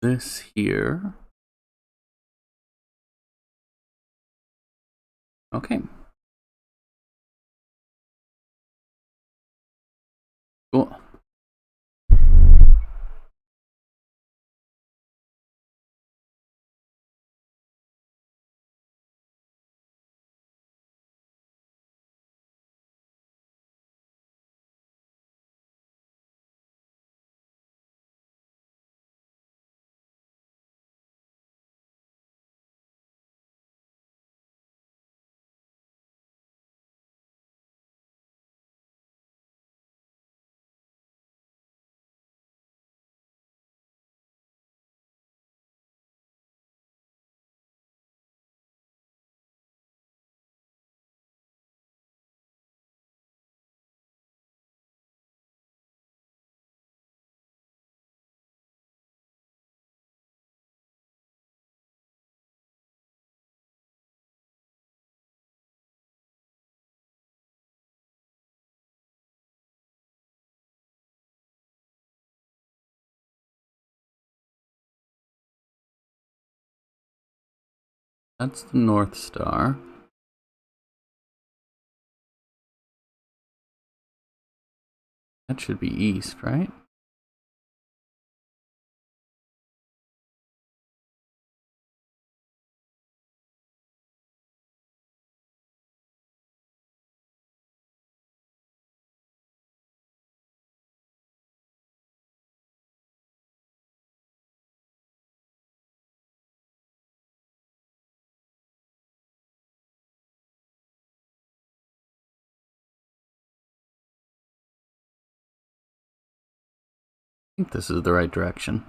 this here. Okay. Cool. That's the North Star. That should be east, right? I think this is the right direction.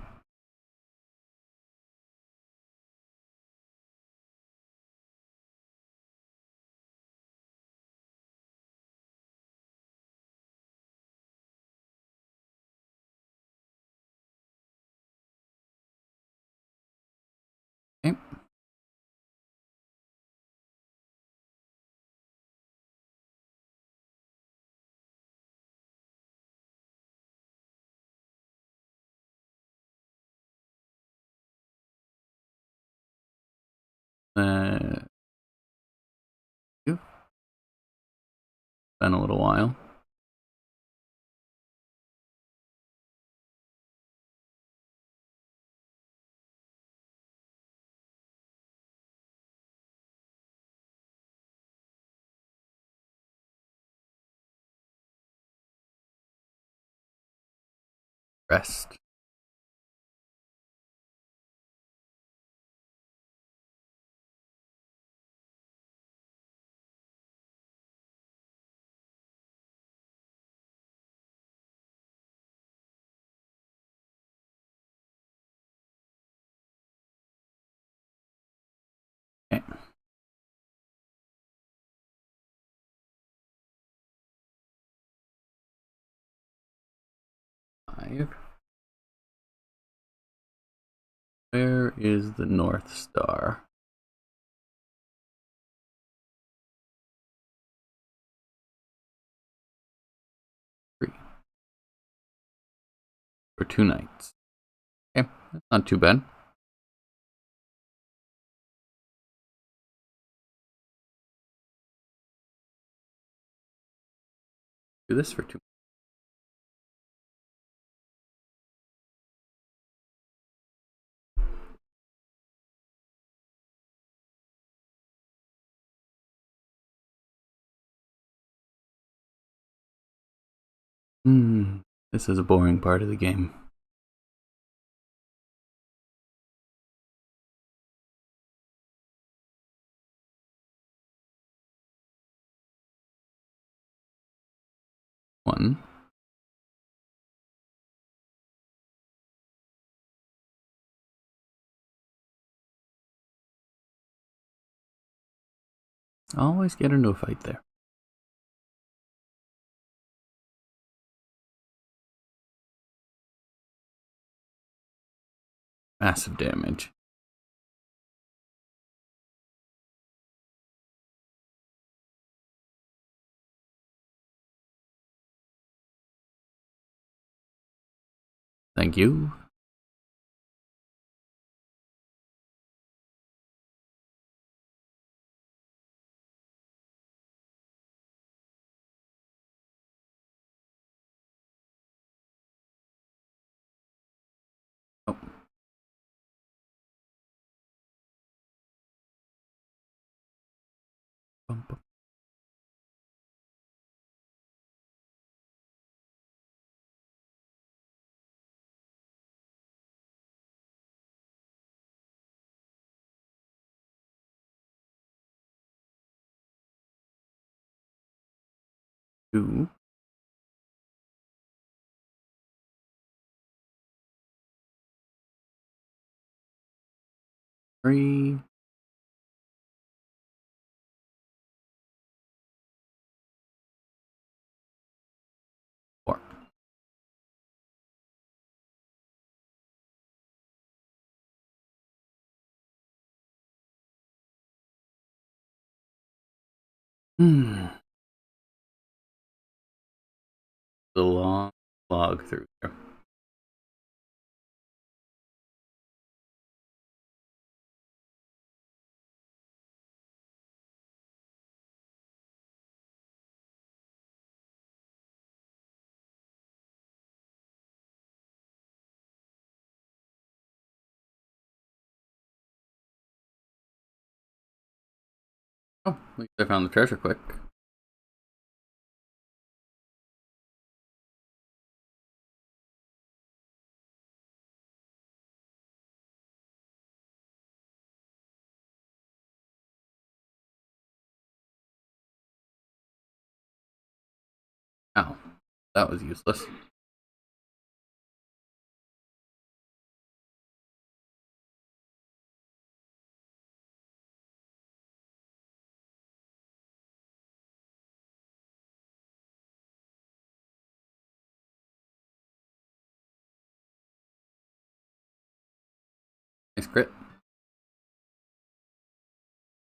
Okay. It's been a little while. Rest. Okay. Five. Where is the North Star? Three. For 2 nights. Okay, that's not too bad. Do this for 2. This is a boring part of the game. One. Always get into a fight there. Massive damage. Thank you. bum, bum. Two. Three. Four. The long log through there. Oh, at least I found the treasure quick. Ow, that was useless. Nice crit.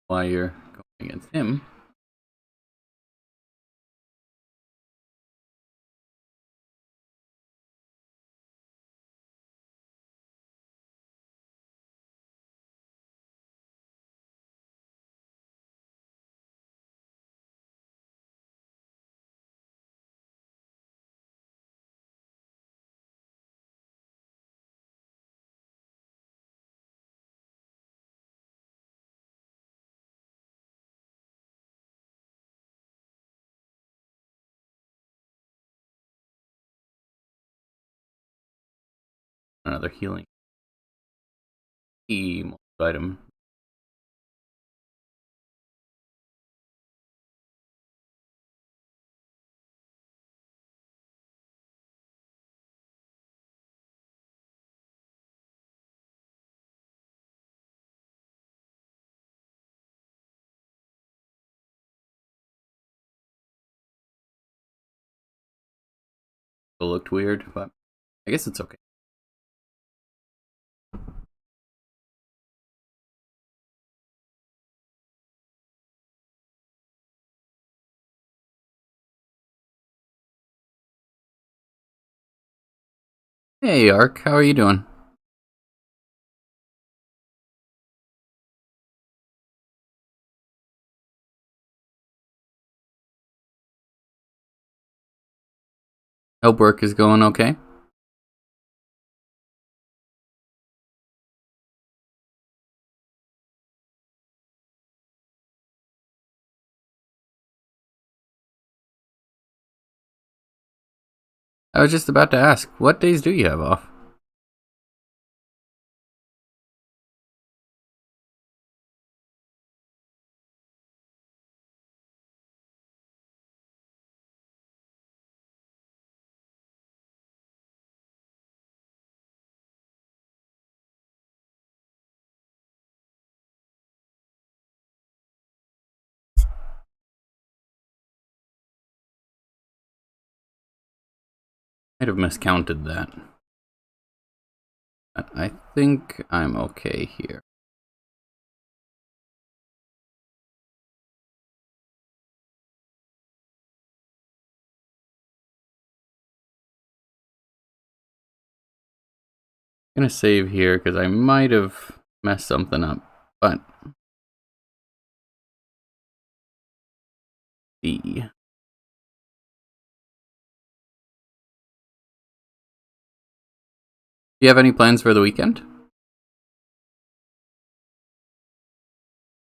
While you're going against him. Another healing key item. It looked weird, but I guess it's okay. Hey, Ark, how are you doing? Hope work is going okay. I was just about to ask, what days do you have off? Might have miscounted that. But I think I'm okay here. I'm gonna save here because I might have messed something up, but D. Do you have any plans for the weekend?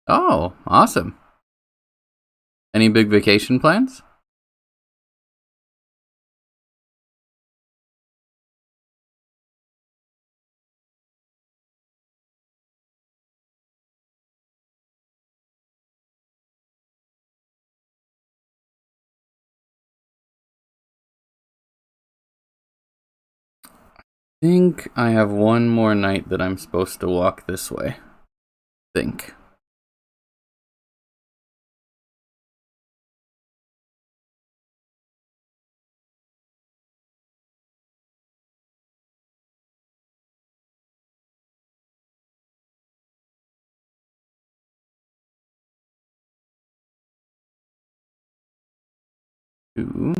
Oh, awesome. Any big vacation plans? I think I have one more night that I'm supposed to walk this way. Think. Two,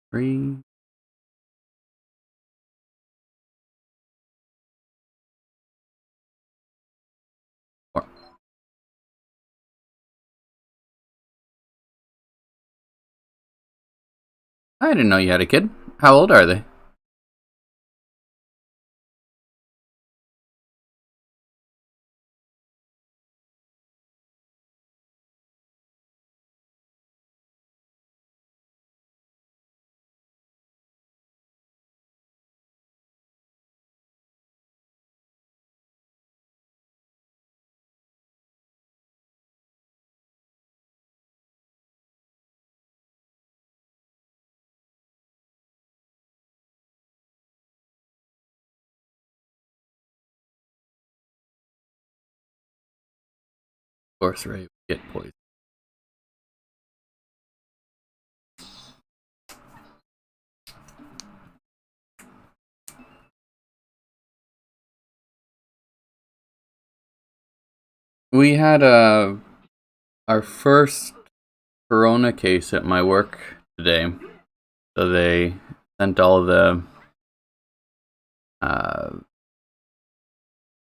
three. Four. I didn't know you had a kid. How old are they? Of course, Ray would get poisoned. We had our first corona case at my work today. So they sent uh,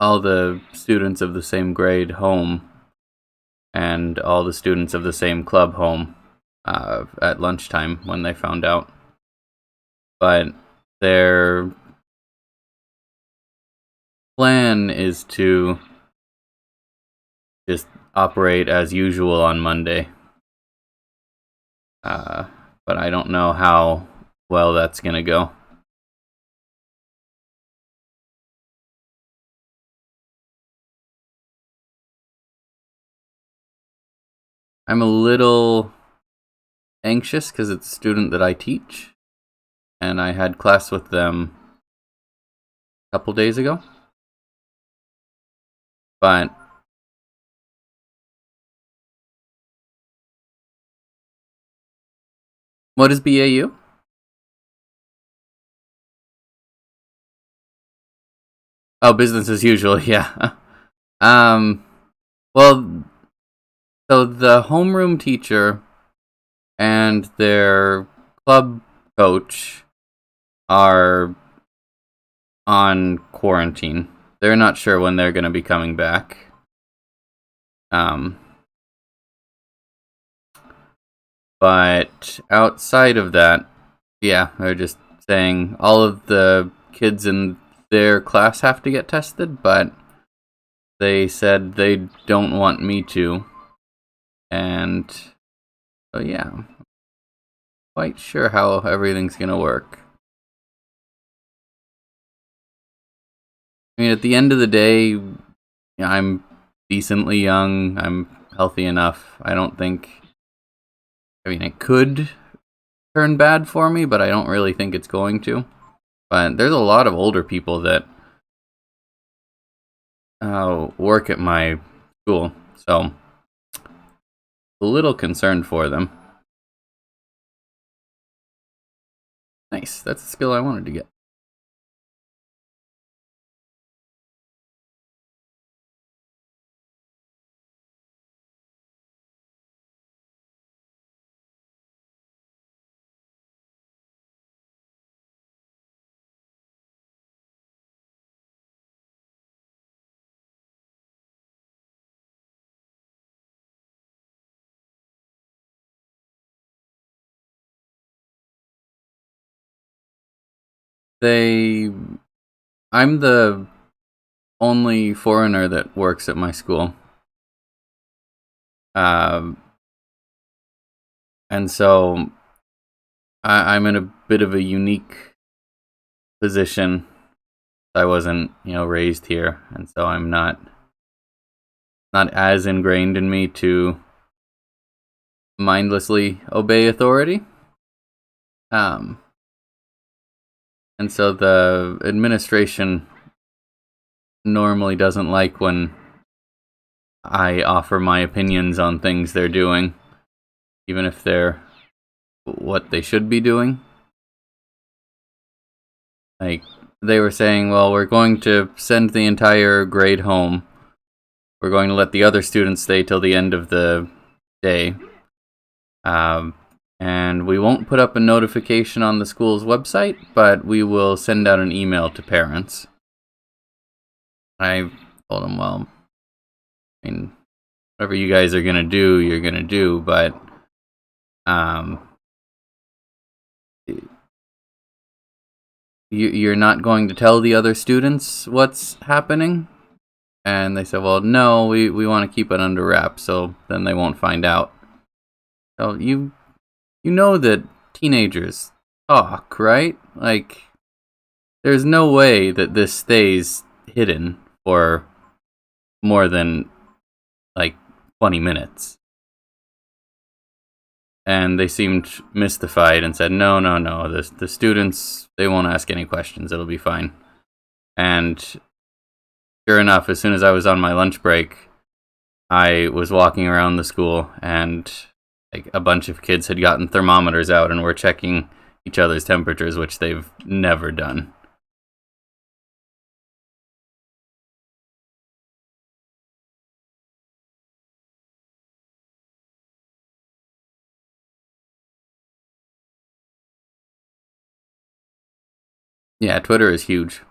all the students of the same grade home, and all the students of the same club home at lunchtime when they found out. But their plan is to just operate as usual on Monday. But I don't know how well that's going to go. I'm a little anxious because it's a student that I teach, and I had class with them a couple days ago. But what is BAU? Oh, business as usual, yeah. um, well, so the homeroom teacher and their club coach are on quarantine. They're not sure when they're going to be coming back. Um, but outside of that, yeah, they're just saying all of the kids in their class have to get tested, but they said they don't want me to. And so, yeah, quite sure how everything's going to work. I mean, at the end of the day, I'm decently young. I'm healthy enough. I don't think. I mean, it could turn bad for me, but I don't really think it's going to. But there's a lot of older people that work at my school, so a little concerned for them. Nice. That's a skill I wanted to get. They, I'm the only foreigner that works at my school. And so I'm in a bit of a unique position. I wasn't, raised here, and so I'm not as ingrained in me to mindlessly obey authority. And so the administration normally doesn't like when I offer my opinions on things they're doing, even if they're what they should be doing. Like, they were saying, well, we're going to send the entire grade home. We're going to let the other students stay till the end of the day. And we won't put up a notification on the school's website, but we will send out an email to parents. I told them, well, I mean, whatever you guys are going to do, you're going to do, but you're not going to tell the other students what's happening? And they said, well, no, we want to keep it under wraps, so then they won't find out. So you know that teenagers talk, right? Like, there's no way that this stays hidden for more than, 20 minutes. And they seemed mystified and said, no, the students, they won't ask any questions, it'll be fine. And sure enough, as soon as I was on my lunch break, I was walking around the school, and a bunch of kids had gotten thermometers out and were checking each other's temperatures, which they've never done. Yeah, Twitter is huge.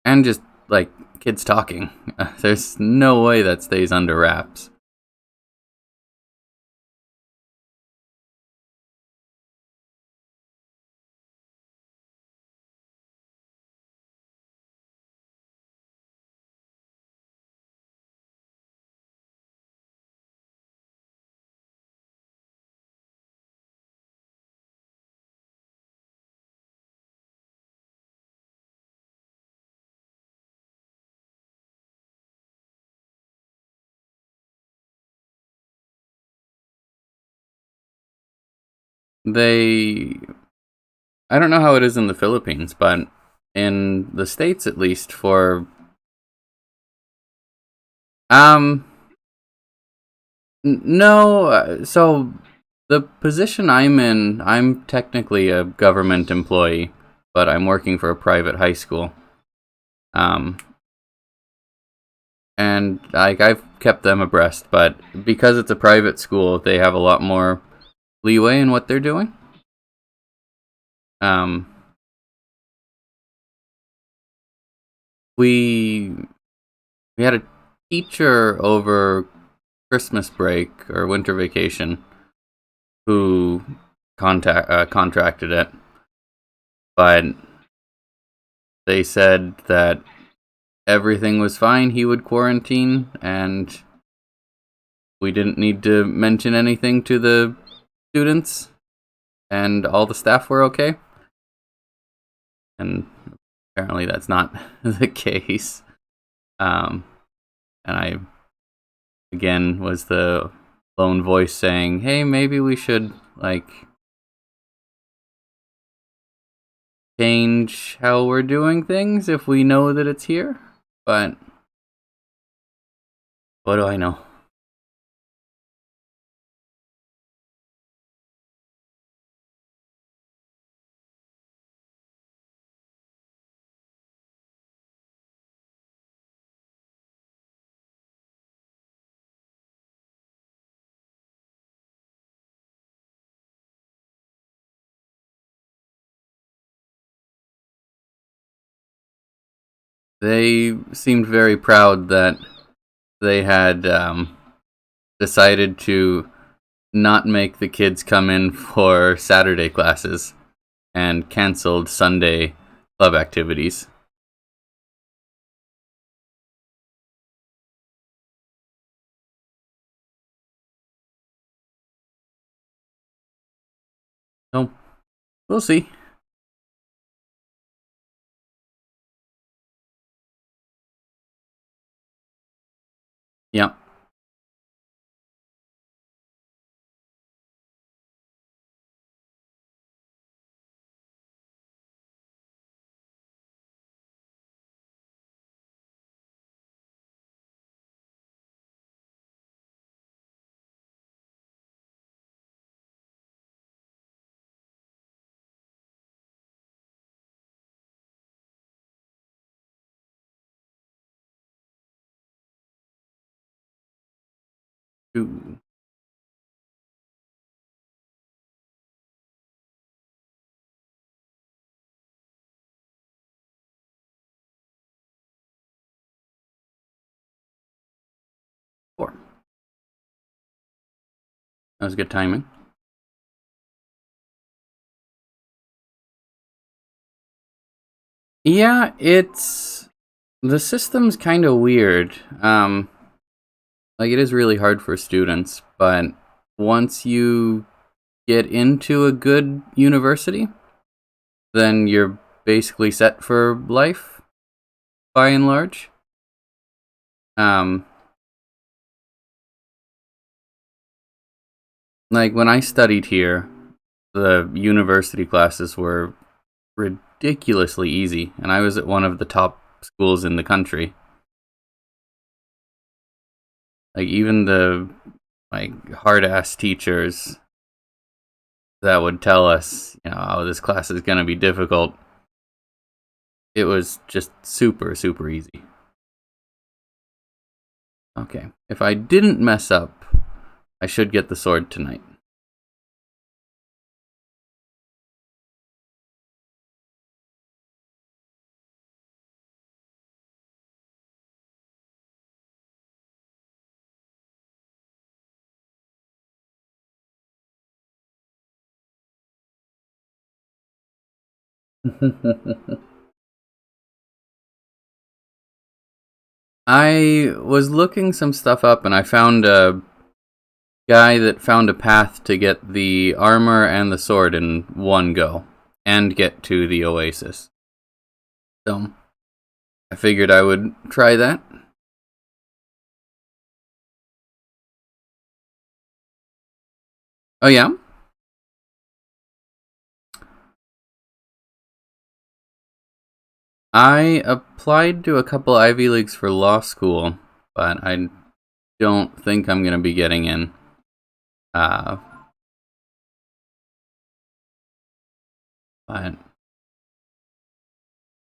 And just, kids talking. There's no way that stays under wraps. I don't know how it is in the Philippines, but in the States, at least, no, so the position I'm in, I'm technically a government employee, but I'm working for a private high school. And I've kept them abreast, but because it's a private school, they have a lot more leeway in what they're doing. We had a teacher over Christmas break or winter vacation who contracted it, but they said that everything was fine. He would quarantine, and we didn't need to mention anything to the students, and all the staff were okay. And apparently that's not the case. And I, again, was the lone voice saying, hey, maybe we should, change how we're doing things if we know that it's here. But what do I know? They seemed very proud that they had decided to not make the kids come in for Saturday classes and canceled Sunday club activities. We'll see. Yeah. Ooh. Four. That was good timing. Yeah, the system's kind of weird. Like it is really hard for students, but once you get into a good university, then you're basically set for life, by and large. Um, like when I studied here, the university classes were ridiculously easy, and I was at one of the top schools in the country. Like even the hard ass teachers that would tell us, oh, this class is gonna be difficult. It was just super, super easy. Okay, if I didn't mess up, I should get the sword tonight. I was looking some stuff up and I found a guy that found a path to get the armor and the sword in one go and get to the oasis. So I figured I would try that. Oh, yeah? I applied to a couple Ivy Leagues for law school, but I don't think I'm going to be getting in. But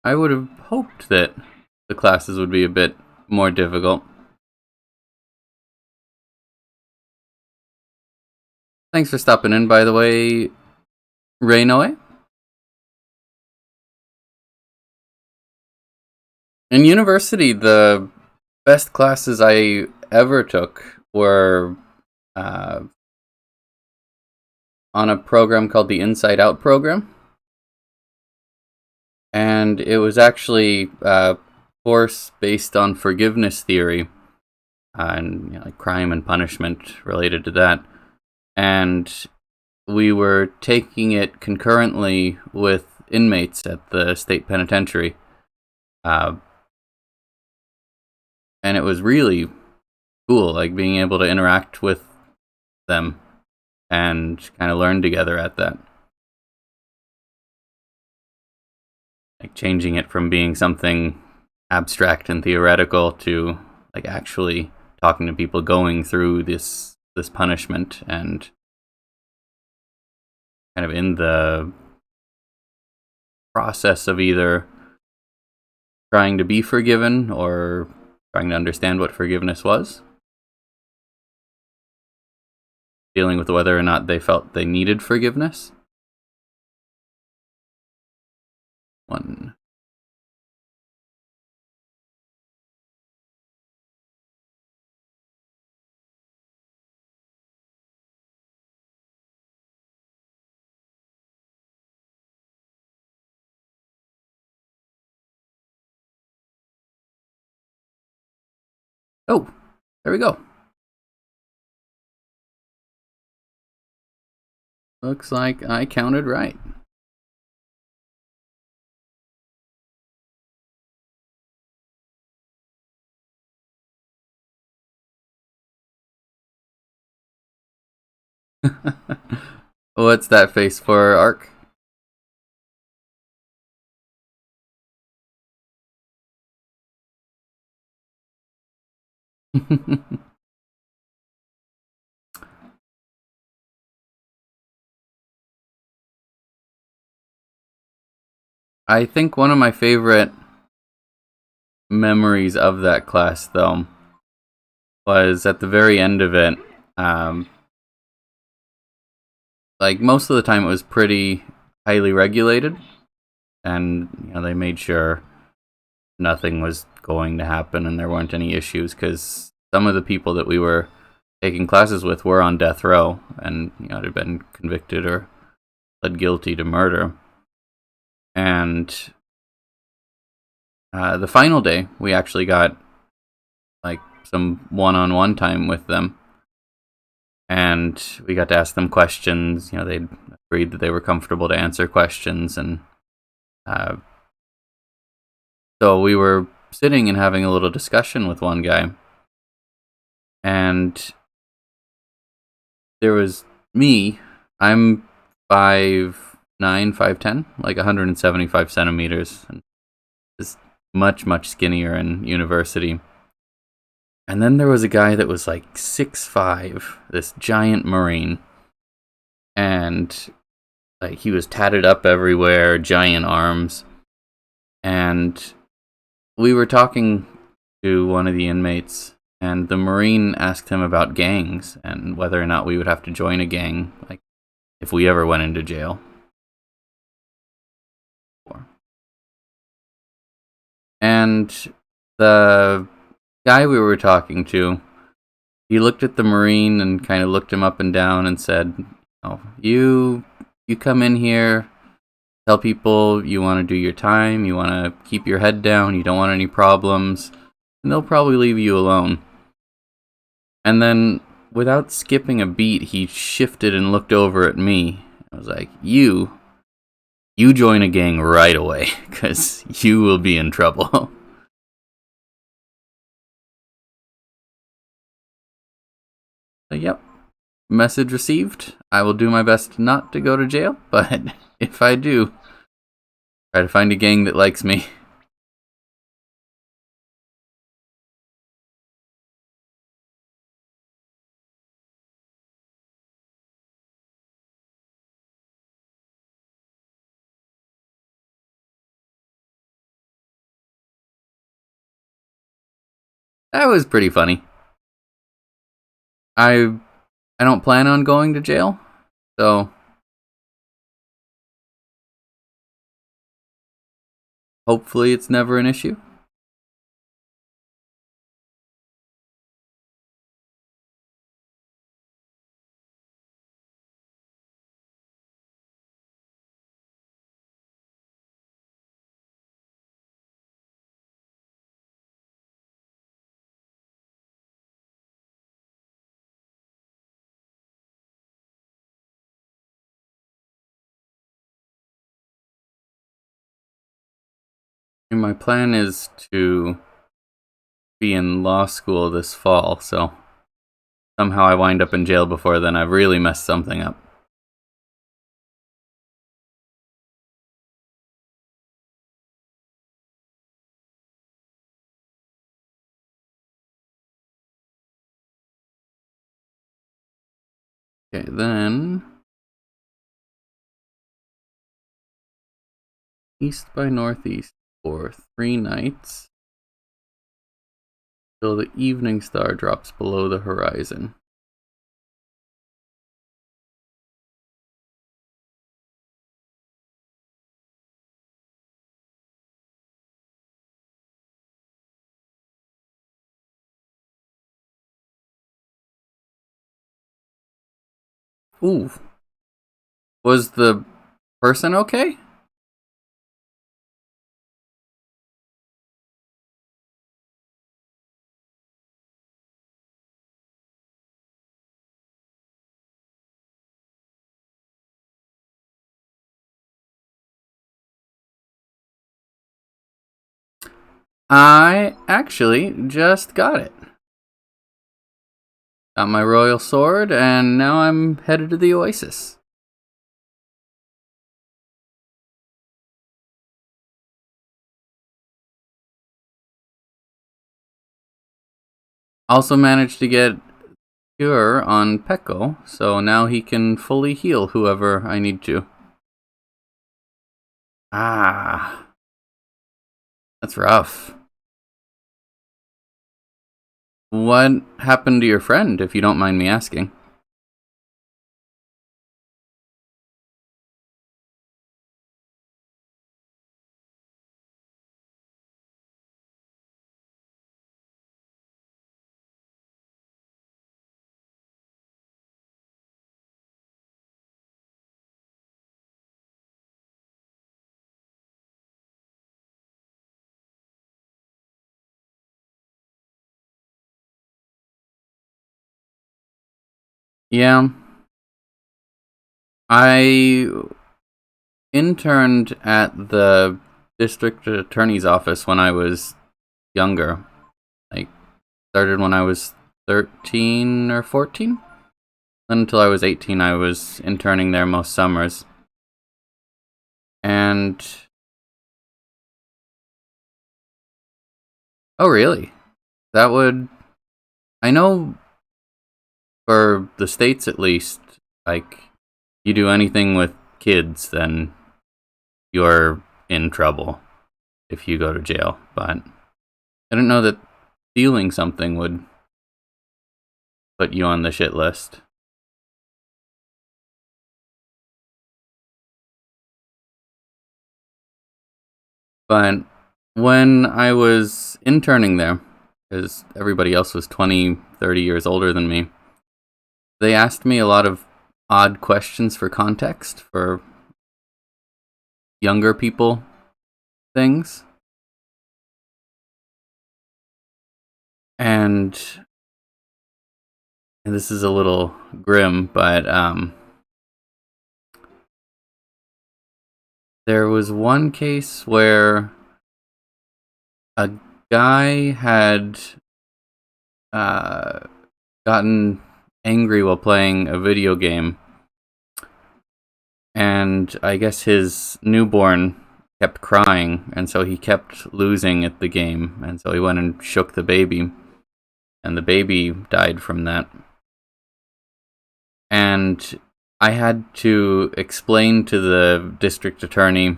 I would have hoped that the classes would be a bit more difficult. Thanks for stopping in, by the way, Raynoe. In university, the best classes I ever took were uh, on a program called the Inside Out program. And it was actually a course based on forgiveness theory and like crime and punishment related to that. And we were taking it concurrently with inmates at the state penitentiary. And it was really cool, like being able to interact with them and kind of learn together at that. Like changing it from being something abstract and theoretical to like actually talking to people going through this punishment and kind of in the process of either trying to be forgiven or trying to understand what forgiveness was, dealing with whether or not they felt they needed forgiveness. One. Oh, there we go. Looks like I counted right. What's that face for, Ark? I think one of my favorite memories of that class, though, was at the very end of it. Um, like most of the time, it was pretty highly regulated, and they made sure nothing was going to happen and there weren't any issues because some of the people that we were taking classes with were on death row and had been convicted or pled guilty to murder. And the final day, we actually got like some one-on-one time with them, and we got to ask them questions. They agreed that they were comfortable to answer questions, and uh, so we were sitting and having a little discussion with one guy, and there was me. I'm 5'9", 5'10", like 175 centimeters, and just much, much skinnier in university. And then there was a guy that was like 6'5", this giant Marine, and like he was tatted up everywhere, giant arms, and we were talking to one of the inmates, and the Marine asked him about gangs and whether or not we would have to join a gang, like if we ever went into jail. And the guy we were talking to, he looked at the Marine and kind of looked him up and down and said, "Oh, you come in here, tell people you want to do your time, you want to keep your head down, you don't want any problems, and they'll probably leave you alone." And then, without skipping a beat, he shifted and looked over at me. I was like, you join a gang right away, because you will be in trouble." So, yep. Message received. I will do my best not to go to jail, but if I do, try to find a gang that likes me. That was pretty funny. I don't plan on going to jail, so hopefully it's never an issue. And my plan is to be in law school this fall, so somehow I wind up in jail before then. I've really messed something up. Okay, then east by northeast for 3 nights till the evening star drops below the horizon. Ooh, was the person okay? I actually just got it. Got my royal sword, and now I'm headed to the Oasis. Also managed to get cure on Peko, so now he can fully heal whoever I need to. Ah, that's rough. What happened to your friend, if you don't mind me asking? Yeah, I interned at the district attorney's office when I was younger. Like, started when I was 13 or 14. Then until I was 18, I was interning there most summers. And... oh, really? That would... I know for the States at least, like, you do anything with kids, then you're in trouble if you go to jail. But I didn't know that stealing something would put you on the shit list. But when I was interning there, because everybody else was 20, 30 years older than me, they asked me a lot of odd questions for context, for younger people things. And this is a little grim, but there was one case where a guy had gotten angry while playing a video game, and I guess his newborn kept crying, and so he kept losing at the game, and so he went and shook the baby, and the baby died from that. And I had to explain to the district attorney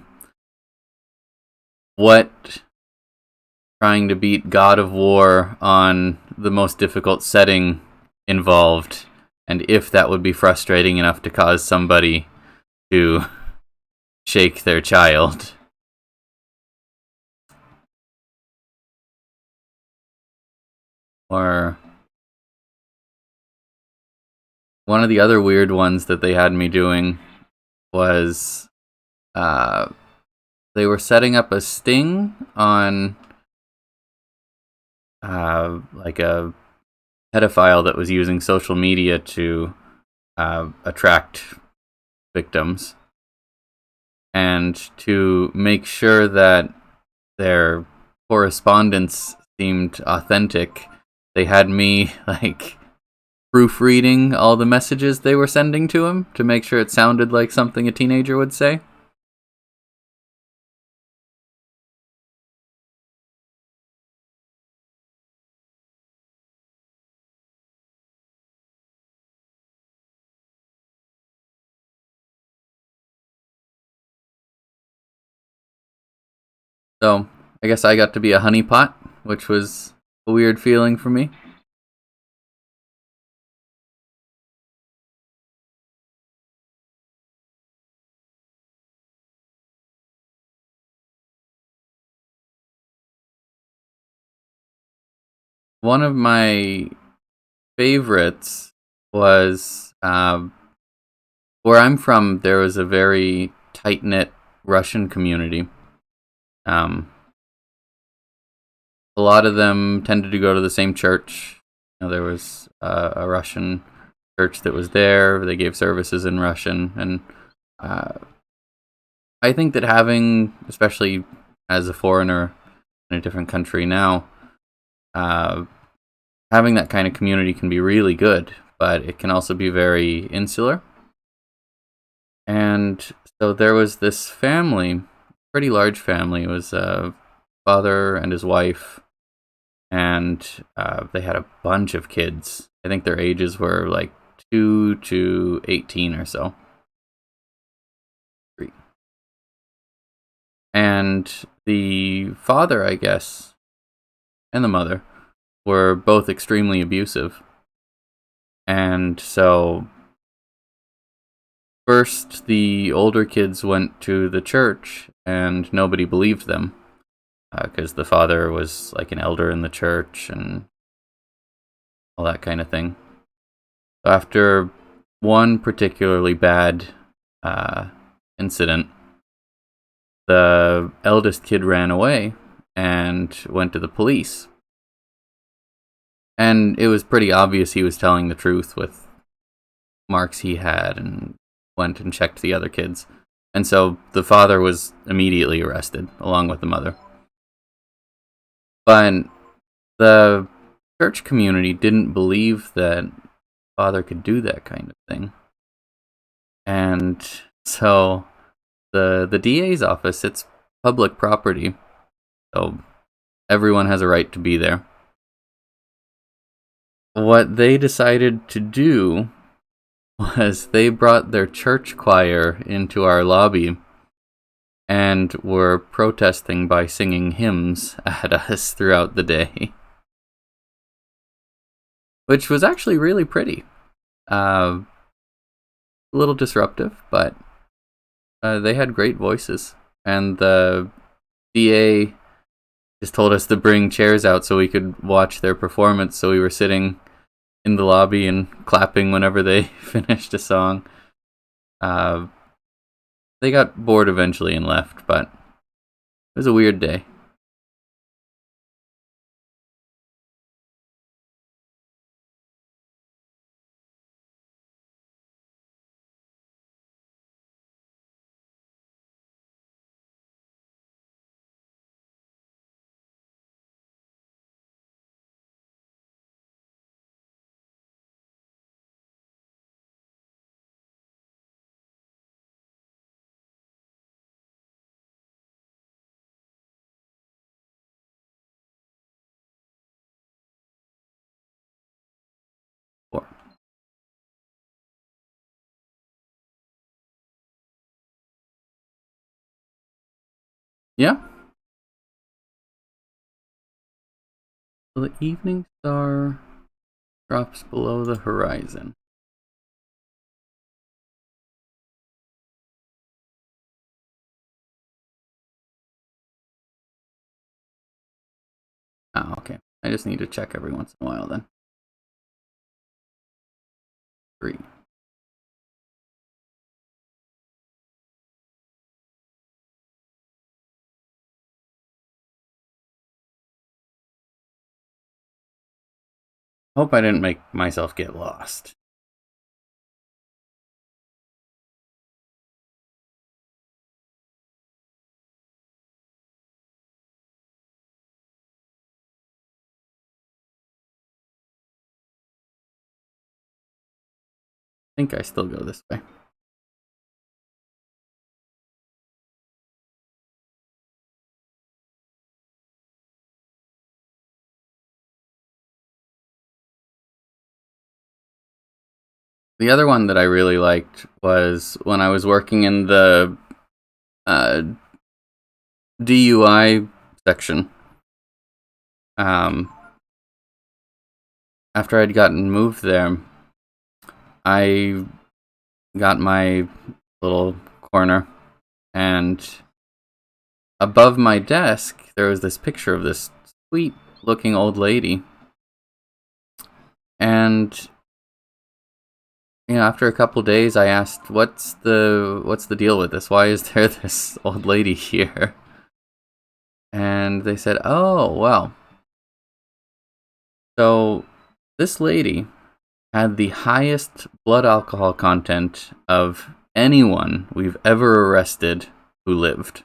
what trying to beat God of War on the most difficult setting involved, and if that would be frustrating enough to cause somebody to shake their child. Or one of the other weird ones that they had me doing was they were setting up a sting on like a pedophile that was using social media to attract victims, and to make sure that their correspondence seemed authentic, they had me like proofreading all the messages they were sending to him to make sure it sounded like something a teenager would say. So I guess I got to be a honeypot, which was a weird feeling for me. One of my favorites was where I'm from. There was a very tight knit Russian community. A lot of them tended to go to the same church. You know, there was a Russian church that was there. They gave services in Russian, and I think that having, especially as a foreigner in a different country now, having that kind of community can be really good but it can also be very insular. And so there was this family, pretty large family. It was a father and his wife, and they had a bunch of kids. I think their ages were like 2 to 18 or so. And the father, I guess, and the mother were both extremely abusive. And so first the older kids went to the church and nobody believed them because the father was like an elder in the church and all that kind of thing. After one particularly bad incident, the eldest kid ran away and went to the police. And it was pretty obvious he was telling the truth with marks he had, and went and checked the other kids. And so the father was immediately arrested, along with the mother. But the church community didn't believe that father could do that kind of thing. And so the DA's office, it's public property, so everyone has a right to be there. What they decided to do was they brought their church choir into our lobby and were protesting by singing hymns at us throughout the day, which was actually really pretty. A little disruptive, but they had great voices, and the DA just told us to bring chairs out so we could watch their performance, so we were sitting in the lobby and clapping whenever they finished a song. They got bored eventually and left, but it was a weird day. Yeah. The evening star drops below the horizon. Oh, okay. I just need to check every once in a while then. 3. Hope I didn't make myself get lost. I think I still go this way. The other one that I really liked was when I was working in the DUI section. After I'd gotten moved there, I got my little corner, and above my desk there was this picture of this sweet looking old lady. And after a couple days I asked, what's the deal with this? Why is there this old lady here? And they said, oh, well, so this lady had the highest blood alcohol content of anyone we've ever arrested who lived.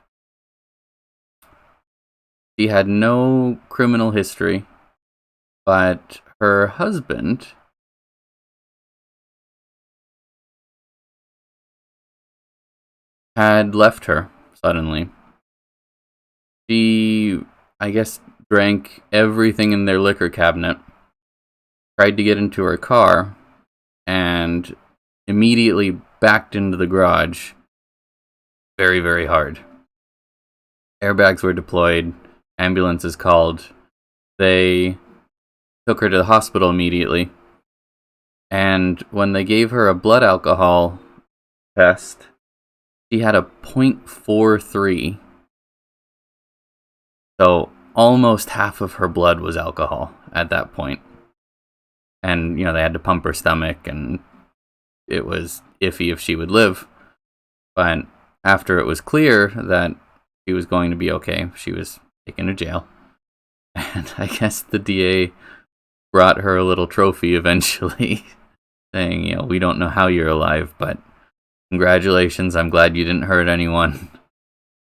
She had no criminal history, but her husband had left her suddenly. She, I guess, drank everything in their liquor cabinet, tried to get into her car, and immediately backed into the garage very, very hard. Airbags were deployed, ambulances called. They took her to the hospital immediately, and when they gave her a blood alcohol test, she had a .43. So almost half of her blood was alcohol at that point. And, they had to pump her stomach, and it was iffy if she would live. But after it was clear that she was going to be okay, she was taken to jail. And I guess the DA brought her a little trophy eventually, saying, we don't know how you're alive, but congratulations, I'm glad you didn't hurt anyone.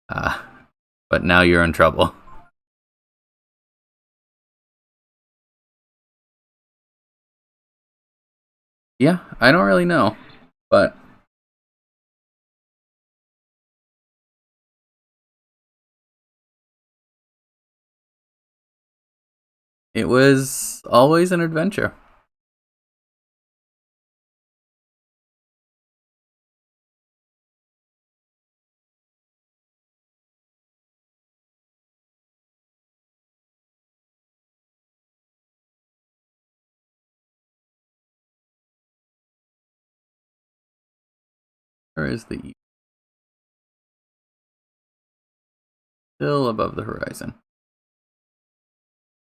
But now you're in trouble. Yeah, I don't really know, but it was always an adventure. Where is the E? Still above the horizon.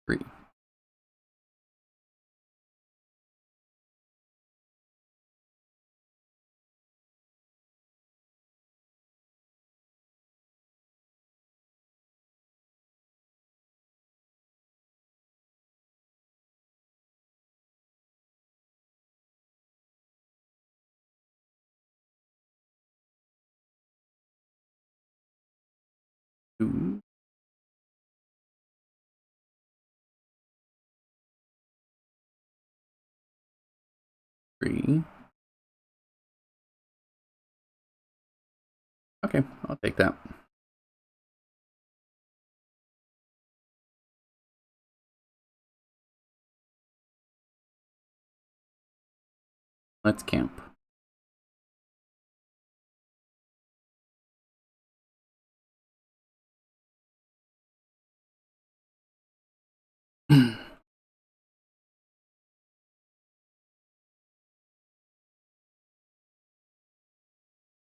3. Two. 3. Okay, I'll take that. Let's camp.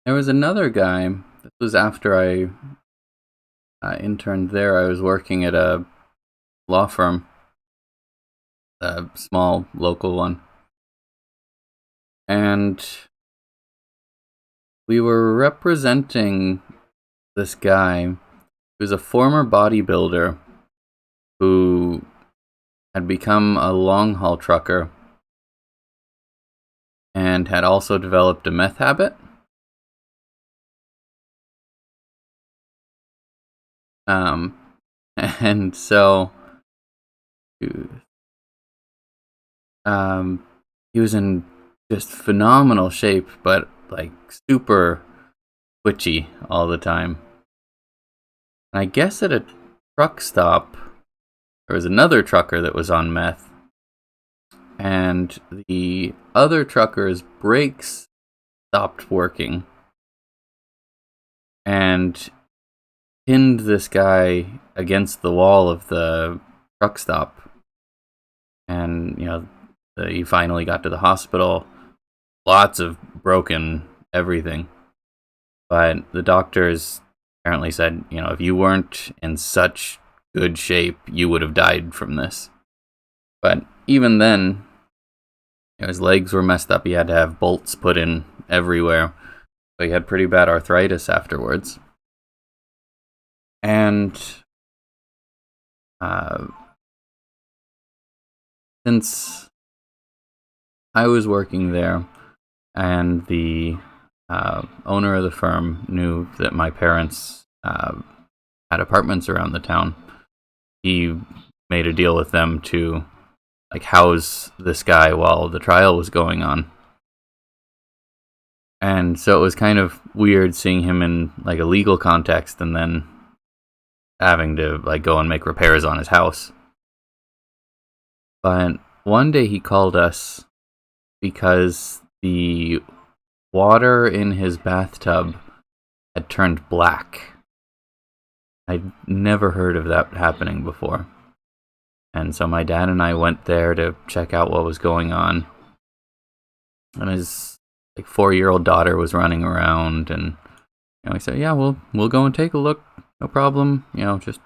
There was another guy. This was after I interned there. I was working at a law firm, a small local one. And we were representing this guy who was a former bodybuilder who had become a long haul trucker and had also developed a meth habit. And so he was in just phenomenal shape, but like super twitchy all the time. And I guess at a truck stop, there was another trucker that was on meth, and the other trucker's brakes stopped working and pinned this guy against the wall of the truck stop. And, he finally got to the hospital. Lots of broken everything. But the doctors apparently said, if you weren't in such good shape, you would have died from this. But even then, his legs were messed up. He had to have bolts put in everywhere. So he had pretty bad arthritis afterwards. And since I was working there and the owner of the firm knew that my parents had apartments around the town, he made a deal with them to house this guy while the trial was going on. And so it was kind of weird seeing him in like a legal context and then having to like go and make repairs on his house. But one day he called us because the water in his bathtub had turned black. I'd never heard of that happening before. And so my dad and I went there to check out what was going on. And his like 4-year-old daughter was running around, and we said, "Yeah, we'll go and take a look. No problem. Just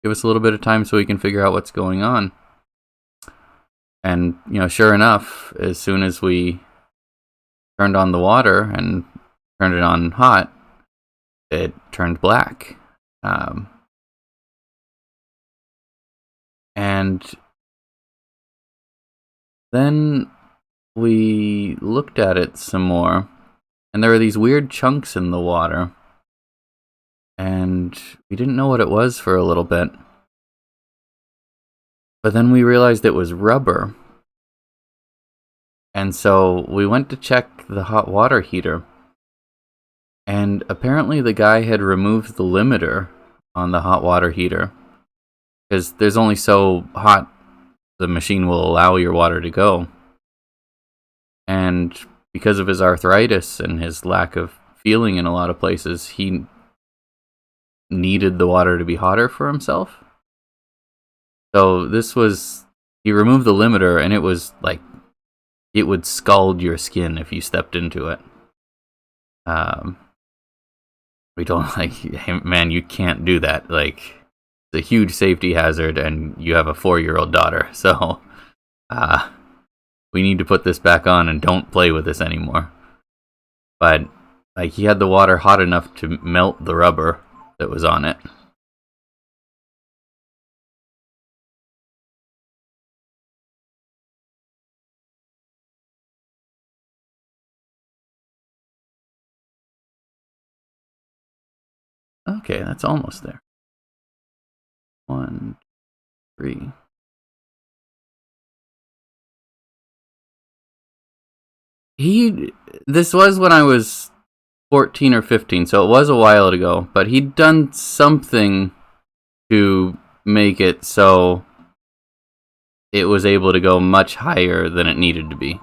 give us a little bit of time so we can figure out what's going on." And sure enough, as soon as we turned on the water and turned it on hot, it turned black. And then we looked at it some more, and there were these weird chunks in the water, and we didn't know what it was for a little bit. But then we realized it was rubber. And so we went to check the hot water heater, and apparently the guy had removed the limiter on the hot water heater, because there's only so hot the machine will allow your water to go. And because of his arthritis and his lack of feeling in a lot of places, he needed the water to be hotter for himself. So he removed the limiter, and it was like, it would scald your skin if you stepped into it. We told him, like, "Hey, man, you can't do that. Like, it's a huge safety hazard, and you have a 4-year-old daughter. So, we need to put this back on and don't play with this anymore." But like, he had the water hot enough to melt the rubber that was on it. Okay, that's almost there. 1, 3. This was when I was 14 or 15, so it was a while ago, but he'd done something to make it so it was able to go much higher than it needed to be.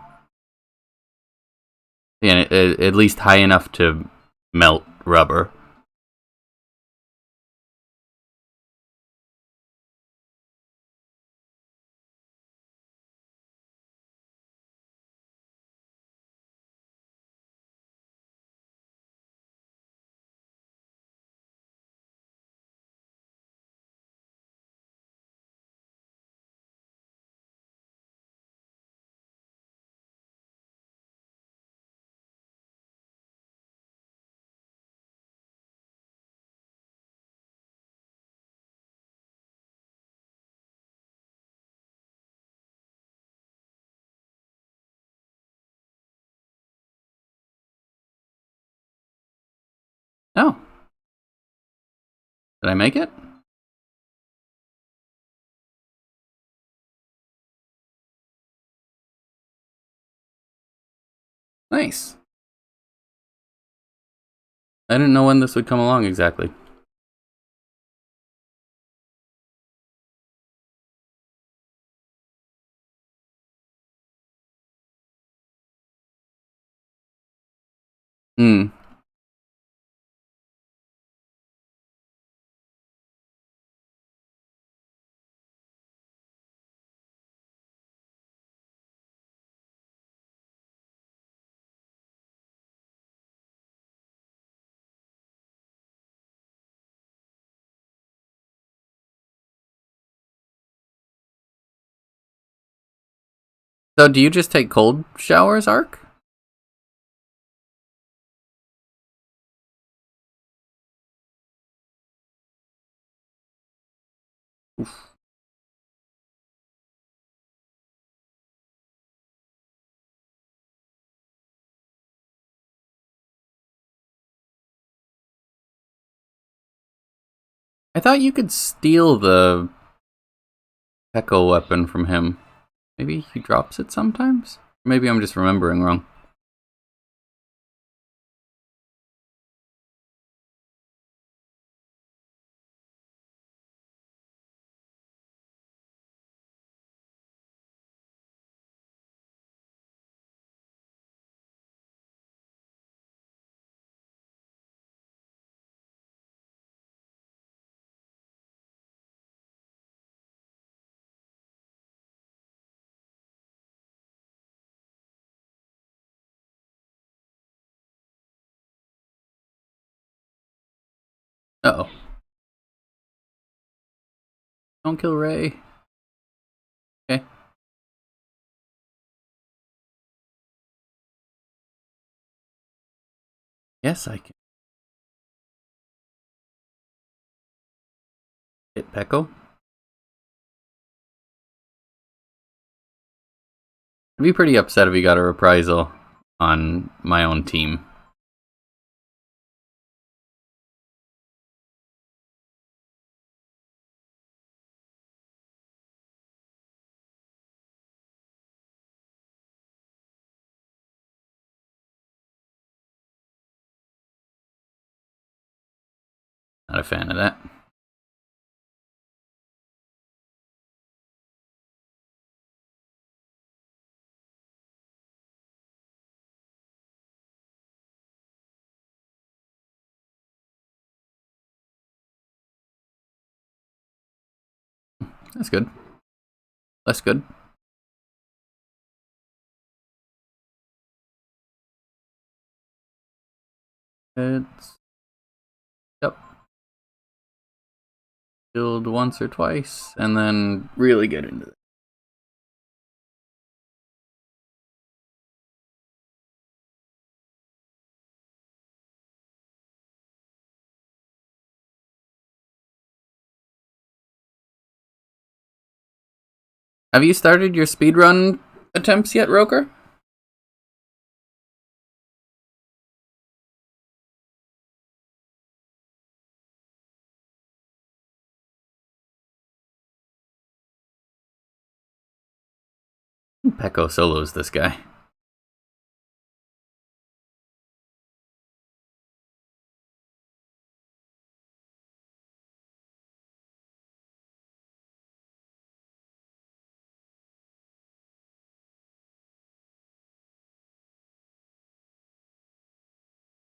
And at least high enough to melt rubber. Oh. Did I make it? Nice. I didn't know when this would come along exactly. Hmm. So do you just take cold showers, Ark? Oof. I thought you could steal the Pekko weapon from him. Maybe he drops it sometimes? Maybe I'm just remembering wrong. Uh-oh. Don't kill Ray. Okay. Yes, I can. Hit Peko. I'd be pretty upset if he got a reprisal on my own team. Not a fan of that. That's good. Less good. It's... Yep. Killed once or twice, and then really get into it. Have you started your speedrun attempts yet, Roker? Peko solos this guy.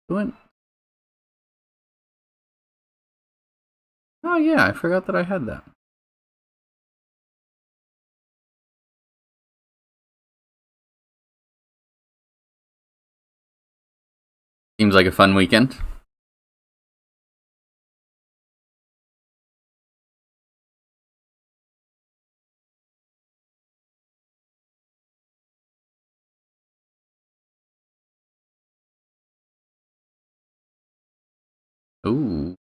What? Oh yeah, I forgot that I had that. Seems like a fun weekend. Ooh.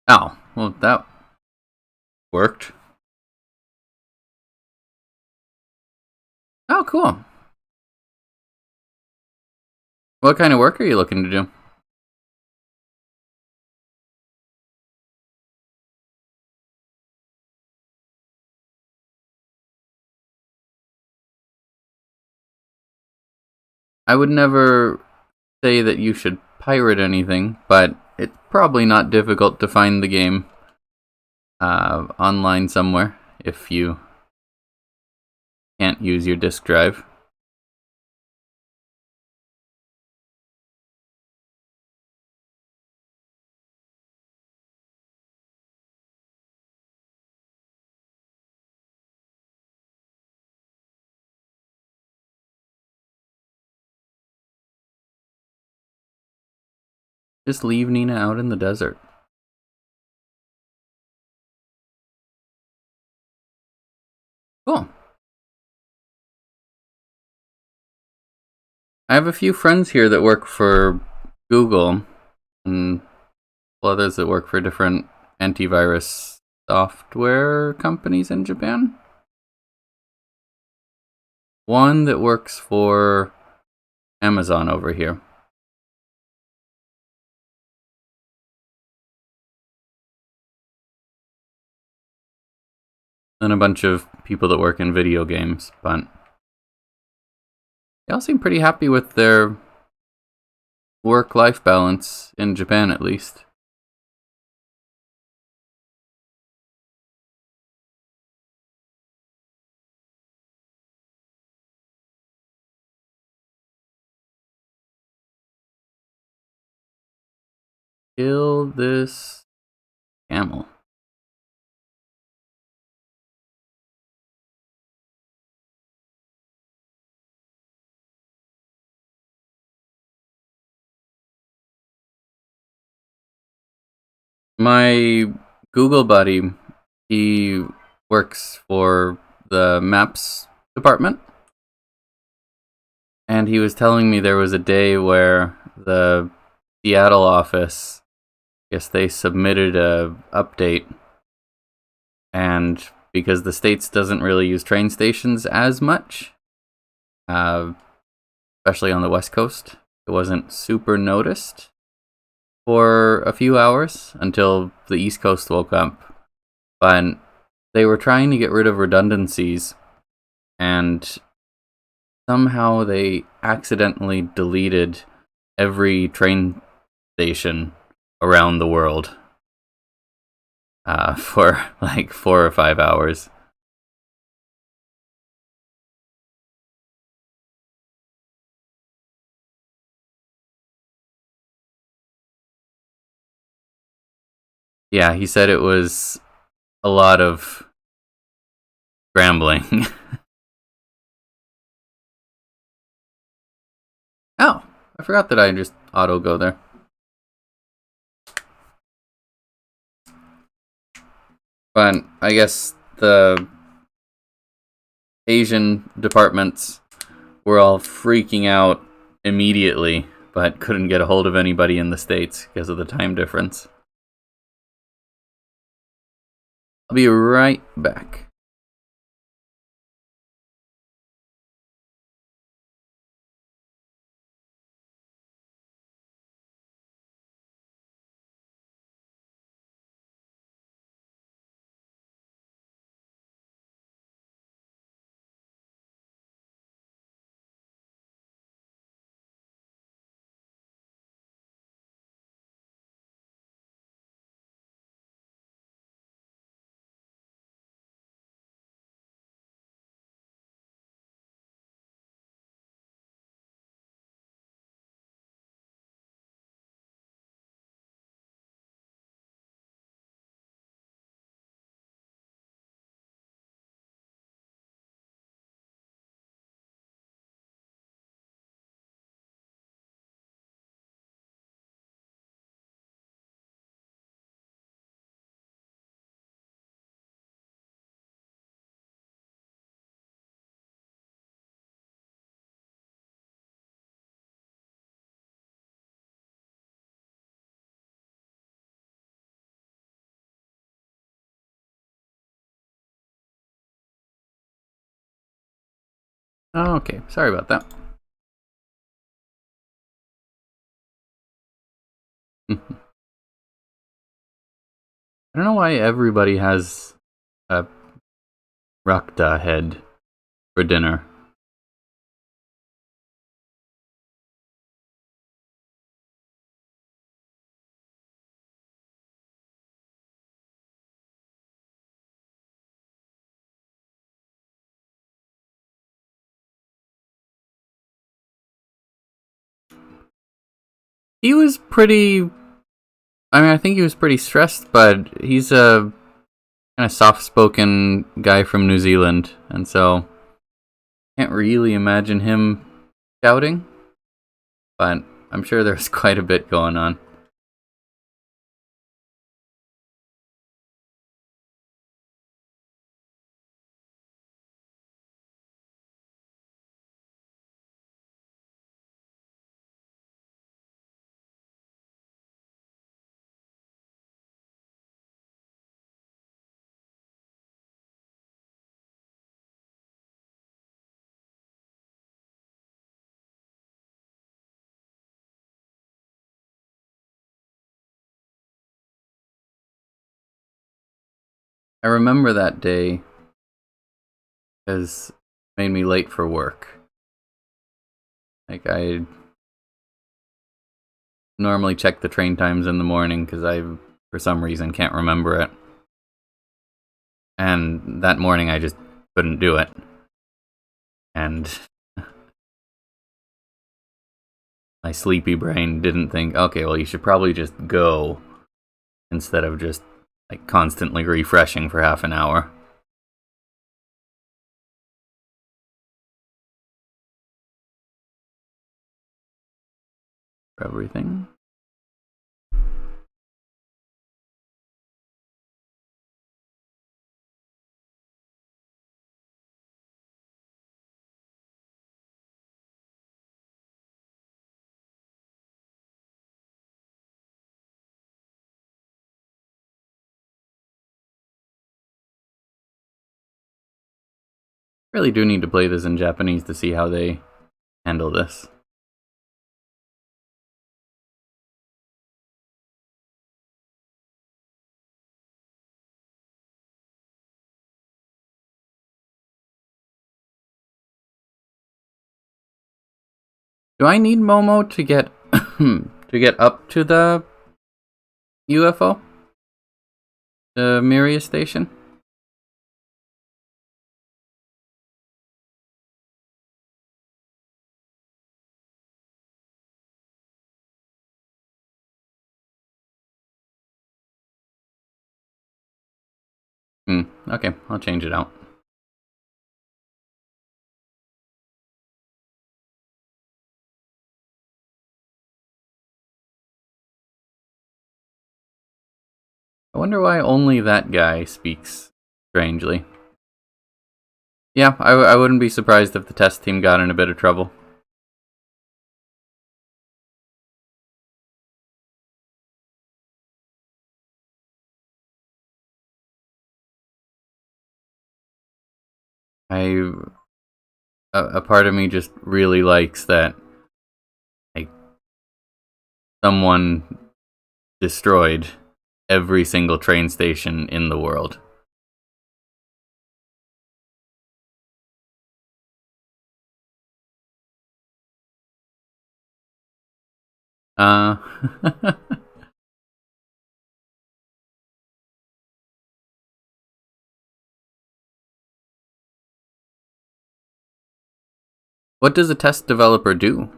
Oh, well that worked. Oh, cool. What kind of work are you looking to do? I would never say that you should pirate anything, but it's probably not difficult to find the game online somewhere if you can't use your disk drive. Just leave Nina out in the desert. Cool. I have a few friends here that work for Google and others that work for different antivirus software companies in Japan. One that works for Amazon over here. And a bunch of people that work in video games, but they all seem pretty happy with their work-life balance in Japan, at least. Kill this camel. My Google buddy, he works for the maps department, and he was telling me there was a day where the Seattle office, I guess they submitted a update, and because the States doesn't really use train stations as much, especially on the West Coast, it wasn't super noticed for a few hours until the East Coast woke up. But they were trying to get rid of redundancies, and somehow they accidentally deleted every train station around the world for like 4 or 5 hours. Yeah, he said it was a lot of scrambling. Oh, I forgot that I just auto go there. But I guess the Asian departments were all freaking out immediately, but couldn't get a hold of anybody in the States because of the time difference. I'll be right back. Oh, okay, sorry about that. I don't know why everybody has a Rakta head for dinner. He was pretty. I mean, I think he was pretty stressed, but he's a kind of soft-spoken guy from New Zealand, and so can't really imagine him shouting. But I'm sure there's quite a bit going on. I remember that day because it made me late for work. Like I normally check the train times in the morning because I, for some reason, can't remember it. And that morning I just couldn't do it. And my sleepy brain didn't think, okay, well, you should probably just go instead of just like constantly refreshing for half an hour. For everything. Really do need to play this in Japanese to see how they handle this. Do I need Momo to get to get up to the UFO? The Miria station? Okay, I'll change it out. I wonder why only that guy speaks strangely. Yeah, I wouldn't be surprised if the test team got in a bit of trouble. A part of me just really likes that, like, someone destroyed every single train station in the world. Uh, what does a test developer do?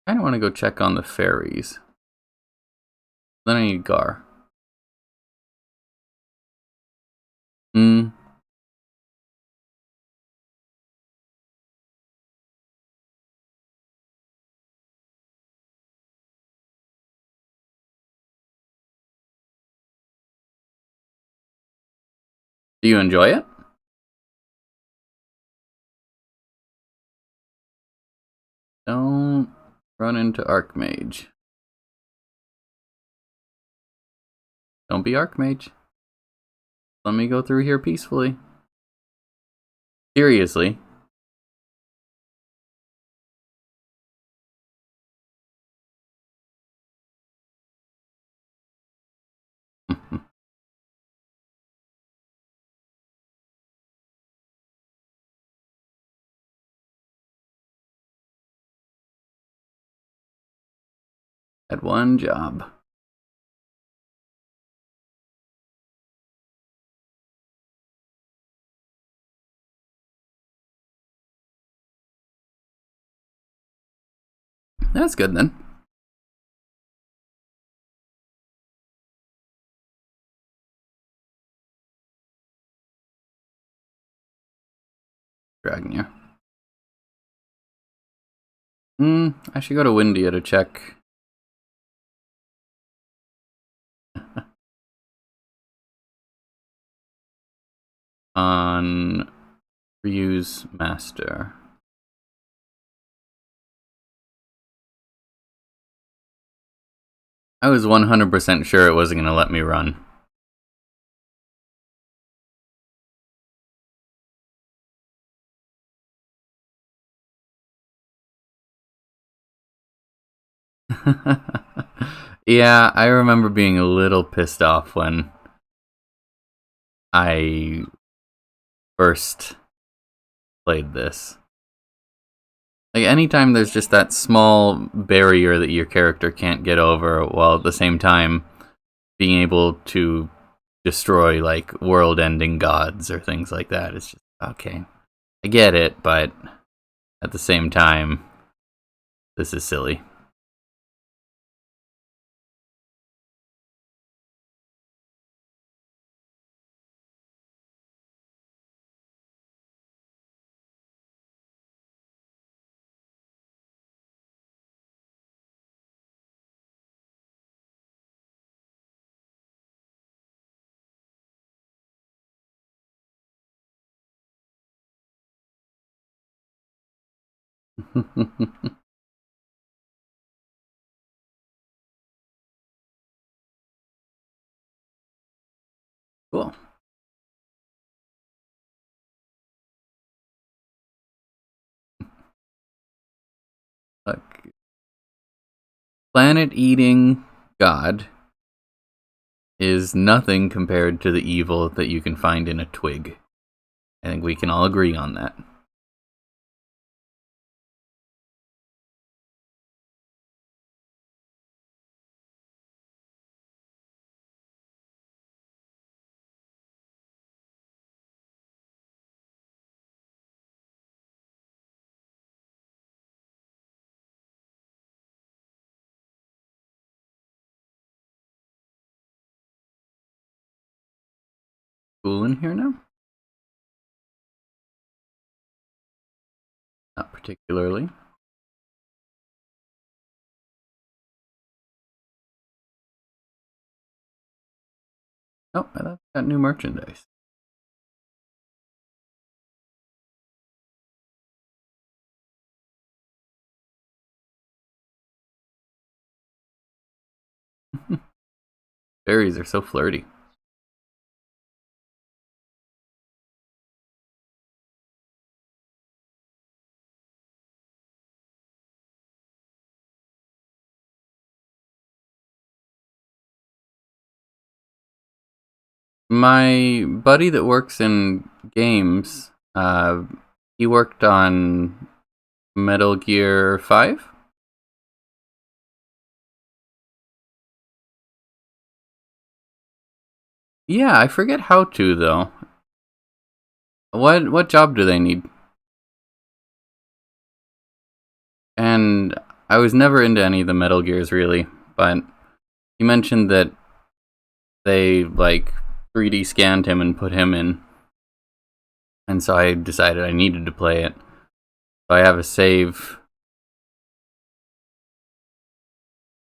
I kind of want to go check on the ferries. Then I need Gar. Hmm. Do you enjoy it? Don't run into Archmage. Don't be Archmage. Let me go through here peacefully. Seriously. Had one job. That's good then. Dragging you. I should go to Windia to check. On Ryu's master. I was 100% sure it wasn't going to let me run. Yeah, I remember being a little pissed off when I first played this. Like, anytime there's just that small barrier that your character can't get over, while at the same time being able to destroy, like, world-ending gods or things like that, it's just, okay, I get it, but at the same time, this is silly. Cool. Look, planet-eating God is nothing compared to the evil that you can find in a twig. I think we can all agree on that. Cool in here now? Not particularly. Oh, I got new merchandise. Berries are so flirty. My buddy that works in games, he worked on Metal Gear 5. Yeah, I forget how to though. What job do they need? And I was never into any of the Metal Gears really, but you mentioned that they like 3D scanned him and put him in, and so I decided I needed to play it. So I have a save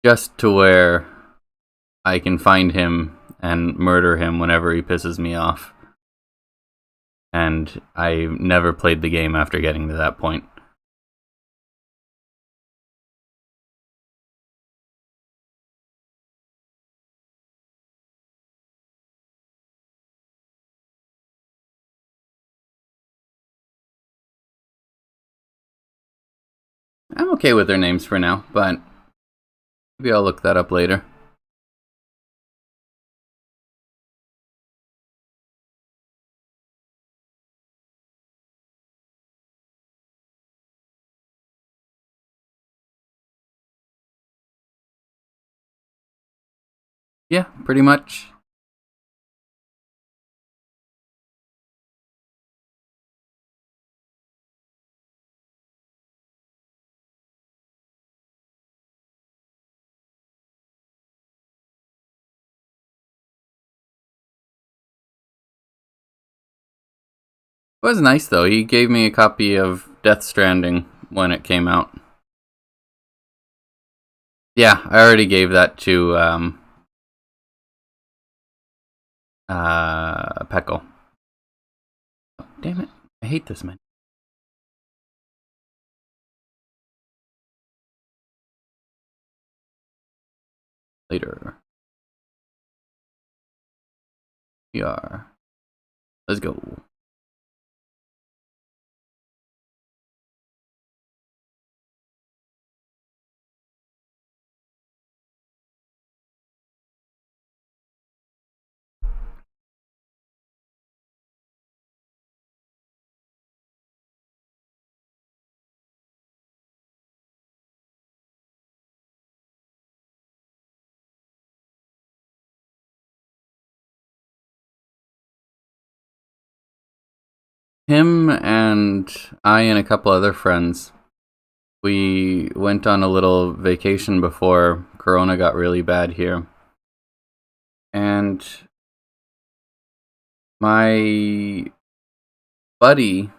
just to where I can find him and murder him whenever he pisses me off. And I never played the game after getting to that point. I'm okay with their names for now, but maybe I'll look that up later. Yeah, pretty much. It was nice though. He gave me a copy of Death Stranding when it came out. Yeah, I already gave that to Peckle. Oh, damn it. I hate this man. Later. We are. Let's go. Him and I and a couple other friends, we went on a little vacation before Corona got really bad here. And my buddy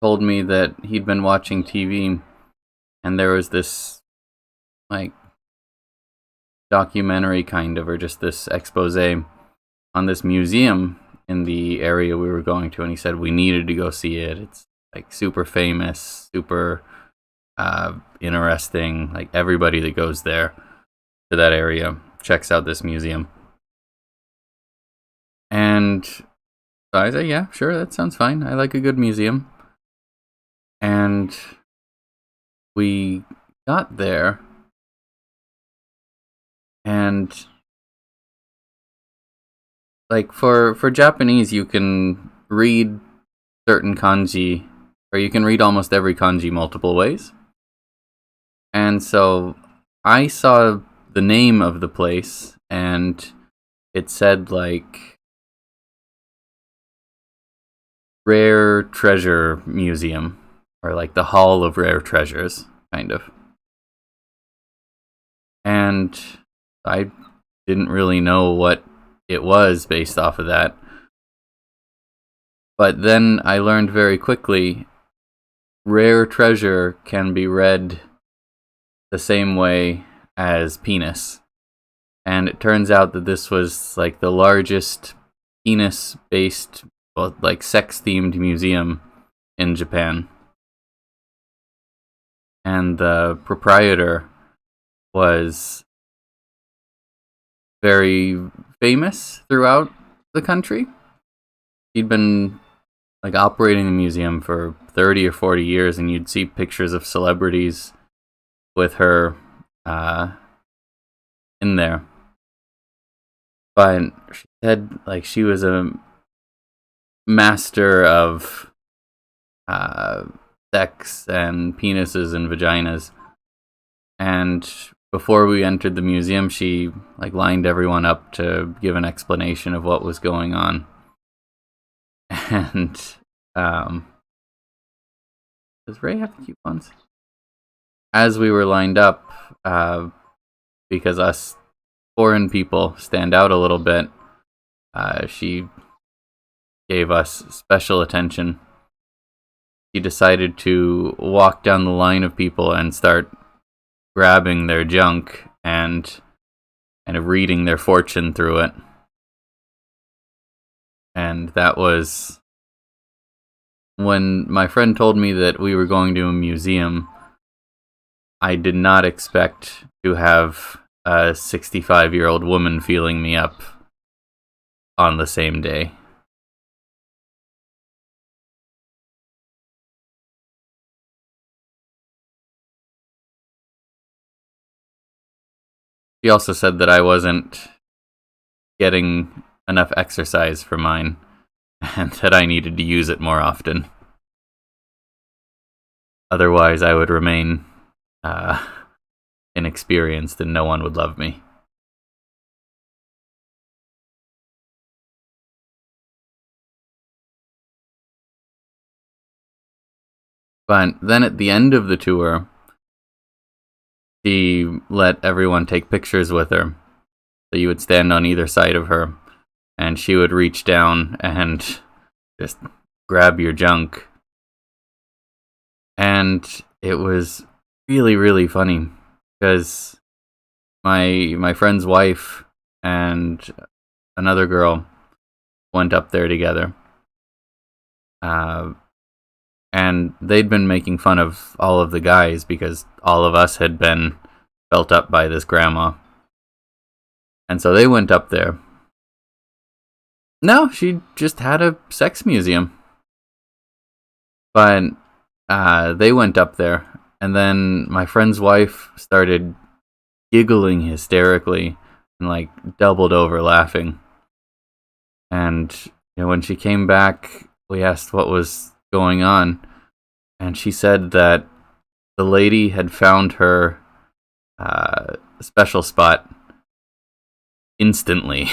told me that he'd been watching TV and there was this like documentary kind of, or just this expose on this museum in the area we were going to, and he said we needed to go see it. It's like super famous, super interesting. Like everybody that goes there to that area checks out this museum. And so I say, yeah, sure, that sounds fine. I like a good museum. And we got there, and like for Japanese, you can read certain kanji, or you can read almost every kanji multiple ways. And so I saw the name of the place, and it said like Rare Treasure Museum, or like the Hall of Rare Treasures, kind of. And I didn't really know what it was based off of that. But then I learned very quickly rare treasure can be read the same way as penis. And it turns out that this was like the largest penis based, well, like sex themed museum in Japan. And the proprietor was very famous throughout the country. He'd been like operating the museum for 30 or 40 years, and you'd see pictures of celebrities with her in there. But she said like she was a master of sex and penises and vaginas. And before we entered the museum, she like lined everyone up to give an explanation of what was going on. And does Ray have the coupons? As we were lined up, because us foreign people stand out a little bit, she gave us special attention. She decided to walk down the line of people and start grabbing their junk and kind of reading their fortune through it. And that was when my friend told me that we were going to a museum. I did not expect to have a 65-year-old woman feeling me up on the same day. She also said that I wasn't getting enough exercise for mine and that I needed to use it more often. Otherwise, I would remain inexperienced and no one would love me. But then at the end of the tour, she let everyone take pictures with her. So you would stand on either side of her, and she would reach down and just grab your junk. And it was really, really funny because my friend's wife and another girl went up there together. And they'd been making fun of all of the guys because all of us had been felt up by this grandma. And so they went up there. No, she just had a sex museum. But they went up there, and then my friend's wife started giggling hysterically and like doubled over laughing. And when she came back, we asked what was going on, and she said that the lady had found her special spot instantly,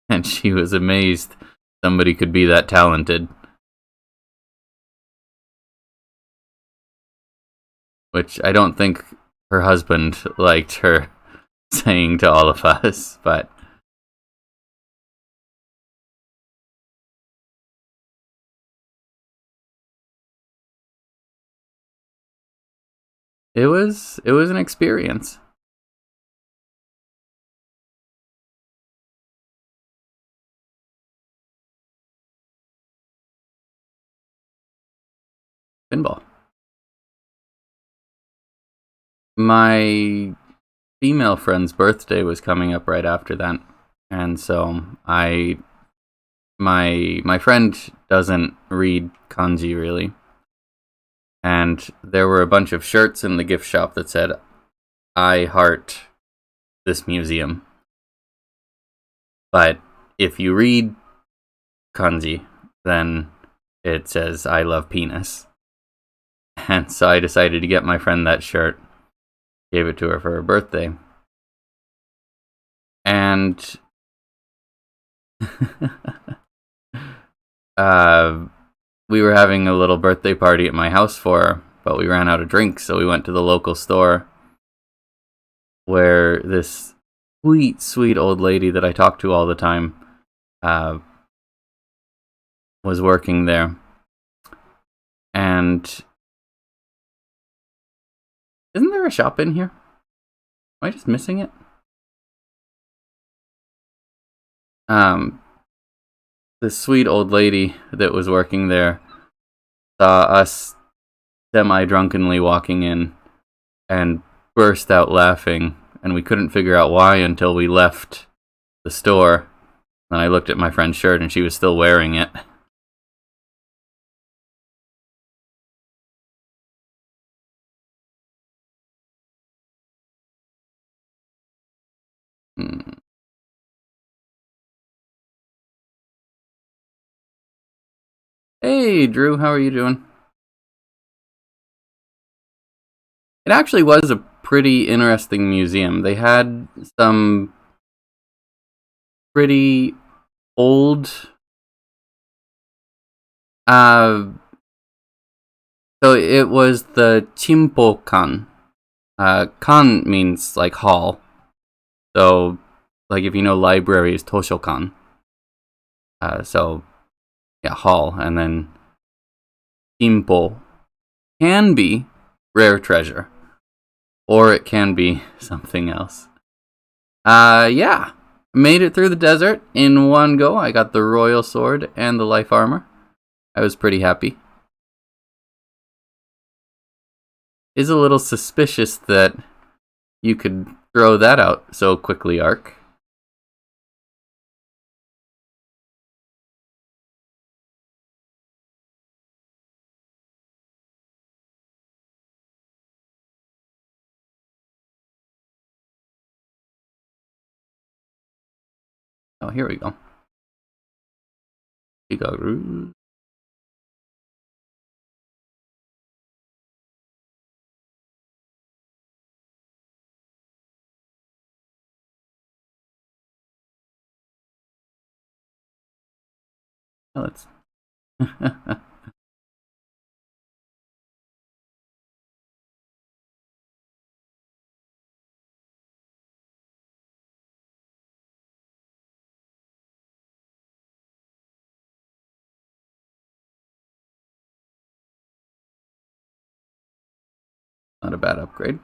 and she was amazed somebody could be that talented. Which I don't think her husband liked her saying to all of us, but it was an experience. Pinball. my female friend's birthday was coming up right after that, and so my friend doesn't read kanji really, and there were a bunch of shirts in the gift shop that said, "I heart this museum." But if you read kanji, then it says, "I love penis." And so I decided to get my friend that shirt, gave it to her for her birthday. And we were having a little birthday party at my house for her, but we ran out of drinks, so we went to the local store where this sweet, sweet old lady that I talk to all the time was working there. And isn't there a shop in here? Am I just missing it? This sweet old lady that was working there saw us semi-drunkenly walking in and burst out laughing, and we couldn't figure out why until we left the store. And I looked at my friend's shirt and she was still wearing it. Hey, Drew, how are you doing? It actually was a pretty interesting museum. They had some pretty old so it was the Chimpo-kan. Kan means like hall. So like if you know library is Toshokan. So yeah, hall, and then Chimpo can be rare treasure. Or it can be something else. Yeah. Made it through the desert in one go. I got the royal sword and the life armor. I was pretty happy. Is a little suspicious that you could throw that out so quickly, Ark. Oh, here we go. Higaru. Oh, let's. Not a bad upgrade.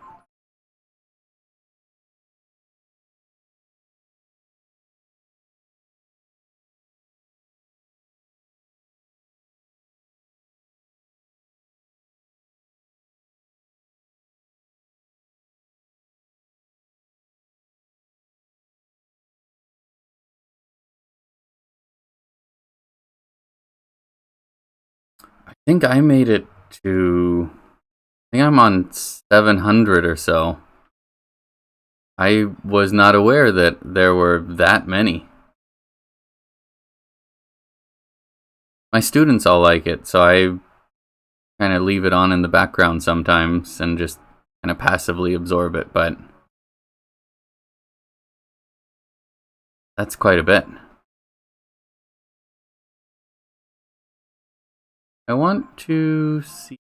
I think I made it to. I think I'm on 700 or so. I was not aware that there were that many. My students all like it, so I kind of leave it on in the background sometimes and just kind of passively absorb it, but that's quite a bit. I want to see.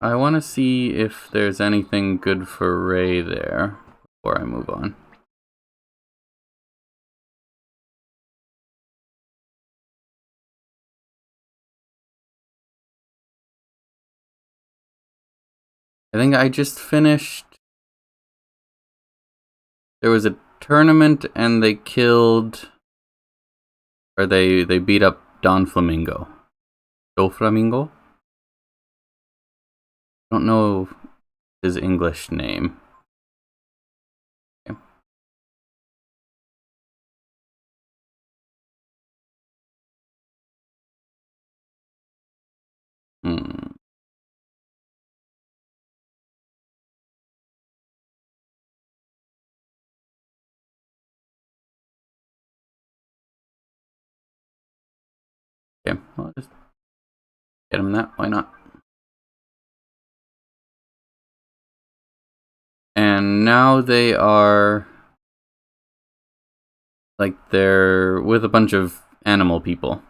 I want to see if there's anything good for Ray there before I move on. I think I just finished. There was a tournament and they killed, or they beat up Don Flamingo. Doflamingo? I don't know his English name. Okay. Hmm. Okay, I'll just get him that. Why not? And now they are like they're with a bunch of animal people.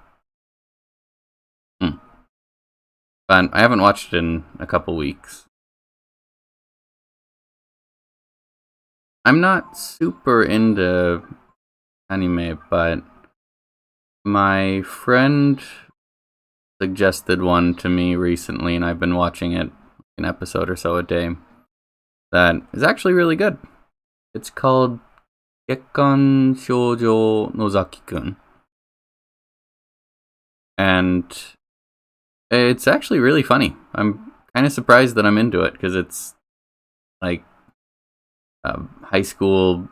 But I haven't watched it in a couple weeks. I'm not super into anime, but my friend suggested one to me recently, and I've been watching it an episode or so a day. That is actually really good. It's called Gekkan Shoujo Nozaki-kun. And it's actually really funny. I'm kind of surprised that I'm into it, because it's like a high school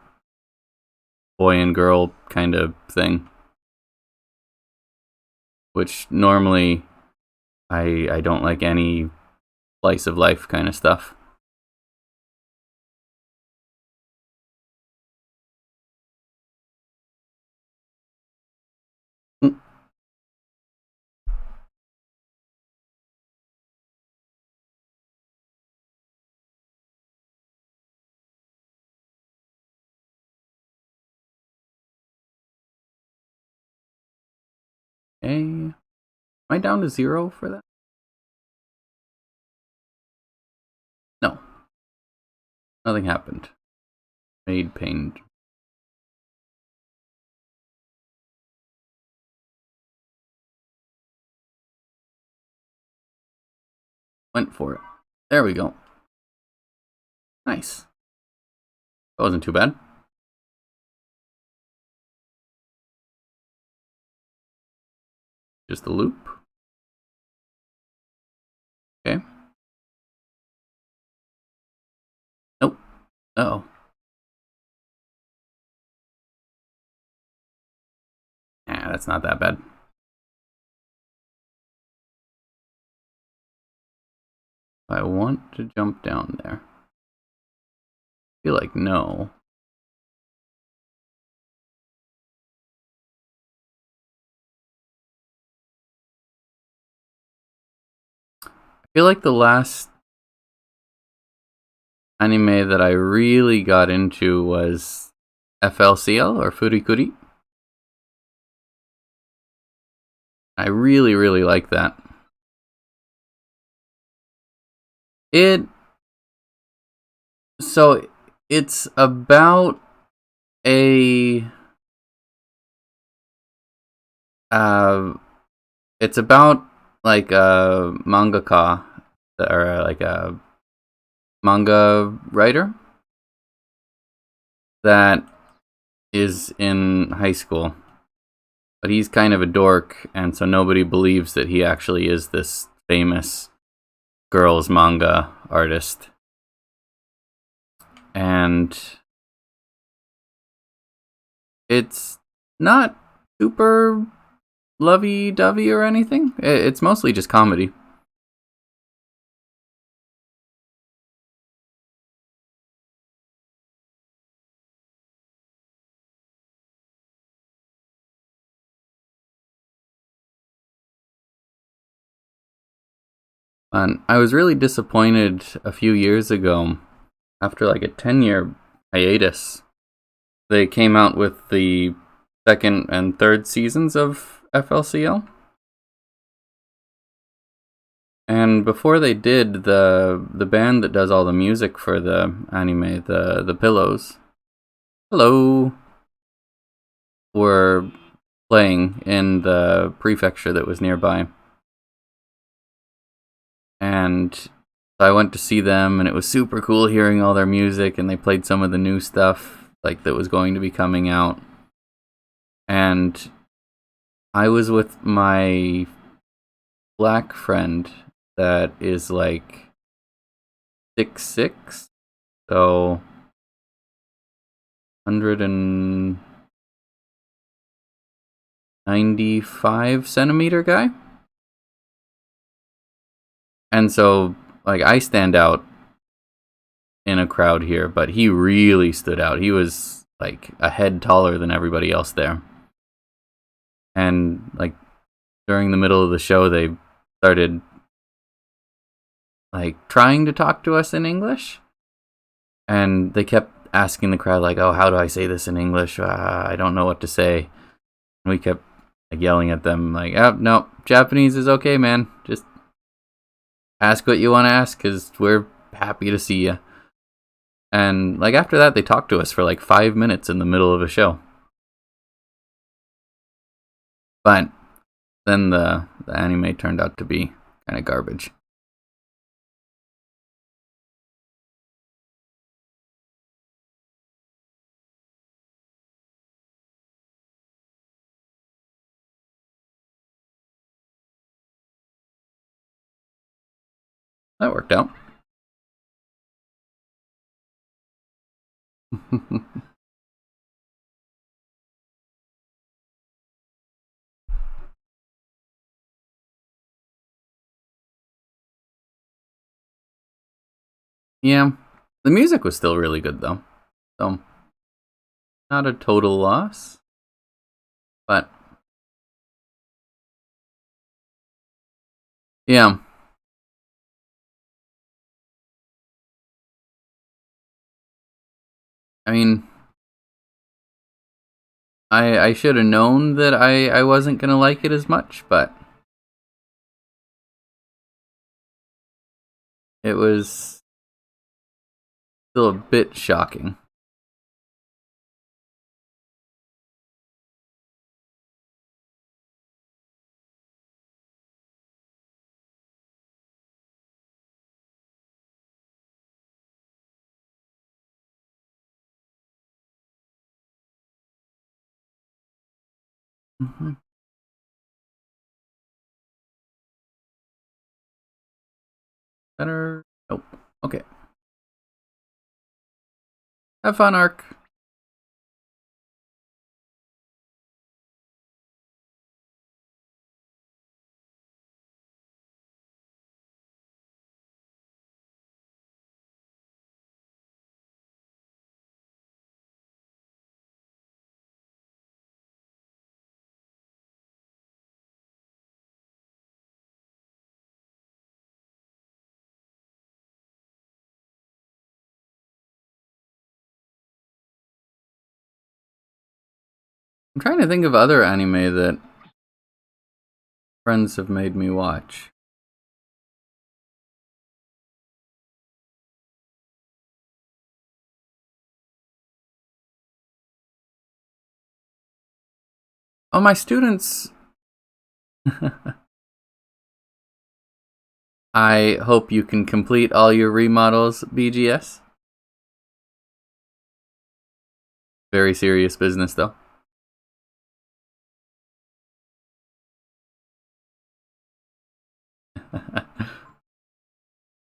boy and girl kind of thing. Which normally I don't like any slice of life kind of stuff. Okay. Am I down to 0 for that? No. Nothing happened. Made pain. Went for it. There we go. Nice. That wasn't too bad. Just a loop. Okay. Nope. Uh-oh. Nah, that's not that bad. I want to jump down there. I feel like no. I feel like the last anime that I really got into was FLCL or Furikuri. I really, really like that. So it's about a it's about like a mangaka or like a manga writer that is in high school, but he's kind of a dork, and so nobody believes that he actually is this famous girls manga artist. And it's not super lovey-dovey or anything. It's mostly just comedy. And I was really disappointed a few years ago, after like a 10-year hiatus. They came out with the second and third seasons of FLCL. And before they did, the band that does all the music for the anime, the Pillows, hello, were playing in the prefecture that was nearby. And I went to see them, and it was super cool hearing all their music, and they played some of the new stuff like that was going to be coming out. And I was with my black friend that is like 6'6", so 195 centimeter guy. And so, like, I stand out in a crowd here, but he really stood out. He was like a head taller than everybody else there. And like during the middle of the show, they started like trying to talk to us in English, and they kept asking the crowd like, "Oh, how do I say this in English? I don't know what to say." And we kept like yelling at them like, "Oh, no, Japanese is okay, man. Just ask what you want to ask, because we're happy to see you." And like after that, they talked to us for like 5 minutes in the middle of a show. But then the anime turned out to be kind of garbage. That worked out. Yeah, the music was still really good though, so not a total loss. But yeah, I mean, I should have known that I wasn't gonna like it as much, but it was still a bit shocking. Mm-hmm. Better. Nope. Okay. Have fun, Ark. I'm trying to think of other anime that friends have made me watch. Oh, my students. I hope you can complete all your remodels, BGS. Very serious business, though.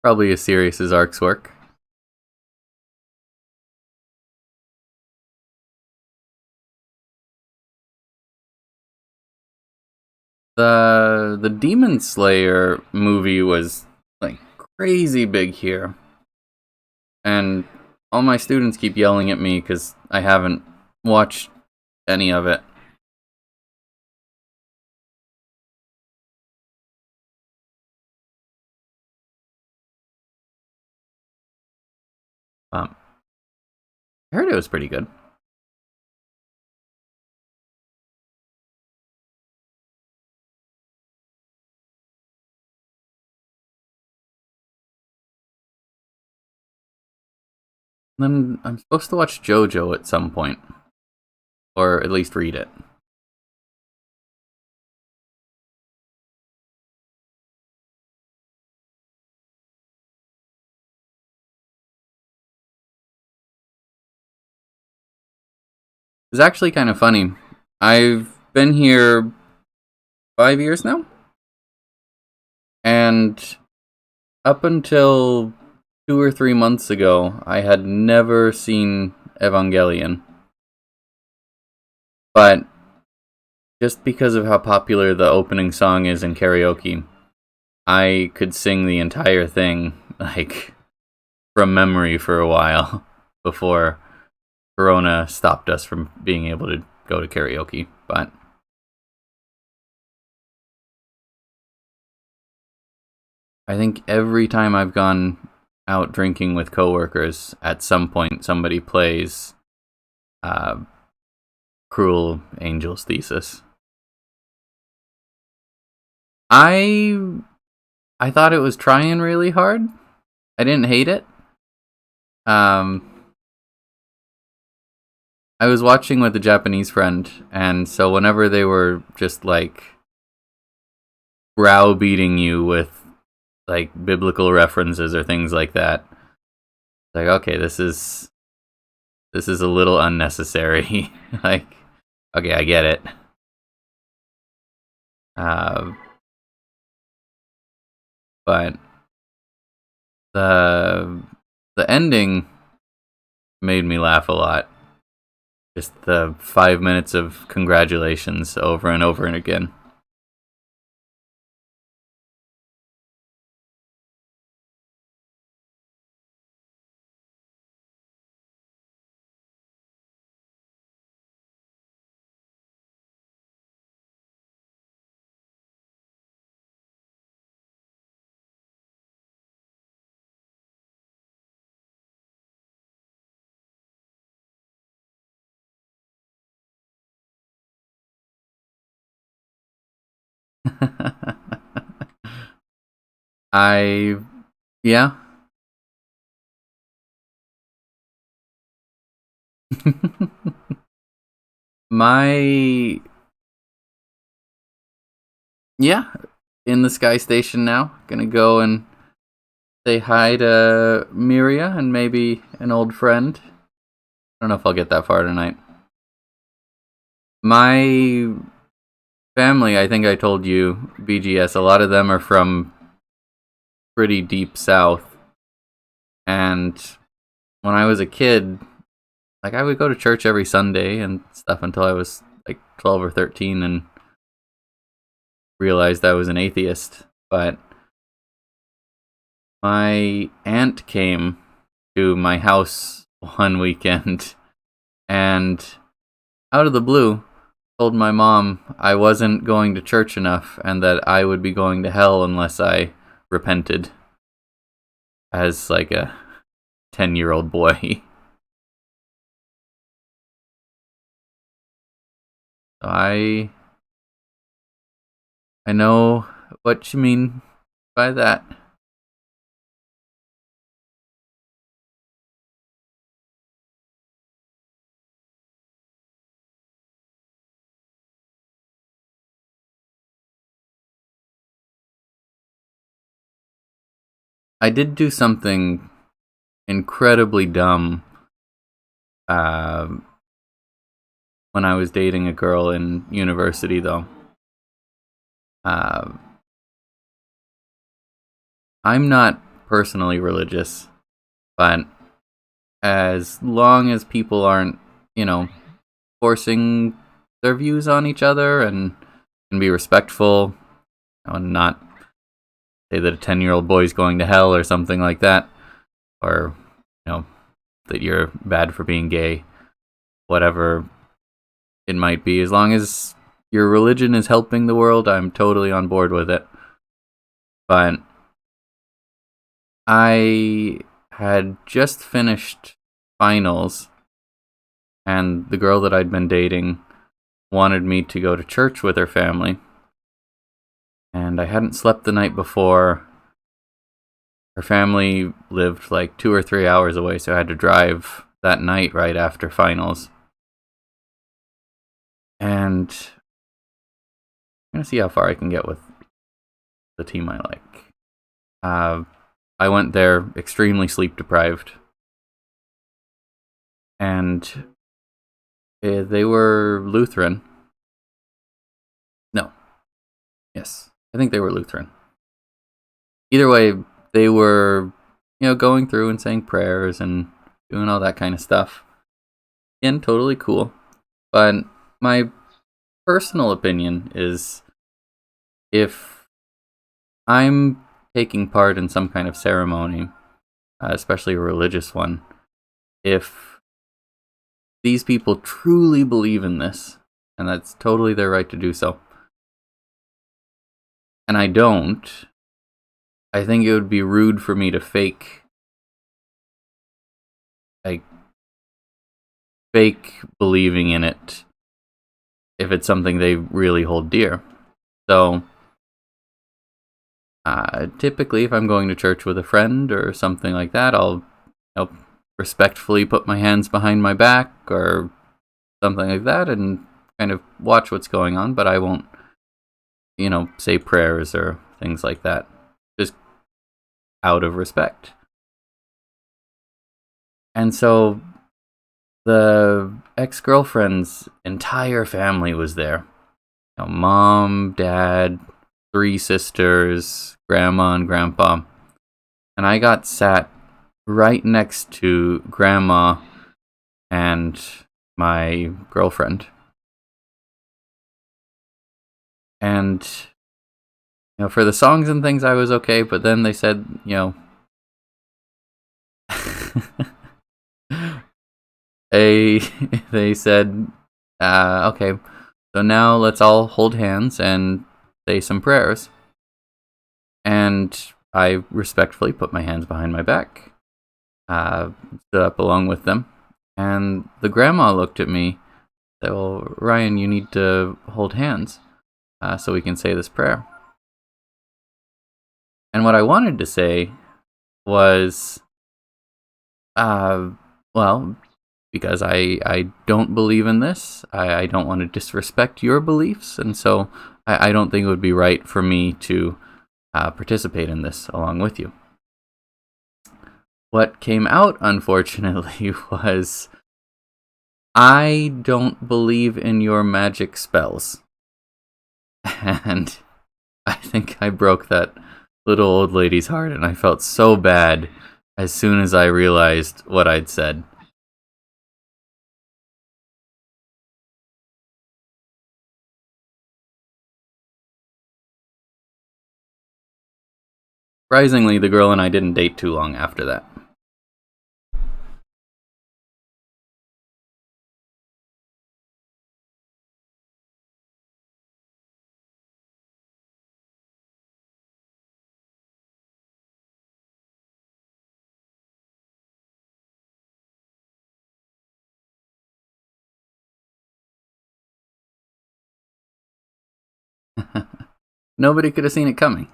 Probably as serious as Ark's work. The Demon Slayer movie was like crazy big here, and all my students keep yelling at me because I haven't watched any of it. I heard it was pretty good. Then I'm supposed to watch JoJo at some point, or at least read it. It's actually kind of funny. I've been here 5 years now. And up until 2 or 3 months ago, I had never seen Evangelion. But just because of how popular the opening song is in karaoke, I could sing the entire thing, like, from memory for a while before Corona stopped us from being able to go to karaoke. But I think every time I've gone out drinking with coworkers, at some point somebody plays uh, Cruel Angel's Thesis. I I thought it was trying really hard. I didn't hate it. Um, I was watching with a Japanese friend, and so whenever they were just like browbeating you with like biblical references or things like that, like, okay, this is a little unnecessary. Like, okay, I get it. Uh, but the the ending made me laugh a lot. Just the 5 minutes of congratulations over and over and again. I yeah. My yeah, in the Sky Station now. Gonna go and say hi to Miria and maybe an old friend. I don't know if I'll get that far tonight. My family, I think I told you, BGS, a lot of them are from pretty deep south. And when I was a kid, like, I would go to church every Sunday and stuff until I was like 12 or 13 and realized I was an atheist. But my aunt came to my house one weekend and out of the blue told my mom I wasn't going to church enough and that I would be going to hell unless I repented as like a 10-year-old boy. So I know what you mean by that. I did do something incredibly dumb uh, when I was dating a girl in university, though. Uh, I'm not personally religious, but as long as people aren't, you know, forcing their views on each other and can be respectful, and not say that a 10-year-old boy's going to hell or something like that, or, that you're bad for being gay, whatever it might be. As long as your religion is helping the world, I'm totally on board with it. But I had just finished finals, and the girl that I'd been dating wanted me to go to church with her family. And I hadn't slept the night before. Her family lived like 2 or 3 hours away, so I had to drive that night right after finals. And I'm gonna see how far I can get with the team I like. I went there extremely sleep deprived, and they were Lutheran. No, Yes, I think they were Lutheran. Either way, they were, going through and saying prayers and doing all that kind of stuff. Again, totally cool. But my personal opinion is, if I'm taking part in some kind of ceremony, especially a religious one, if these people truly believe in this, and that's totally their right to do so, and I don't, I think it would be rude for me to like, fake believing in it if it's something they really hold dear. So, typically, if I'm going to church with a friend or something like that, I'll respectfully put my hands behind my back or something like that and kind of watch what's going on, but I won't, say prayers or things like that, just out of respect. And so the ex-girlfriend's entire family was there. Mom, dad, 3 sisters, grandma, and grandpa. And I got sat right next to grandma and my girlfriend. And, for the songs and things, I was okay, but then they said, they, they said, okay, so now let's all hold hands and say some prayers. And I respectfully put my hands behind my back, stood up along with them, and the grandma looked at me, said, "Well, Ryan, you need to hold hands so we can say this prayer." And what I wanted to say was, uh, well, because I don't believe in this, I don't want to disrespect your beliefs, and so I don't think it would be right for me to participate in this along with you. What came out, unfortunately, was, "I don't believe in your magic spells." And I think I broke that little old lady's heart, and I felt so bad as soon as I realized what I'd said. Surprisingly, the girl and I didn't date too long after that. Nobody could have seen it coming.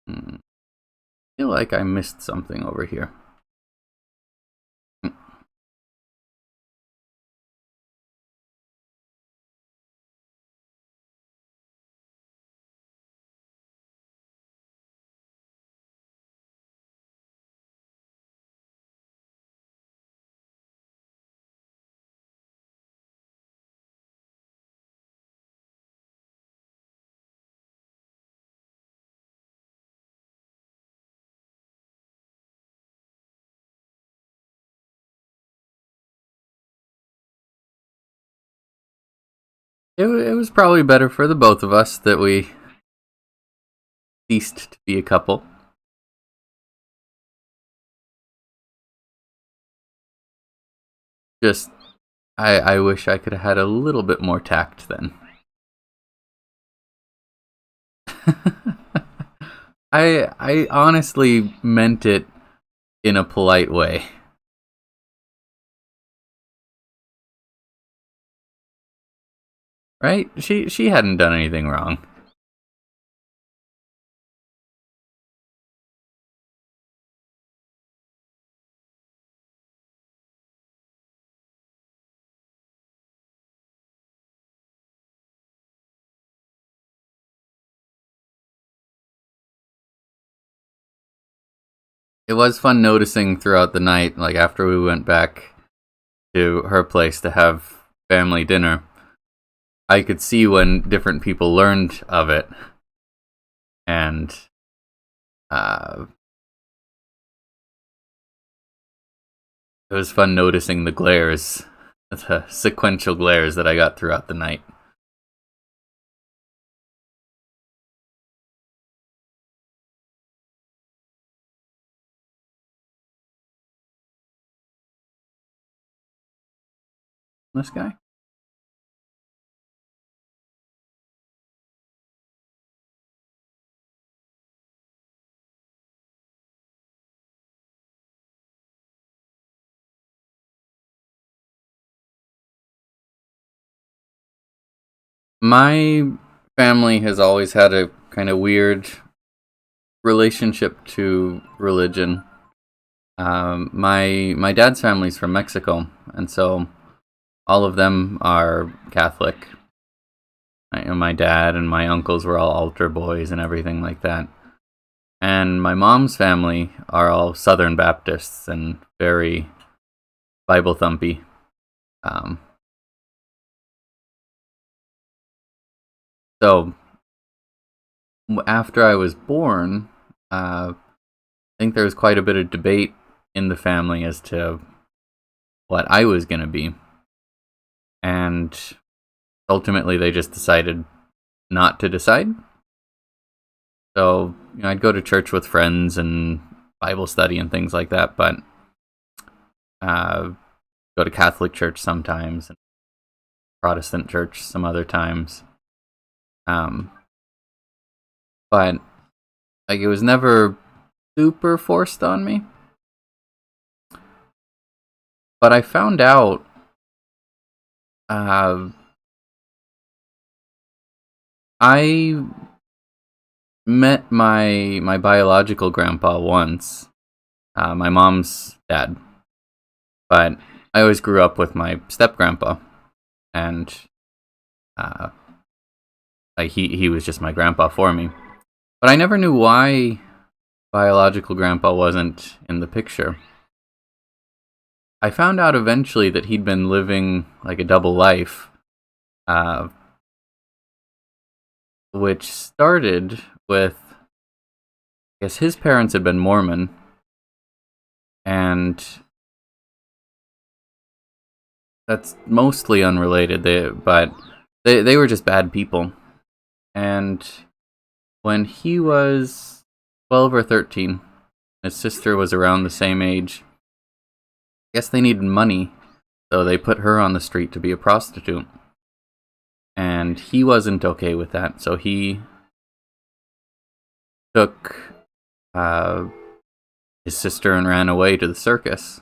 I feel like I missed something over here. It was probably better for the both of us that we ceased to be a couple. Just, I wish I could have had a little bit more tact then. I honestly meant it in a polite way. Right? She hadn't done anything wrong. it was fun noticing throughout the night, like after we went back to her place to have family dinner, I could see when different people learned of it, and uh, it was fun noticing the glares, the sequential glares that I got throughout the night. This guy? My family has always had a kind of weird relationship to religion. My dad's family's from Mexico, and so all of them are Catholic. My dad and my uncles were all altar boys and everything like that. And my mom's family are all Southern Baptists and very Bible thumpy. Um, so after I was born, I think there was quite a bit of debate in the family as to what I was going to be. And ultimately, they just decided not to decide. So, I'd go to church with friends and Bible study and things like that, but go to Catholic church sometimes and Protestant church some other times. But like it was never super forced on me. But I found out I met my biological grandpa once, my mom's dad, but I always grew up with my step grandpa, and he was just my grandpa for me. But I never knew why biological grandpa wasn't in the picture. I found out eventually that he'd been living like a double life, which started with, I guess his parents had been Mormon, and that's mostly unrelated. But they were just bad people. And when he was 12 or 13, his sister was around the same age. I guess they needed money, so they put her on the street to be a prostitute. And he wasn't okay with that, so he took his sister and ran away to the circus.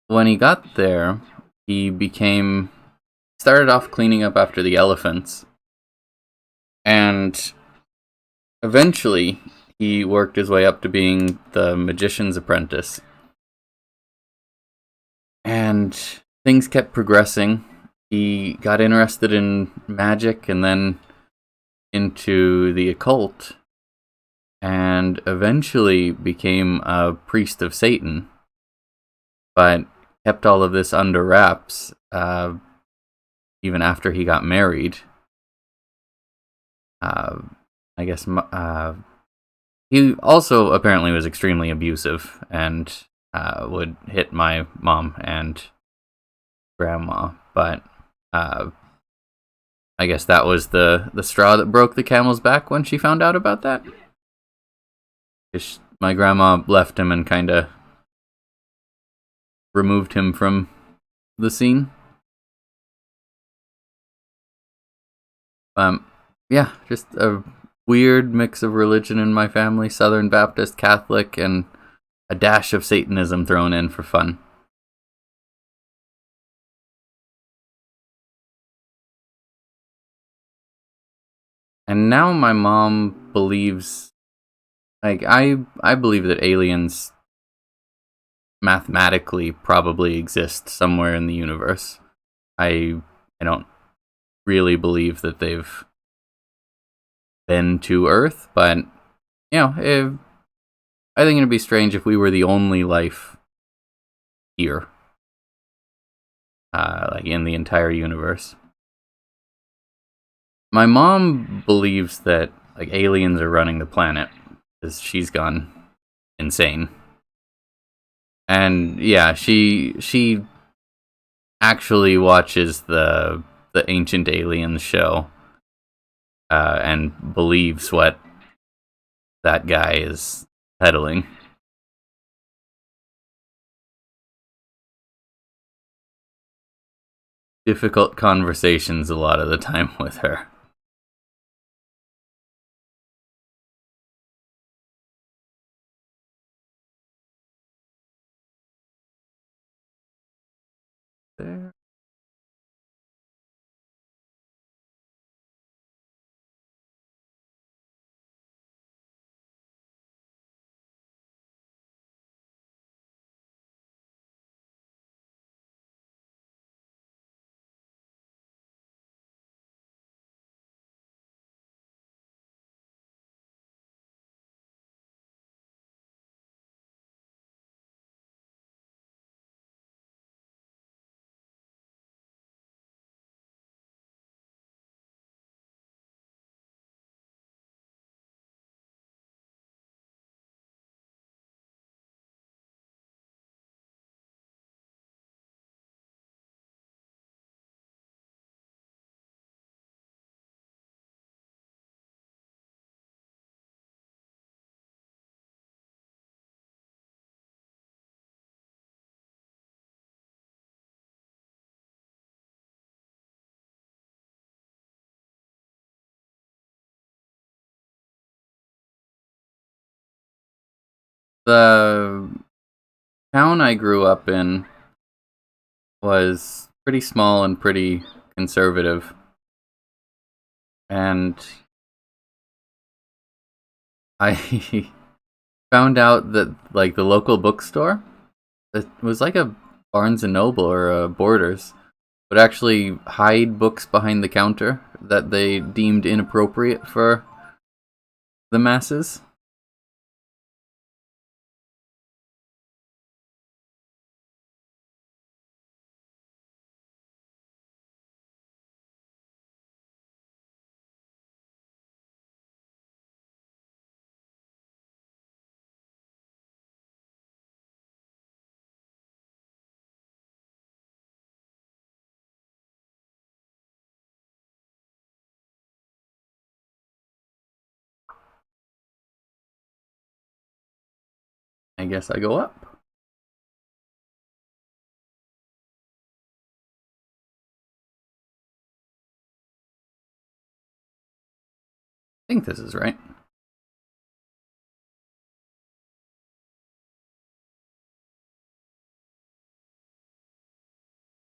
When he got there, he started off cleaning up after the elephants, and eventually he worked his way up to being the magician's apprentice. And things kept progressing. He got interested in magic and then into the occult, and eventually became a priest of Satan, but kept all of this under wraps even after he got married. I guess he also apparently was extremely abusive and would hit my mom and grandma, but I guess that was the straw that broke the camel's back when she found out about that. My grandma left him and kind of removed him from the scene. Yeah, just a weird mix of religion in my family, Southern Baptist, Catholic, and a dash of Satanism thrown in for fun. And now my mom believes, like, I believe that aliens mathematically probably exist somewhere in the universe. I don't really believe that they've been to Earth, but I think it'd be strange if we were the only life here, like in the entire universe. My mom believes that like aliens are running the planet because she's gone insane, and yeah, she actually watches the Ancient Aliens show, and believes what that guy is peddling. Difficult conversations a lot of the time with her. There. The town I grew up in was pretty small and pretty conservative, and I found out that like the local bookstore, it was like a Barnes and Noble or a Borders, would actually hide books behind the counter that they deemed inappropriate for the masses. I guess I go up. I think this is right.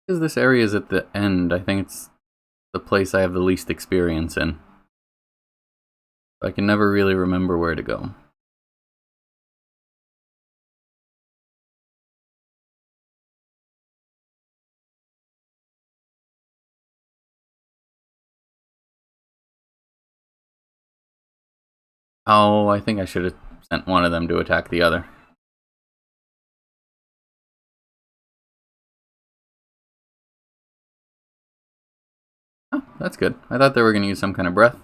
Because this area is at the end, I think it's the place I have the least experience in. I can never really remember where to go. Oh, I think I should have sent one of them to attack the other. Oh, that's good. I thought they were going to use some kind of breath.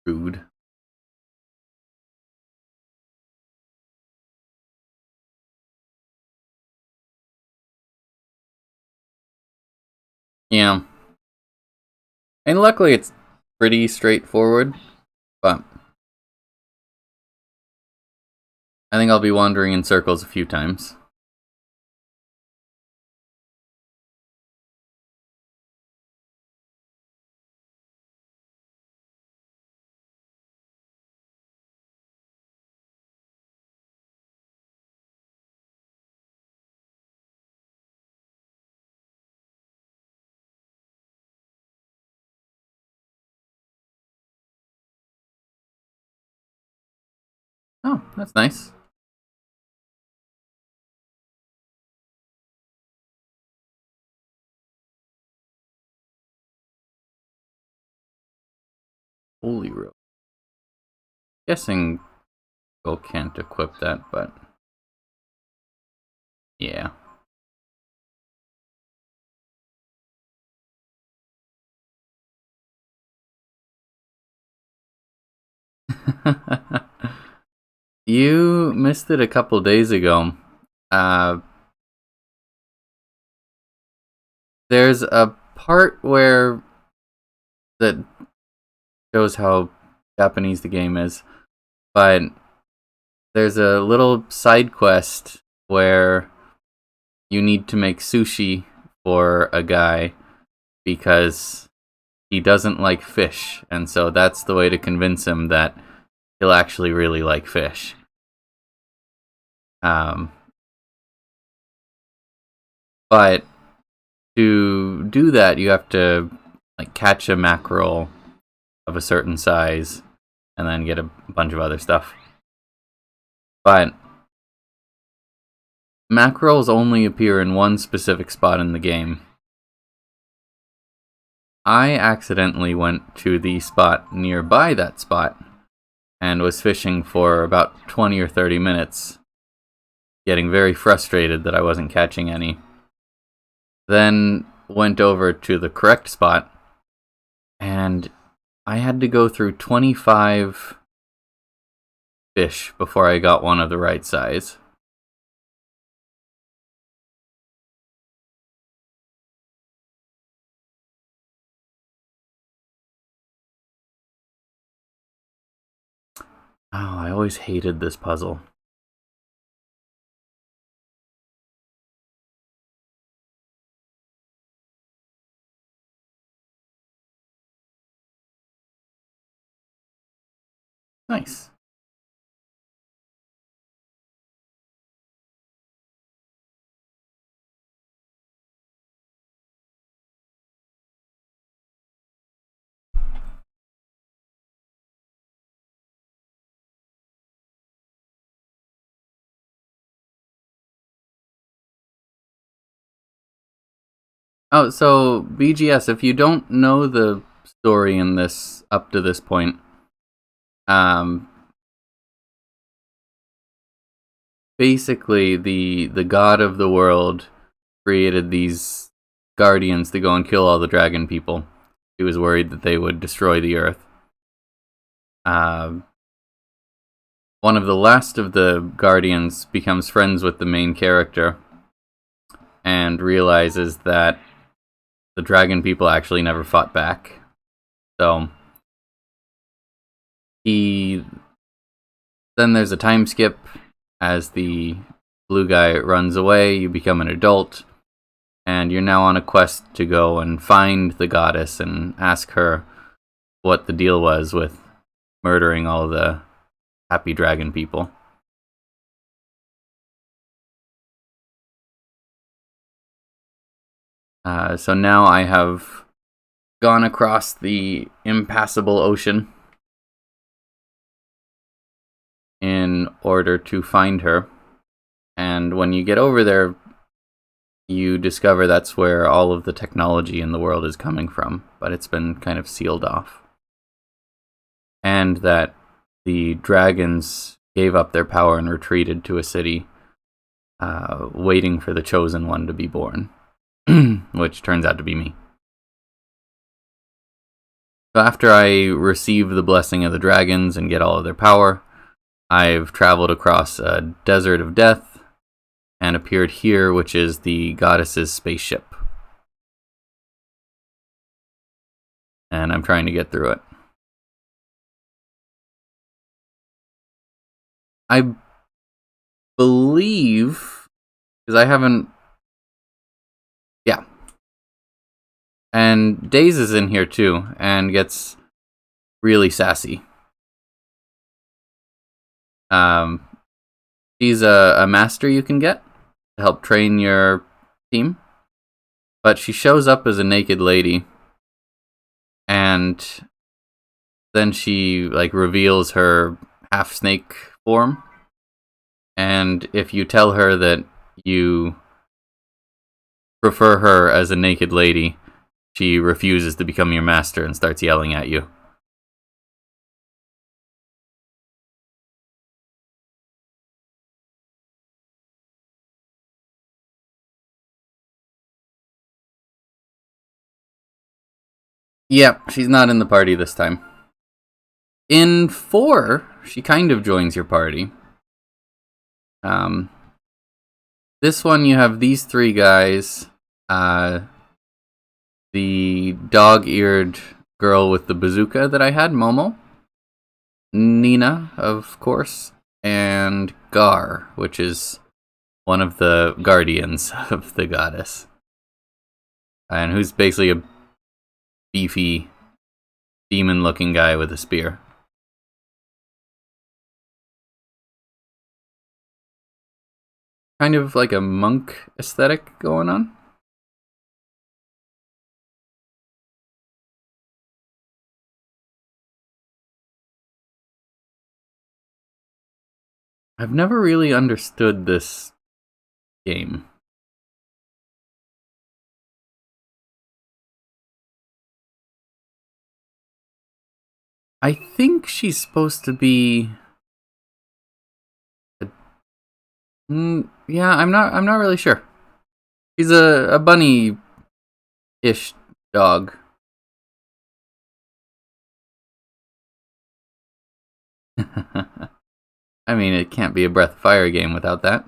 Rude. Yeah. And luckily it's pretty straightforward, but I think I'll be wandering in circles a few times. Oh, that's nice. Holy road. Guessing Go can't equip that, but yeah. You missed it a couple days ago. Uh, there's a part where that shows how Japanese the game is, but there's a little side quest where you need to make sushi for a guy because he doesn't like fish, and so that's the way to convince him that he'll actually really like fish. Um, but to do that, you have to like catch a mackerel of a certain size, and then get a bunch of other stuff. But mackerels only appear in one specific spot in the game. I accidentally went to the spot nearby that spot and was fishing for about 20 or 30 minutes, getting very frustrated that I wasn't catching any. Then went over to the correct spot, and I had to go through 25 fish before I got one of the right size. Oh, I always hated this puzzle. Nice. Oh, so BGS, if you don't know the story in this up to this point, um, basically the god of the world created these guardians to go and kill all the dragon people. He was worried that they would destroy the earth. One of the last of the guardians becomes friends with the main character and realizes that the dragon people actually never fought back. So he then there's a time skip as the blue guy runs away. You become an adult, and you're now on a quest to go and find the goddess and ask her what the deal was with murdering all the happy dragon people. So now I have gone across the impassable ocean in order to find her. And when you get over there, you discover that's where all of the technology in the world is coming from, but it's been kind of sealed off. And that the dragons gave up their power and retreated to a city, waiting for the chosen one to be born, which turns out to be me. So after I receive the blessing of the dragons and get all of their power, I've traveled across a desert of death and appeared here, which is the goddess's spaceship. And I'm trying to get through it. I believe, because I haven't... Yeah. And Days is in here too, and gets really sassy. She's a master you can get to help train your team. But she shows up as a naked lady, and then she like reveals her half snake form. And if you tell her that you prefer her as a naked lady, she refuses to become your master and starts yelling at you. Yep, she's not in the party this time. In 4, she kind of joins your party. This one you have these 3 guys. The dog-eared girl with the bazooka that I had, Momo. Nina, of course. And Gar, which is one of the guardians of the goddess. And who's basically a beefy, demon-looking guy with a spear. Kind of like a monk aesthetic going on. I've never really understood this game. I think she's supposed to be... yeah, I'm not really sure. He's a bunny-ish dog. I mean, it can't be a Breath of Fire game without that.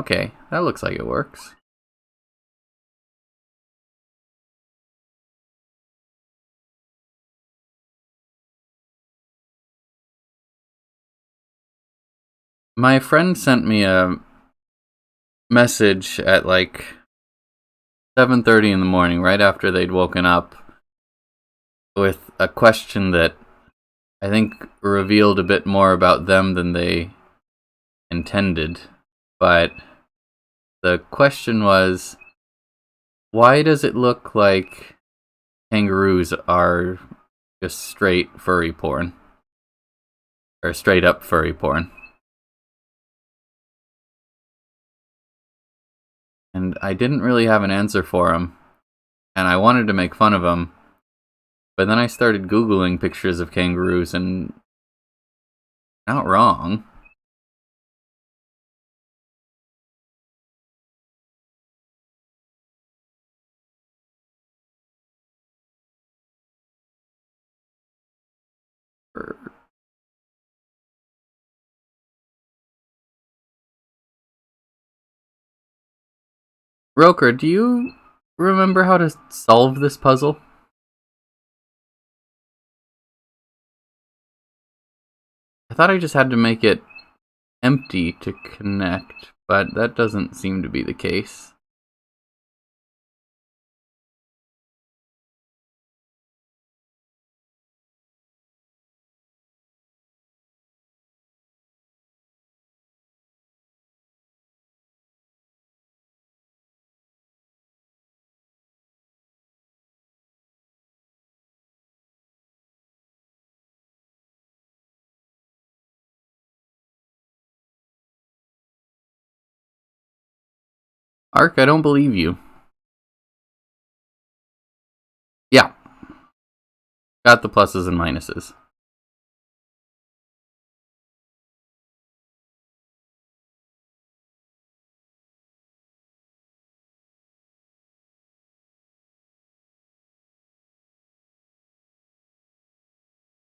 Okay, that looks like it works. My friend sent me a message at like 7:30 in the morning, right after they'd woken up, with a question that I think revealed a bit more about them than they intended. But the question was, why does it look like kangaroos are just straight furry porn? Or straight up furry porn? And I didn't really have an answer for him. And I wanted to make fun of him. But then I started Googling pictures of kangaroos, and not wrong. Roker, do you remember how to solve this puzzle? I thought I just had to make it empty to connect, but that doesn't seem to be the case. Ark, I don't believe you. Yeah. Got the pluses and minuses.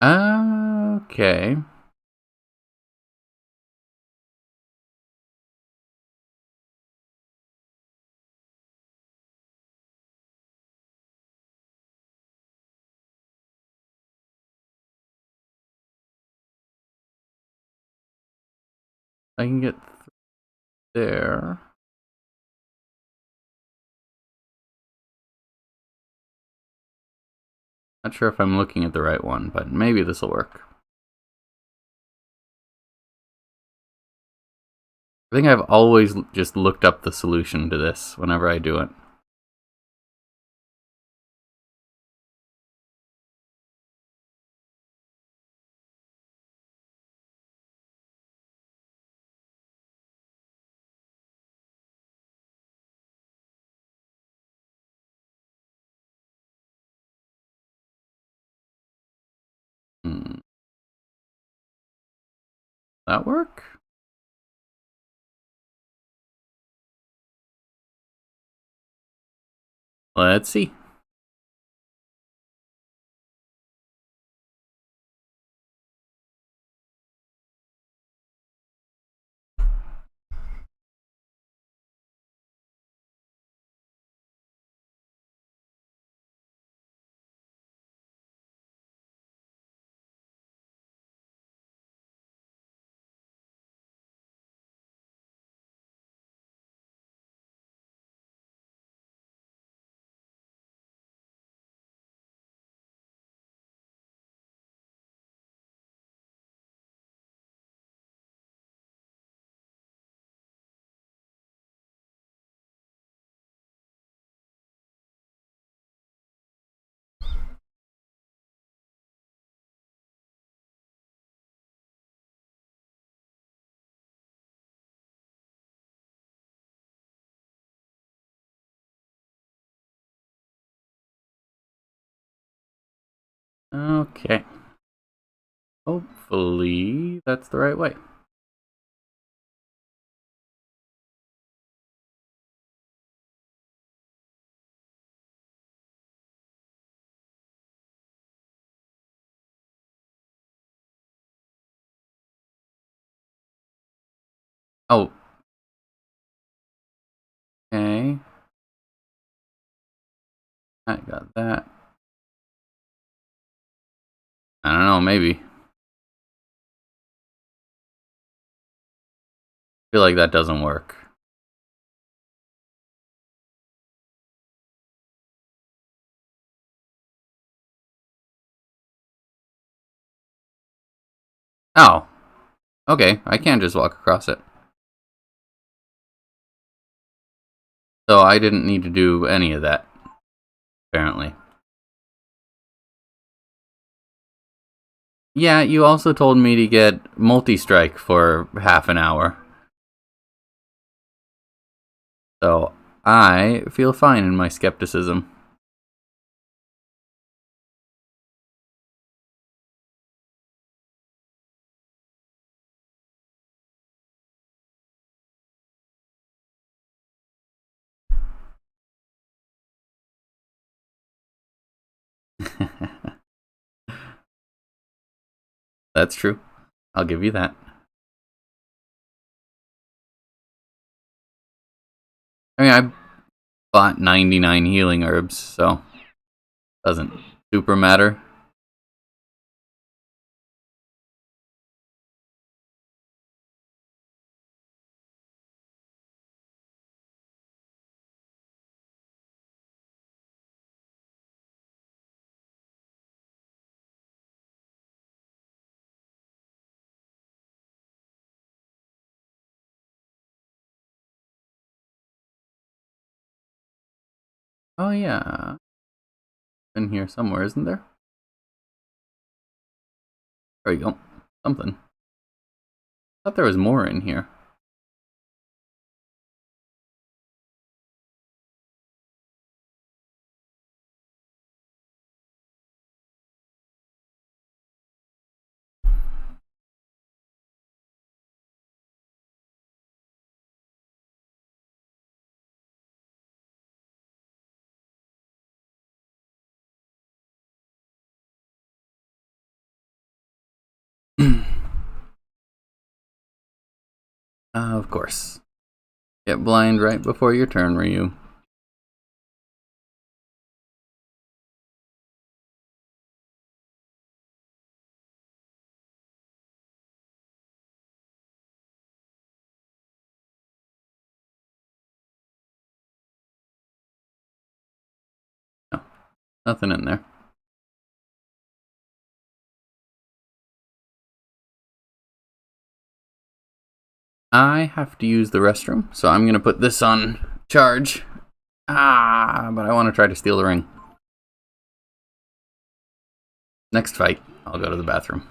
Okay. I can get there. Not sure if I'm looking at the right one, but maybe this will work. I think I've always just looked up the solution to this whenever I do it. That work? Let's see. Okay. Hopefully that's the right way. Oh. Okay. I got that. I don't know, maybe. I feel like that doesn't work. Oh. Okay, I can't just walk across it. So I didn't need to do any of that, apparently. Yeah, you also told me to get multi-strike for half an hour. So I feel fine in my skepticism. That's true. I'll give you that. I mean, I bought 99 healing herbs, so doesn't super matter. Oh yeah, in here somewhere, isn't there? There you go. Something. I thought there was more in here. Of course. Get blind right before your turn, Ryu. No, nothing in there. I have to use the restroom, so I'm gonna put this on charge. But I want to try to steal the ring. Next fight, I'll go to the bathroom.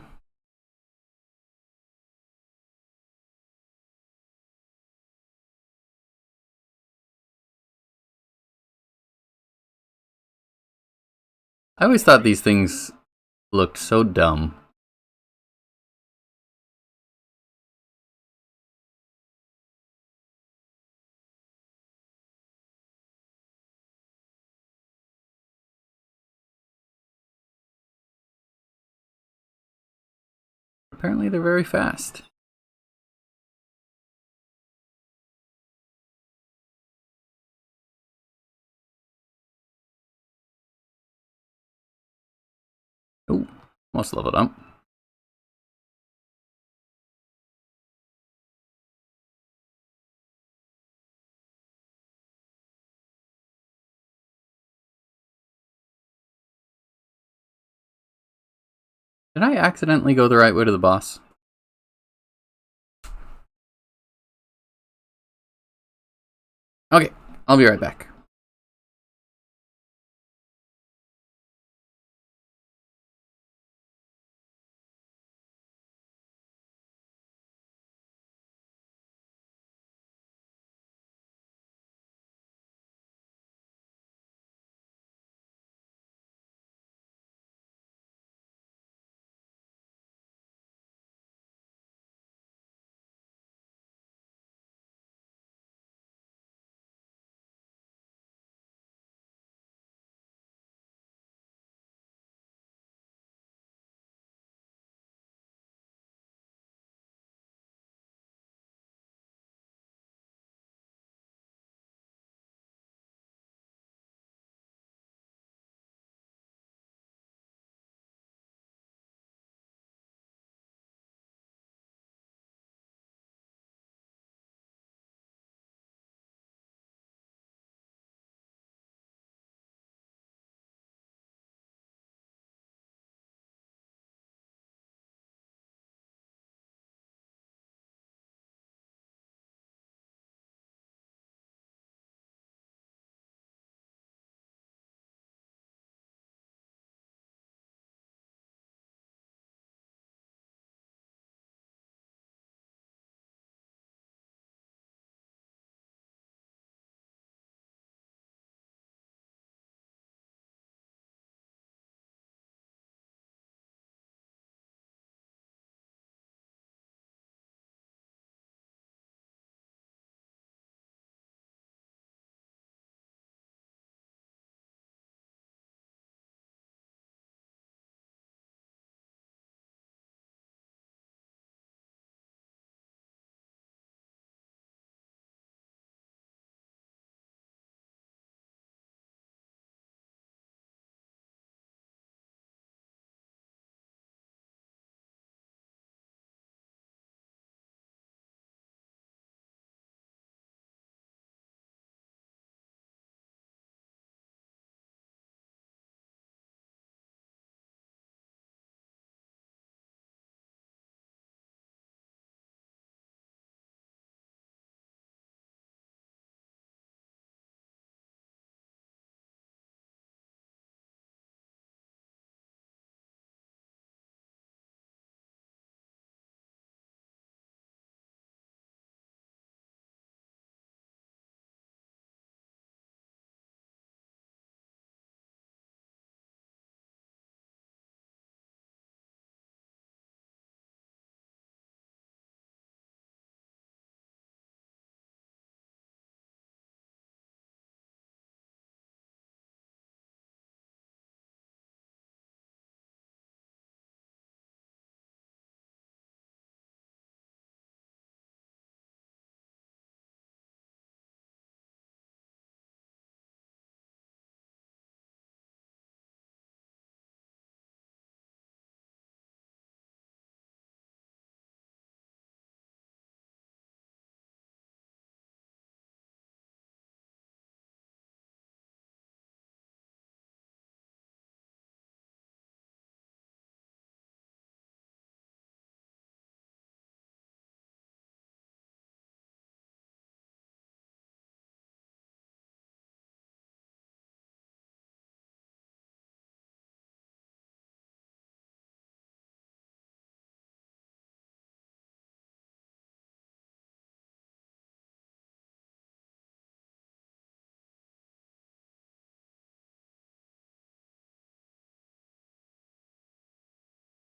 I always thought these things looked so dumb. apparently they're very fast. Oh, almost leveled up. Did I accidentally go the right way to the boss? Okay, I'll be right back.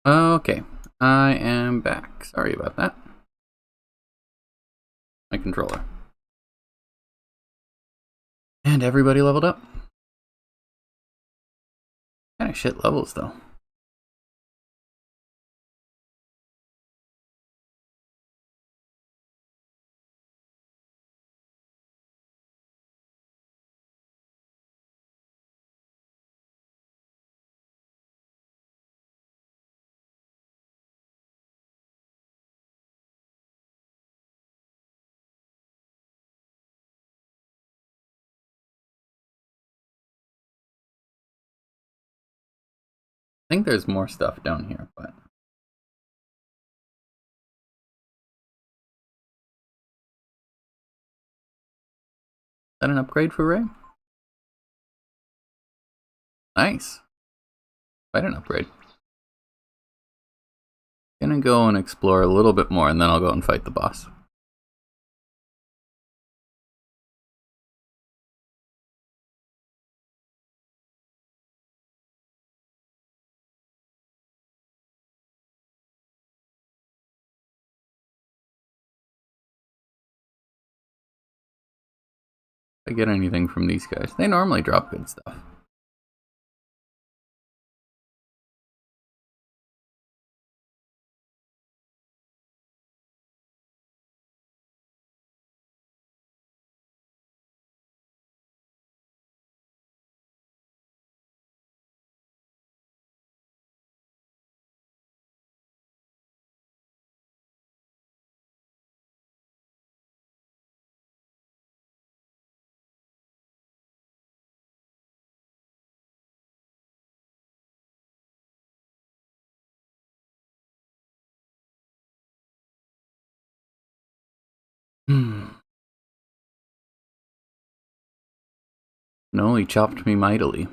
Okay, I am back. Sorry about that. My controller. And everybody leveled up. Kind of shit levels though. I think there's more stuff down here, but... Is that an upgrade for Ray? Nice. Quite an upgrade. Gonna go and explore a little bit more, and then I'll go and fight the boss. If I get anything from these guys, they normally drop good stuff. No, he chopped me mightily.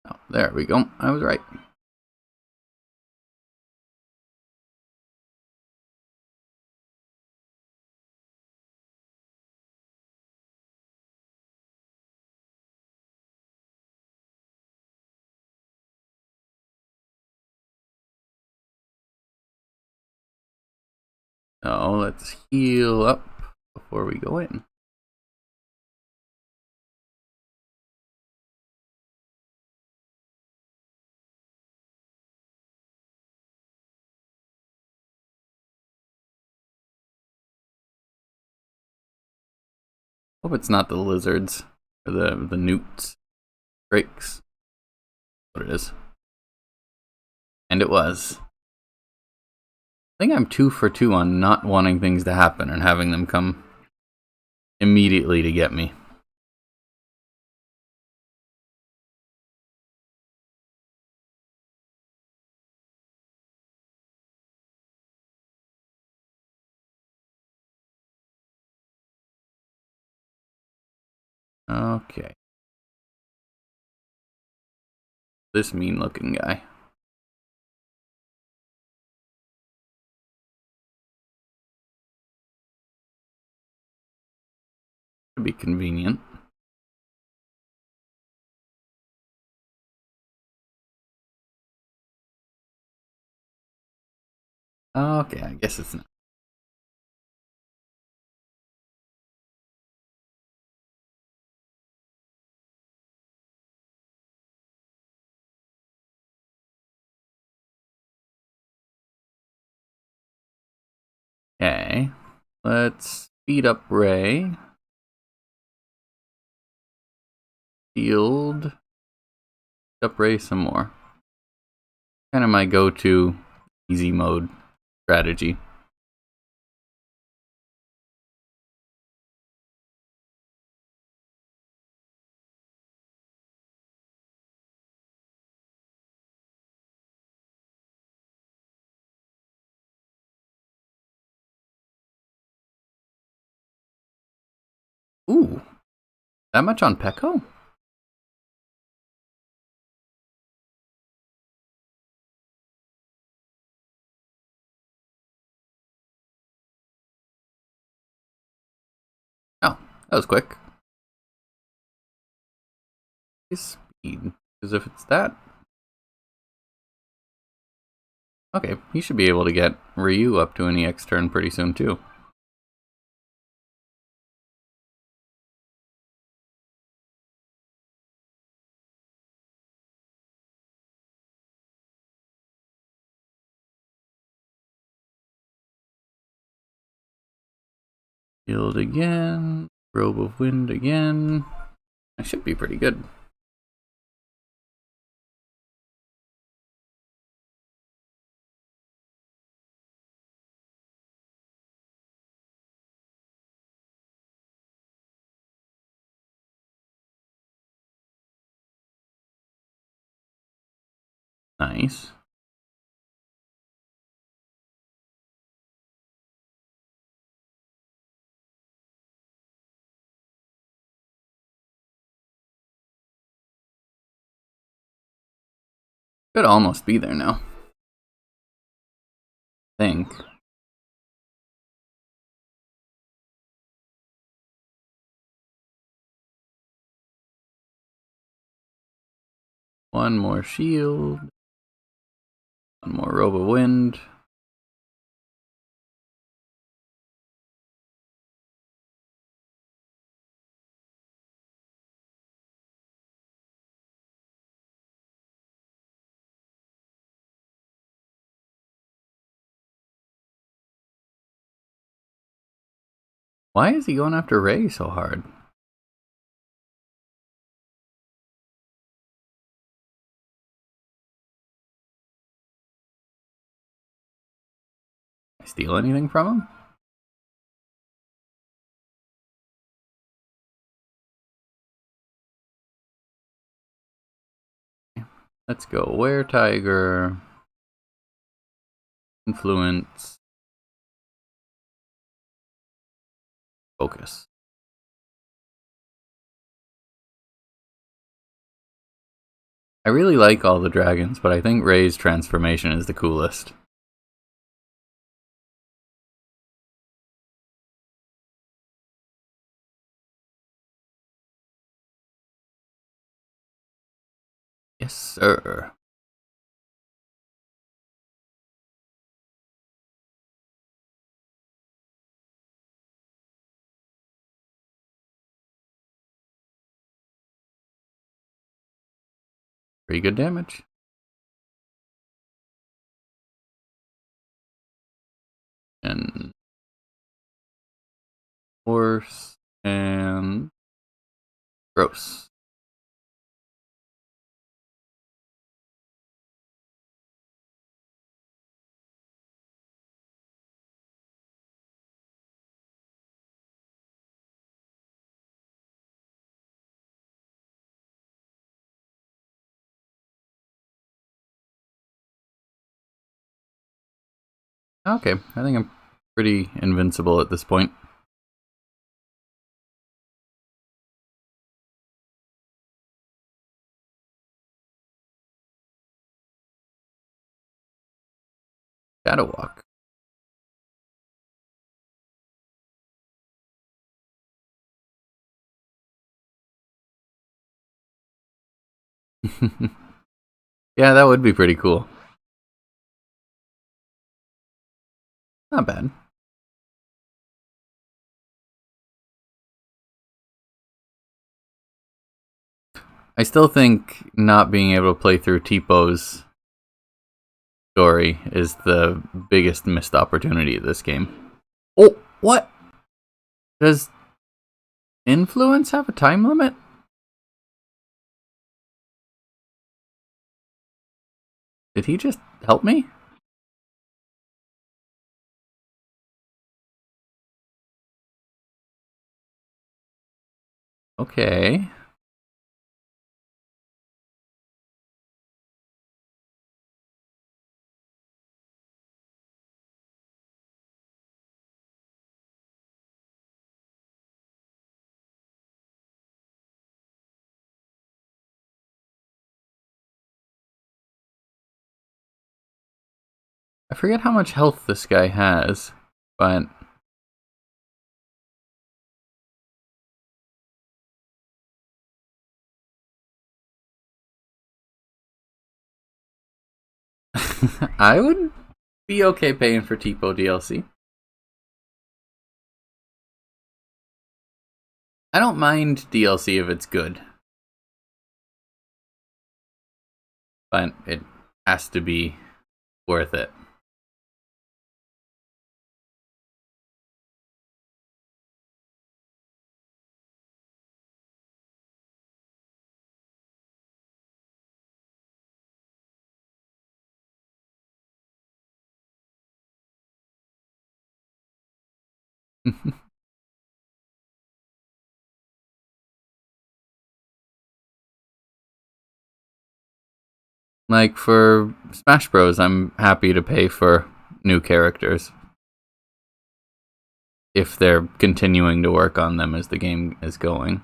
Oh, there we go. I was right. Oh, let's heal up before we go in. Hope it's not the lizards or the newts. Drakes. What it is. And it was. I think I'm 2 for 2 on not wanting things to happen and having them come immediately to get me. Okay. This mean looking guy. Could be convenient. Okay, I guess it's not. Okay. Let's speed up Ray. Healed. Up Ray some more. Kind of my go-to easy mode strategy. Ooh, that much on Peko? Oh, that was quick. Speed, because if it's that... Okay, he should be able to get Ryu up to an EX turn pretty soon too. Healed again. Robe of Wind again. I should be pretty good. Nice. Could almost be there now. I think. One more shield. One more Robo Wind. Why is he going after Ray so hard? I steal anything from him? Let's go. Where Tiger? Influence. Focus. I really like all the dragons, but I think Ray's transformation is the coolest. Yes, sir. Pretty good damage. And horse and gross. Okay, I think I'm pretty invincible at this point. Shadow Walk. Yeah, that would be pretty cool. Not bad. I still think not being able to play through Teepo's story is the biggest missed opportunity of this game. Oh, what? Does influence have a time limit? Did he just help me? Okay. I forget how much health this guy has, but I would be okay paying for Teepo DLC. I don't mind DLC if it's good, but it has to be worth it. Like for Smash Bros, I'm happy to pay for new characters if they're continuing to work on them as the game is going.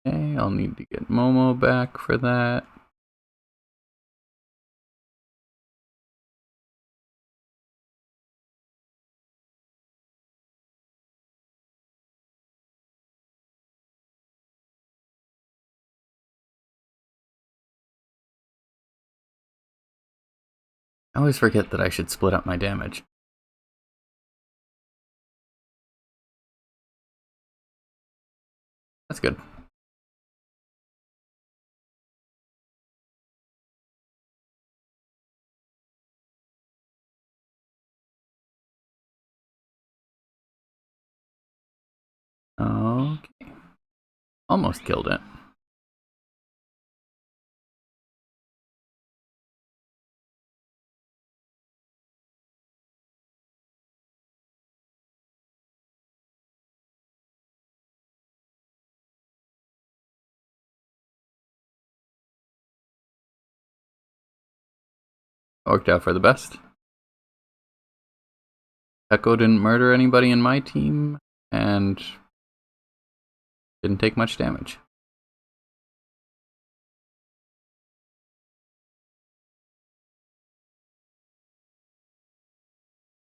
Okay, I'll need to get Momo back for that. I always forget that I should split up my damage. That's good. Okay. Almost killed it. Worked out for the best. Echo didn't murder anybody in my team, and didn't take much damage.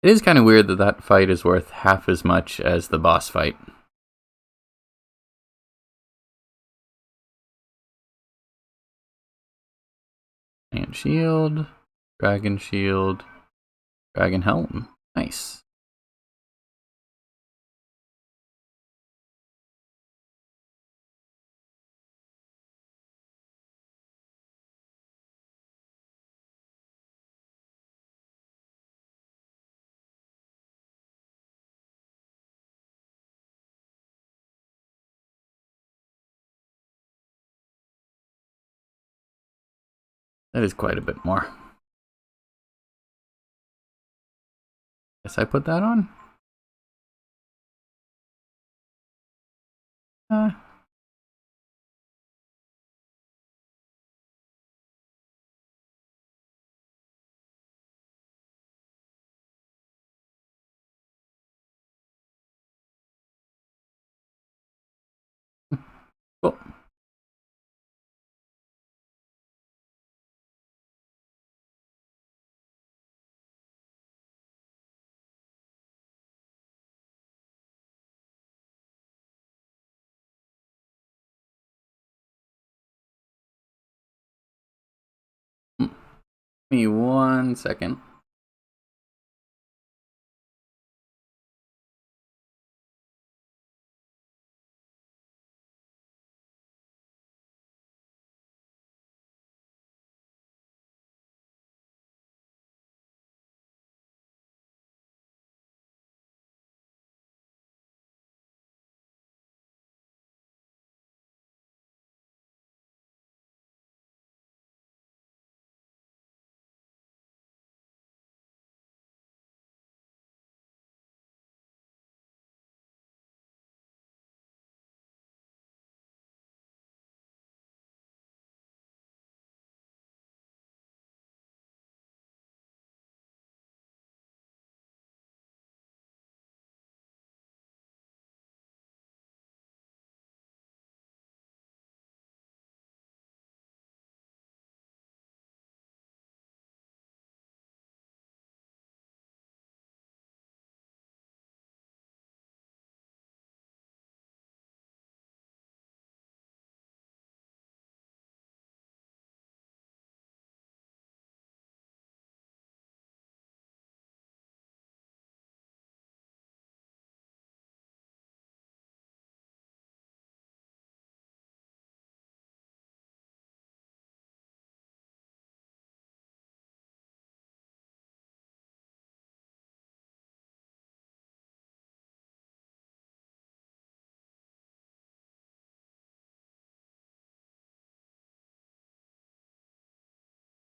It is kind of weird that that fight is worth half as much as the boss fight. And shield, dragon shield, dragon helm. Nice. That is quite a bit more. Guess I put that on? Uh, cool. Give me 1 second.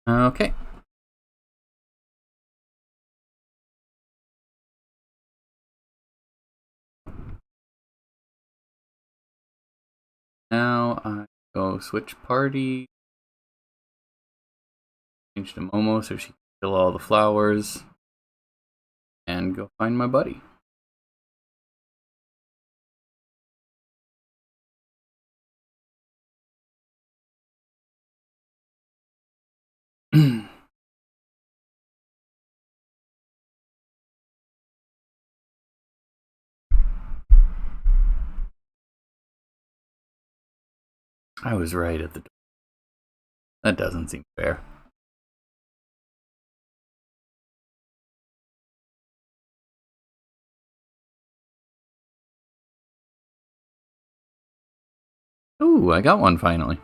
Okay. Now I go switch party. Change to Momo so she can kill all the flowers. And go find my buddy. I was right at the door. That doesn't seem fair. Ooh, I got one finally.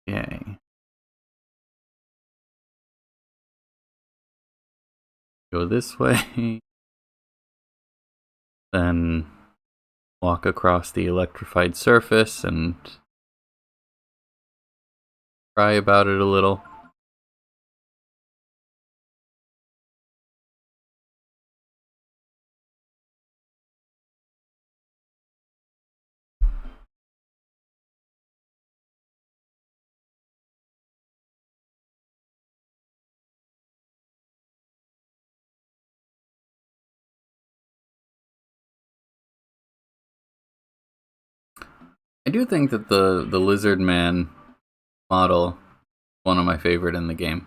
Yay. Go this way. Then walk across the electrified surface and cry about it a little. I do think that the lizard man model is one of my favorite in the game.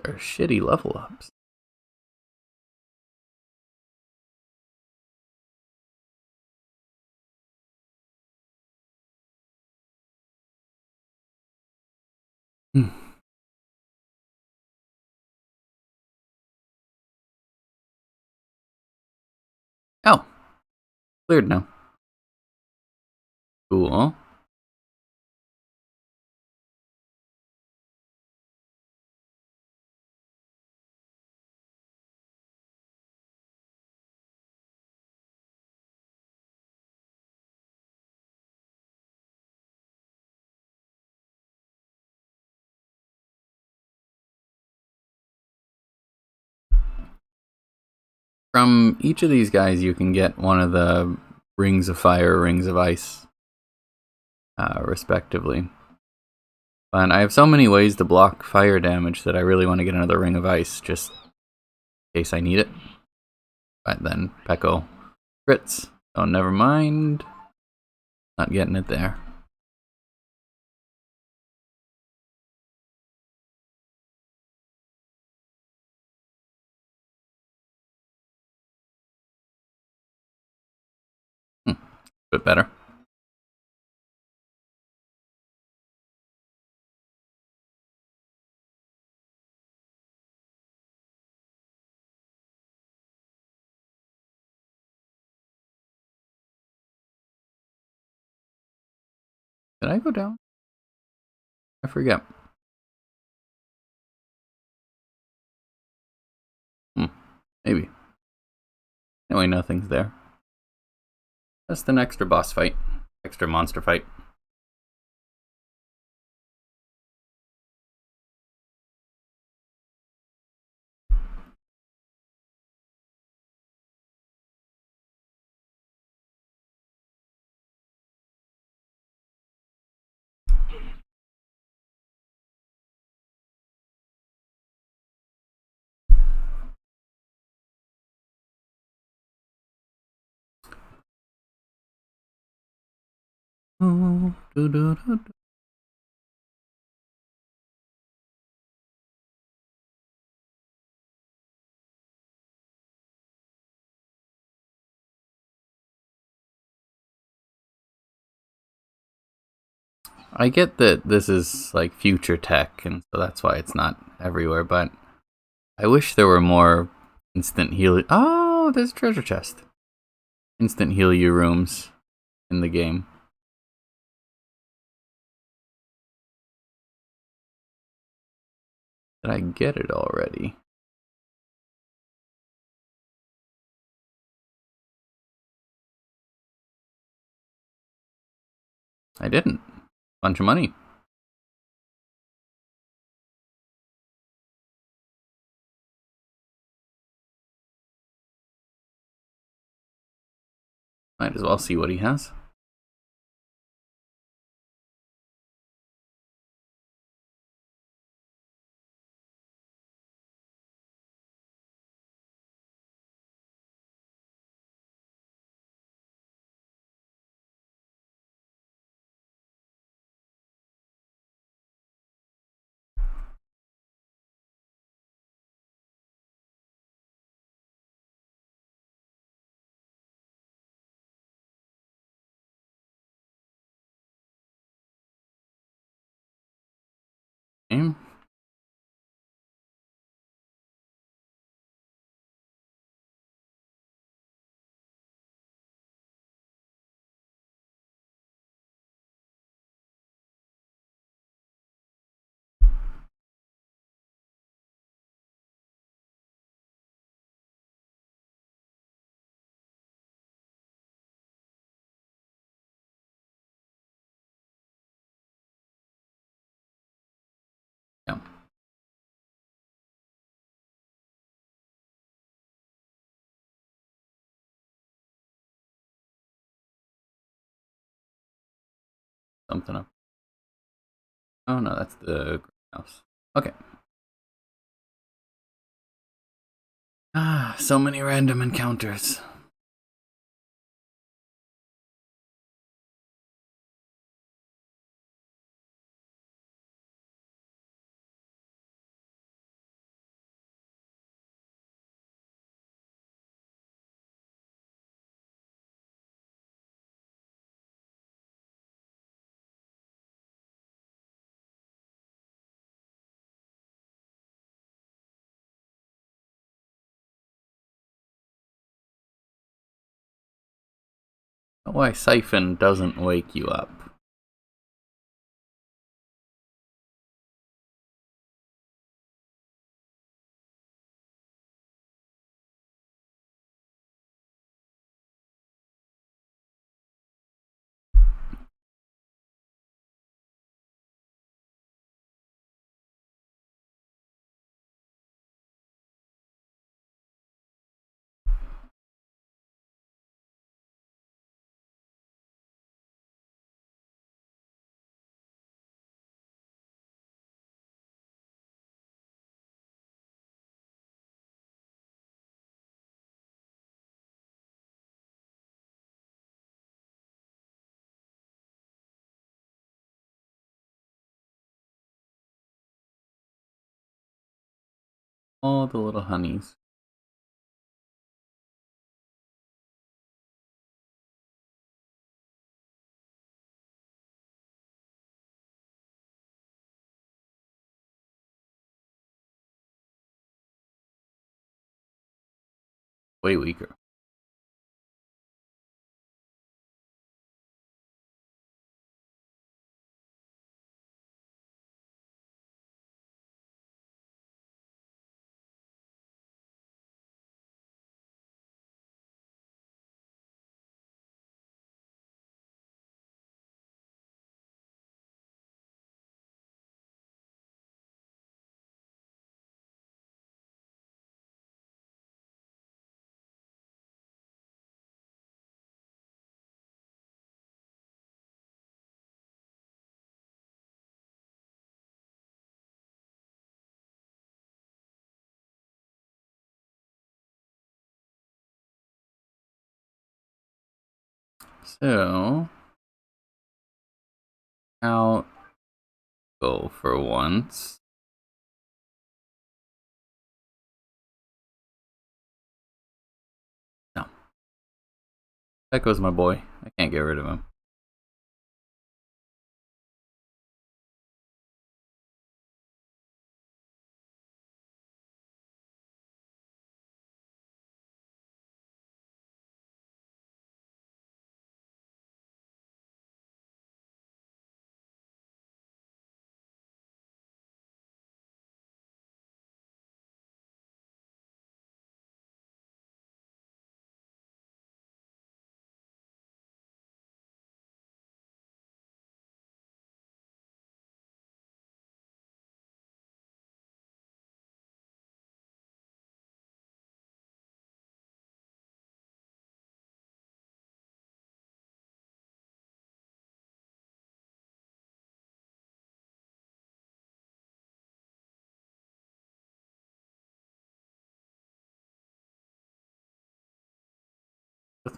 They're shitty level ups. Oh, cleared now. Cool. From each of these guys, you can get one of the rings of fire, rings of ice, respectively. And I have so many ways to block fire damage that I really want to get another ring of ice, just in case I need it. But then Peko crits. Oh, never mind. Not getting it there. Bit better. Did I go down? I forget. Maybe. Anyway, nothing's there. Just an extra boss fight. Extra monster fight. I get that this is like future tech, and so that's why it's not everywhere, but I wish there were more instant heal. Oh, there's a treasure chest. Instant heal you rooms in the game. Did I get it already? I didn't. Bunch of money. Might as well see what he has. Okay. Yeah. Something up. Oh no, that's the greenhouse. Okay. Ah, so many random encounters. Why Siphon doesn't wake you up? All the little honeys. Way weaker. So, I'll go for once. No. That goes my boy. I can't get rid of him.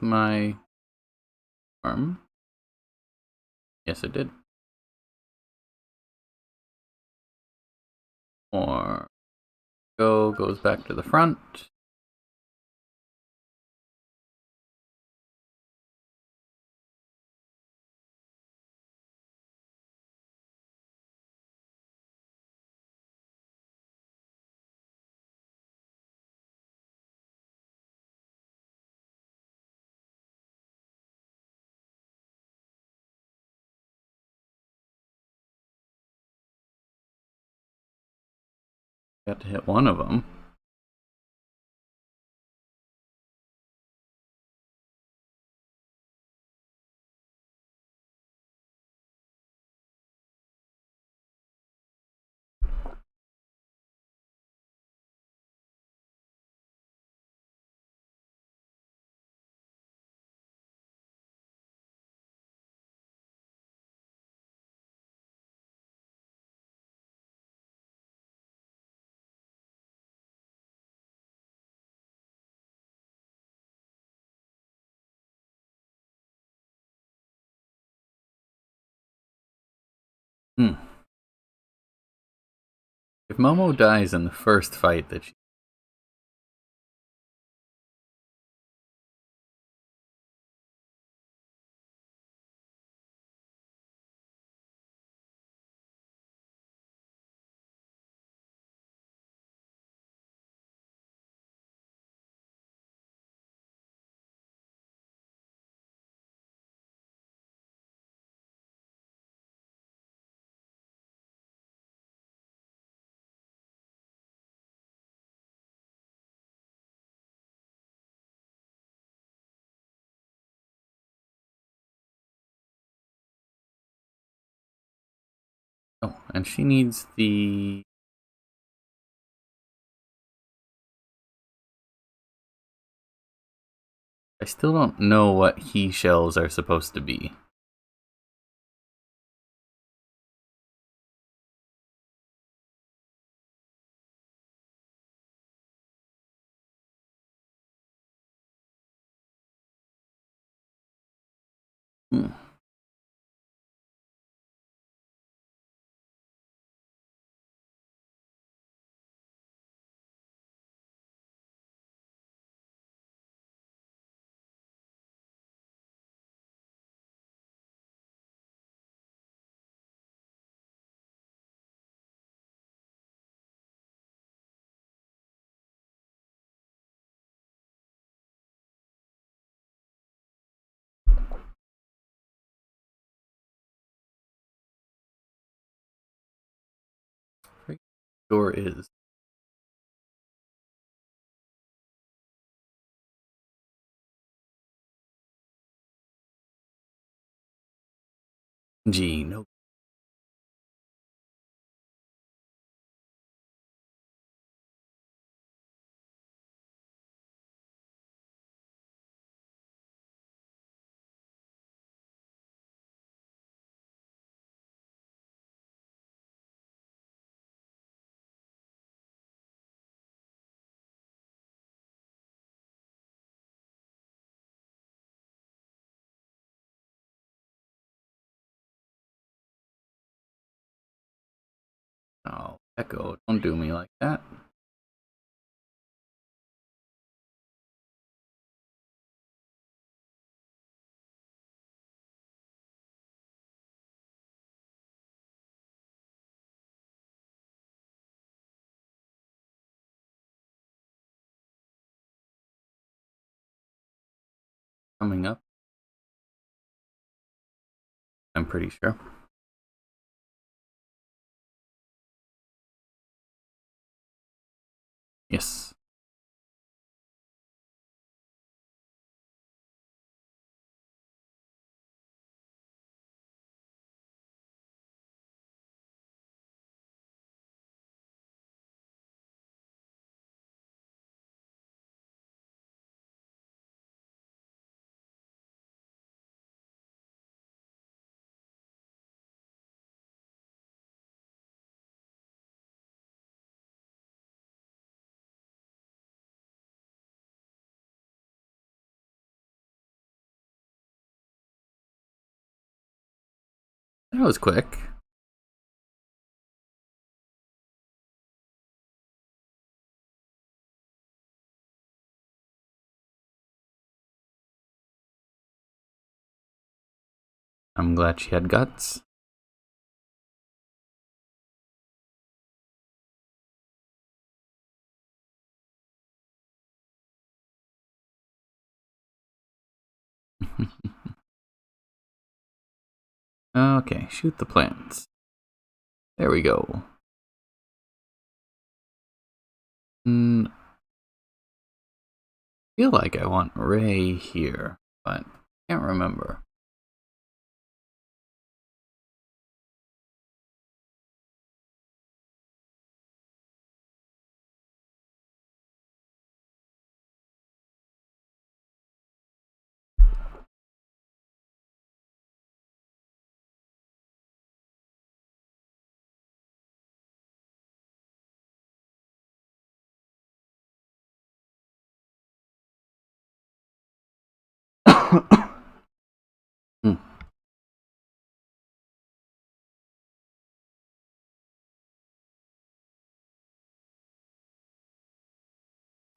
with my arm? Yes, it did. Or goes back to the front. Got to hit one of them. If Momo dies in the first fight that she... Oh, and she needs the... I still don't know what he shells are supposed to be. Door is... G, no. Oh, Echo, don't do me like that. Coming up. I'm pretty sure. Yes. That was quick. I'm glad she had guts. Okay, shoot the plants. There we go. I feel like I want Ray here, but can't remember. Hmm.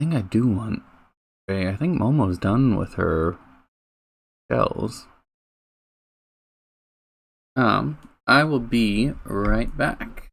I think I do want Ray. I think Momo's done with her shells. I will be right back.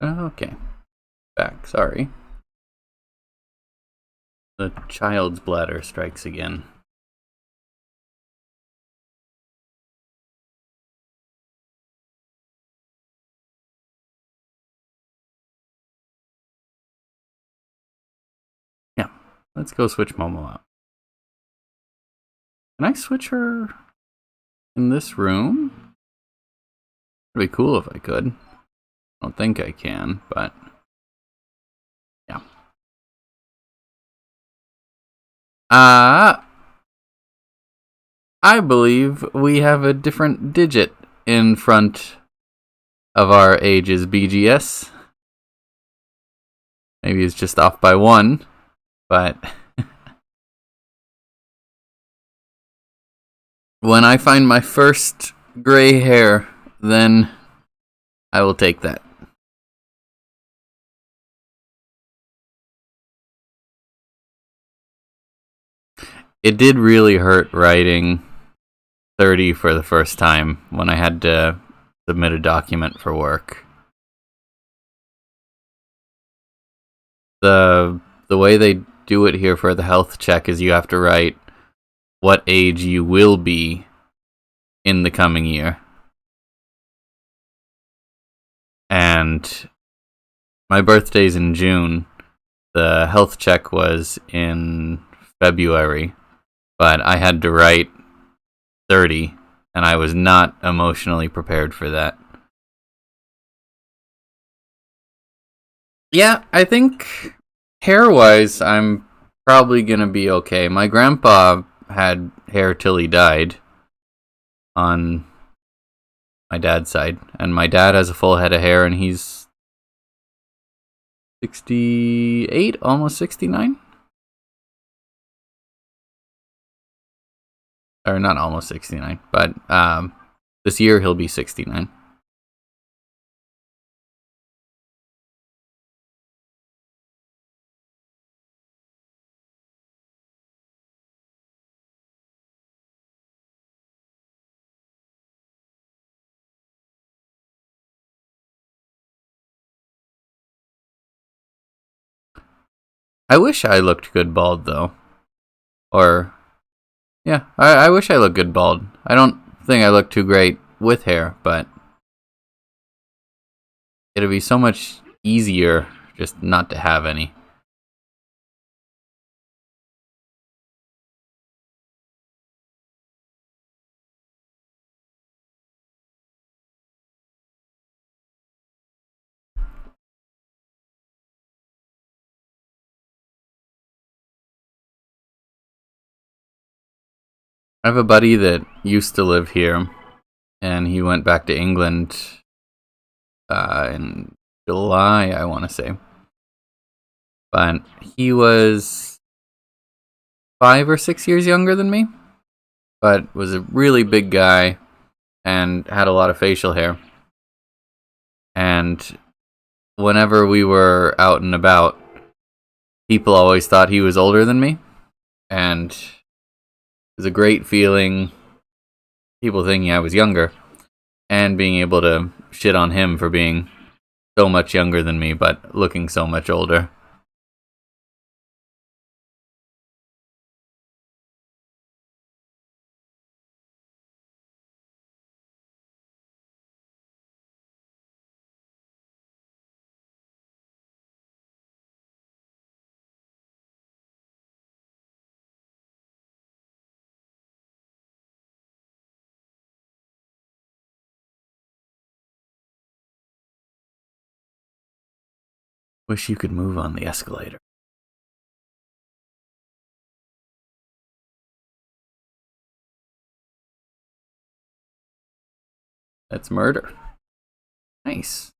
Okay, back. Sorry. The child's bladder strikes again. Yeah, let's go switch Momo out. Can I switch her in this room? It'd be cool if I could. I don't think I can, but yeah. I believe we have a different digit in front of our ages, BGS. Maybe it's just off by one, but when I find my first gray hair, then I will take that. It did really hurt writing 30 for the first time when I had to submit a document for work. The way they do it here for the health check is you have to write what age you will be in the coming year. and my birthday's in June. The health check was in February, but I had to write 30, and I was not emotionally prepared for that. Yeah, I think hair-wise, I'm probably gonna be okay. My grandpa had hair till he died on my dad's side, and my dad has a full head of hair, and he's 68, almost 69. Or not almost 69, but this year he'll be 69. I wish I looked good bald, though. Or, yeah, I wish I looked good bald. I don't think I look too great with hair, but it'd be so much easier just not to have any. I have a buddy that used to live here, and he went back to England in July, I want to say. But he was 5 or 6 years younger than me, but was a really big guy and had a lot of facial hair. And whenever we were out and about, people always thought he was older than me. And it was a great feeling, people thinking I was younger, and being able to shit on him for being so much younger than me, but looking so much older. Wish you could move on the escalator. That's murder. Nice.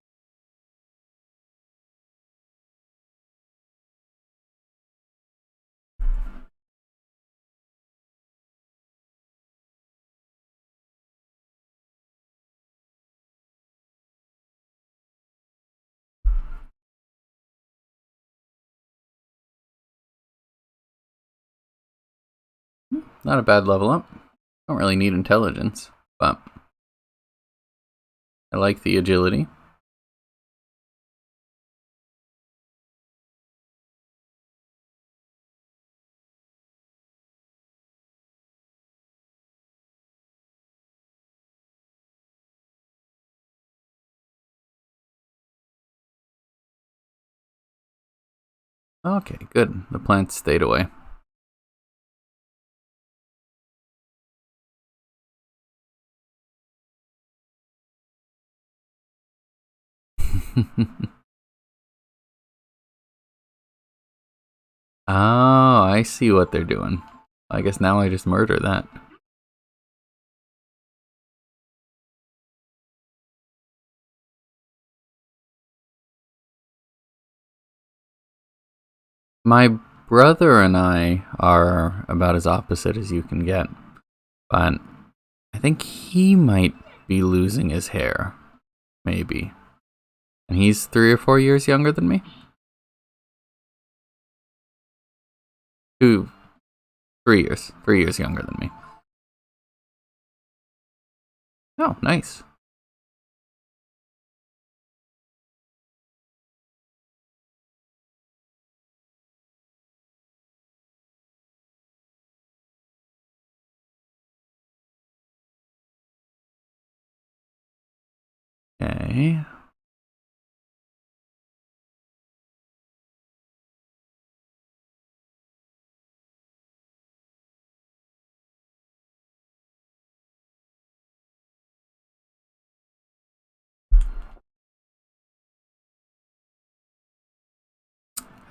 Not a bad level up. Don't really need intelligence, but I like the agility. Okay, good. The plants stayed away. Oh, I see what they're doing. I guess now I just murder that. My brother and I are about as opposite as you can get, but I think he might be losing his hair. Maybe. And he's 3 or 4 years younger than me? 3 years. 3 years younger than me. Oh, nice. Okay.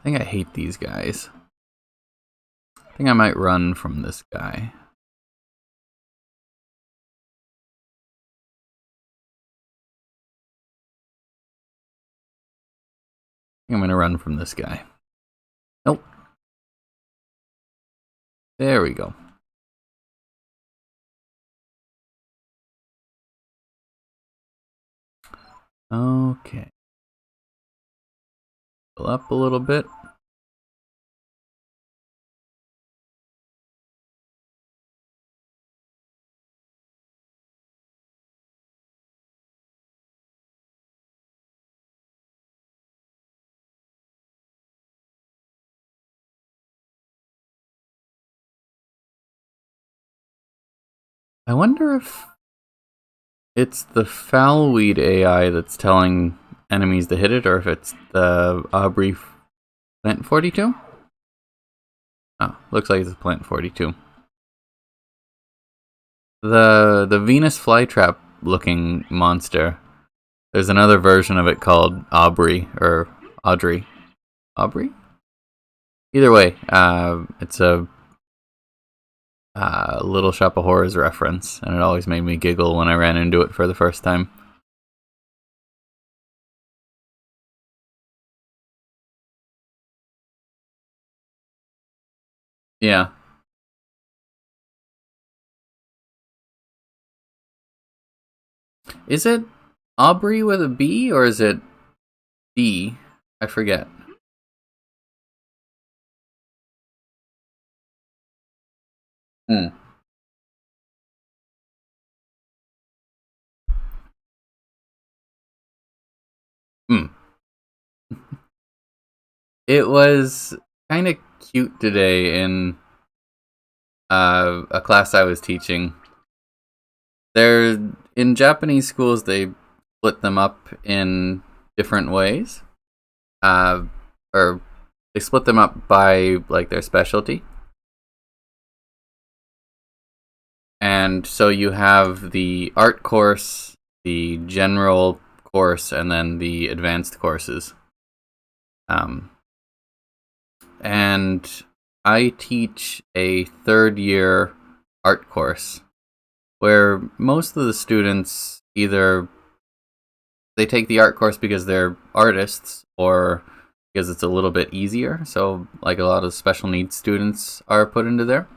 I think I hate these guys. I think I might run from this guy. I'm gonna run from this guy. Nope. There we go. Okay. Pull up a little bit. I wonder if it's the Foulweed AI that's telling enemies to hit it, or if it's the Aubrey Plant 42? Oh, looks like it's Plant 42. The Venus flytrap looking monster. There's another version of it called Aubrey or Audrey. Aubrey? Either way, it's a Little Shop of Horrors reference, and it always made me giggle when I ran into it for the first time. Yeah. Is it Aubrey with a B, or is it D? I forget. Hmm. Hmm. It was kind of cute today in a class I was teaching. They're in Japanese schools. They split them up in different ways, uh, or they split them up by like their specialty. And so you have the art course, the general course, and then the advanced courses. And I teach a third year art course where most of the students either they take the art course because they're artists or because it's a little bit easier. So like a lot of special needs students are put into there.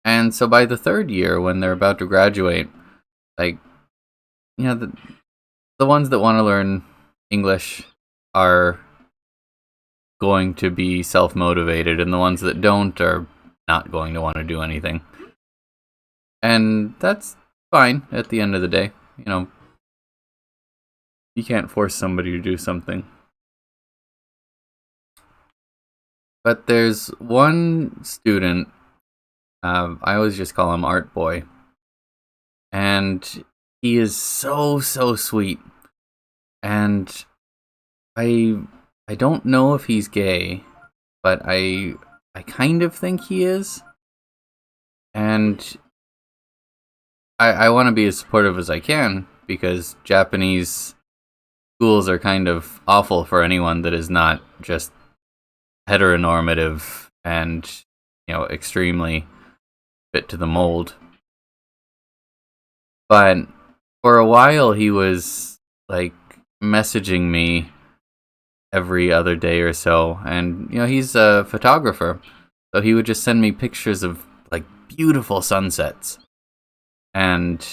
And so by the third year, when they're about to graduate, like, you know, the ones that want to learn English are going to be self-motivated, and the ones that don't are not going to want to do anything. And that's fine at the end of the day. You know, you can't force somebody to do something. But there's one student, I always just call him Art Boy, and he is so sweet. And I don't know if he's gay, but I kind of think he is. And I want to be as supportive as I can, because Japanese schools are kind of awful for anyone that is not just heteronormative and, you know, extremely fit to the mold. But for a while he was like messaging me every other day or so, and you know, he's a photographer, so he would just send me pictures of like beautiful sunsets. And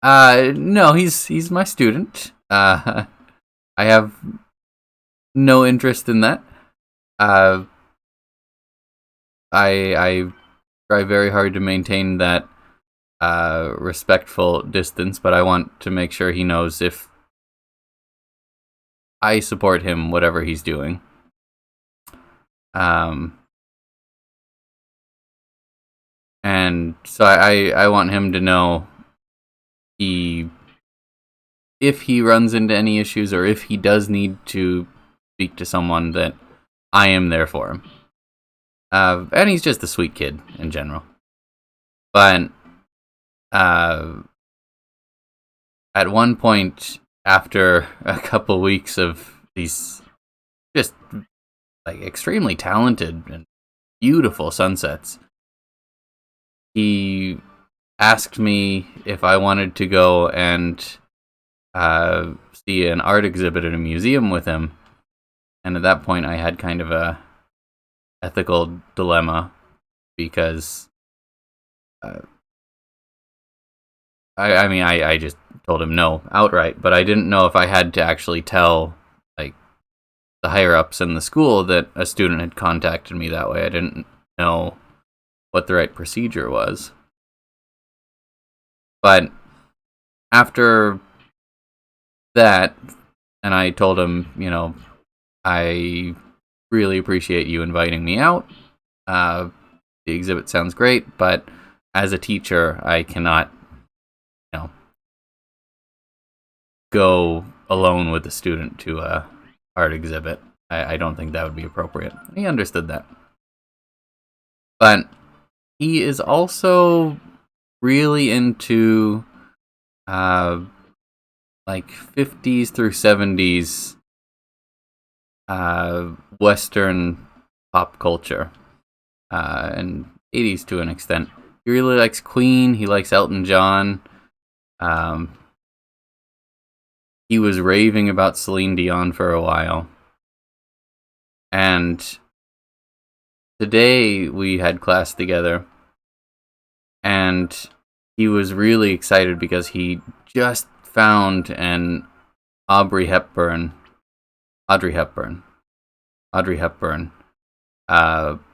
no, he's my student. I have no interest in that. uh I try very hard to maintain that respectful distance, but I want to make sure he knows if I support him, whatever he's doing. And so I want him to know if he runs into any issues, or if he does need to speak to someone, that I am there for him. And he's just a sweet kid in general. But at one point, after a couple weeks of these just like extremely talented and beautiful sunsets, he asked me if I wanted to go and see an art exhibit at a museum with him. And at that point, I had kind of a ethical dilemma because I just told him no outright, but I didn't know if I had to actually tell like the higher ups in the school that a student had contacted me that way. I didn't know what the right procedure was. But after that, and I told him, I really appreciate you inviting me out. The exhibit sounds great, but as a teacher, I cannot, go alone with the student to a art exhibit. I don't think that would be appropriate. He understood that. But he is also really into like 50s through 70s Western pop culture, and 80s to an extent. He really likes Queen. He likes Elton John. He was raving about Celine Dion for a while. And today we had class together, and he was really excited because he just found an Audrey Hepburn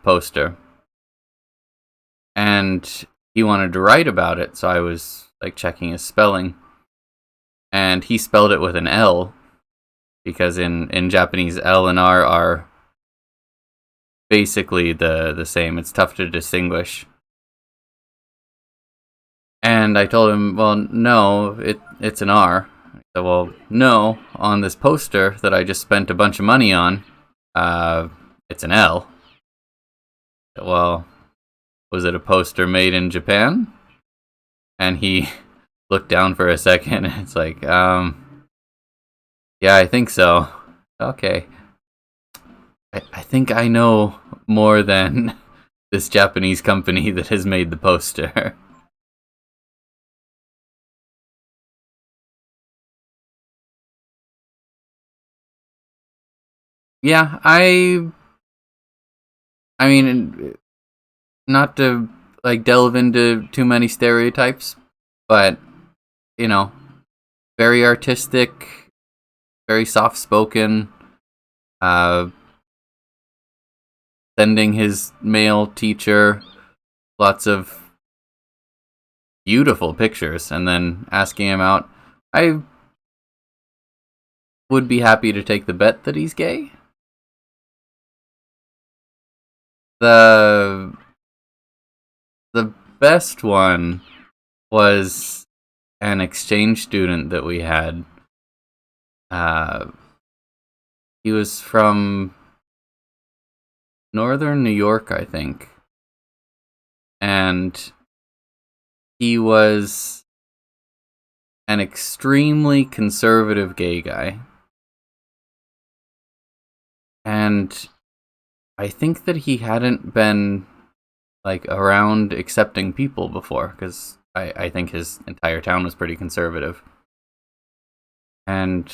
poster, and he wanted to write about it. So I was like checking his spelling, and he spelled it with an L, because in Japanese L and R are basically the same. It's tough to distinguish. And I told him, well, no, it's an R. I said, well, no, on this poster that I just spent a bunch of money on, it's an L. I said, well, was it a poster made in Japan? And he looked down for a second, and it's like, yeah, I think so. Okay. I think I know more than this Japanese company that has made the poster. Yeah, I mean, not to like delve into too many stereotypes, but you know, very artistic, very soft-spoken, sending his male teacher lots of beautiful pictures and then asking him out. I would be happy to take the bet that he's gay. The best one was an exchange student that we had. He was from northern New York, I think. And he was an extremely conservative gay guy. And I think that he hadn't been like around accepting people before, because I think his entire town was pretty conservative. And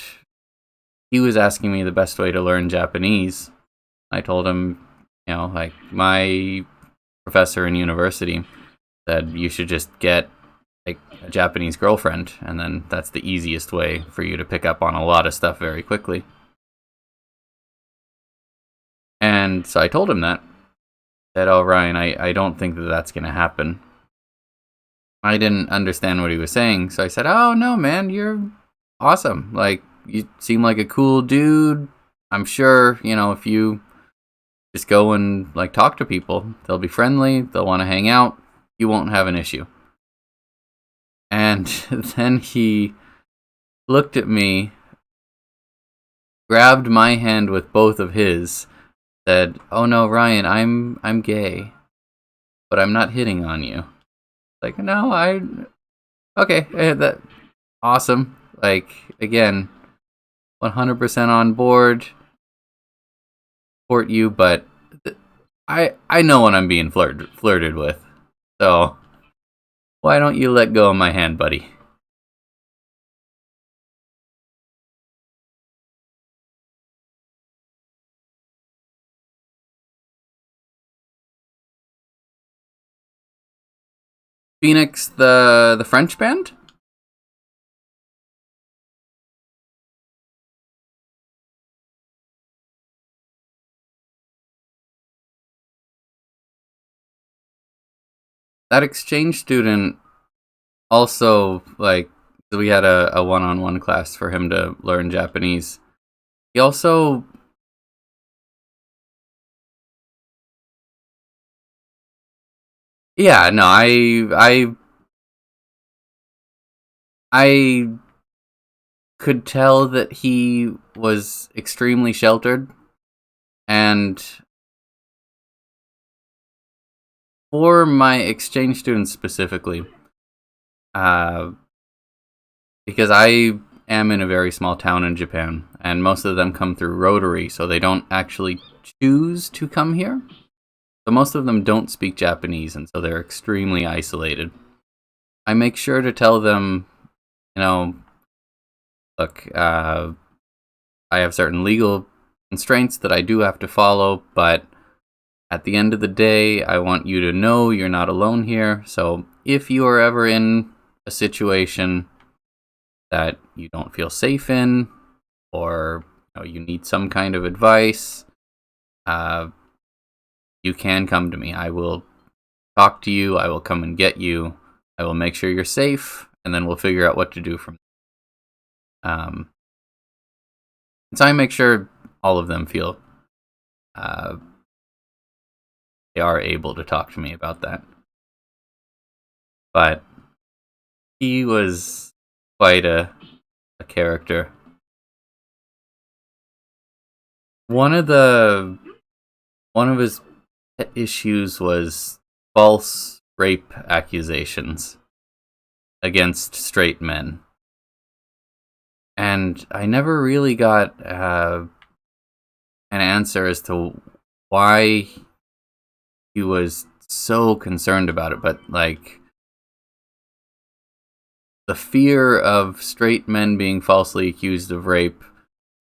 he was asking me the best way to learn Japanese. I told him, like my professor in university said you should just get like a Japanese girlfriend, and then that's the easiest way for you to pick up on a lot of stuff very quickly. And so I told him that. Said, oh, Ryan, I don't think that that's going to happen. I didn't understand what he was saying, so I said, oh, no, man, you're awesome. Like, you seem like a cool dude. I'm sure, if you just go and, like, talk to people, they'll be friendly, they'll want to hang out, you won't have an issue. And then he looked at me, grabbed my hand with both of his, said, oh no, Ryan, I'm gay, but I'm not hitting on you. Like, no, okay, that awesome. like, again, 100% on board, support you, but I know when I'm being flirted with. So, why don't you let go of my hand, buddy? Phoenix, the French band? That exchange student also, like, we had a one-on-one class for him to learn Japanese. He also, yeah, no, I could tell that he was extremely sheltered, and for my exchange students specifically, uh, because I am in a very small town in Japan, and most of them come through Rotary, so they don't actually choose to come here. So most of them don't speak Japanese, and so they're extremely isolated. I make sure to tell them, you know, look, I have certain legal constraints that I do have to follow, but at the end of the day, I want you to know you're not alone here. So if you are ever in a situation that you don't feel safe in, or you need some kind of advice, uh, you can come to me. I will talk to you. I will come and get you. I will make sure you're safe, and then we'll figure out what to do from there. So I make sure all of them feel uh, they are able to talk to me about that. But he was quite a character. One of the one of his issues was false rape accusations against straight men, and I never really got an answer as to why he was so concerned about it. But like, the fear of straight men being falsely accused of rape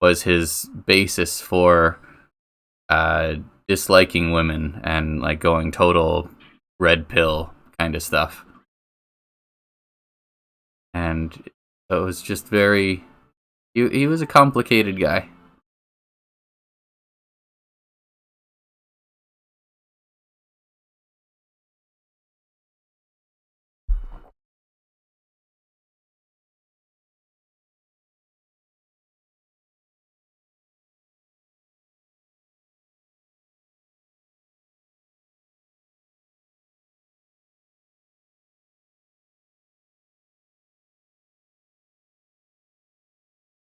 was his basis for uh, disliking women and like going total red pill kind of stuff. And it was just very. He was a complicated guy.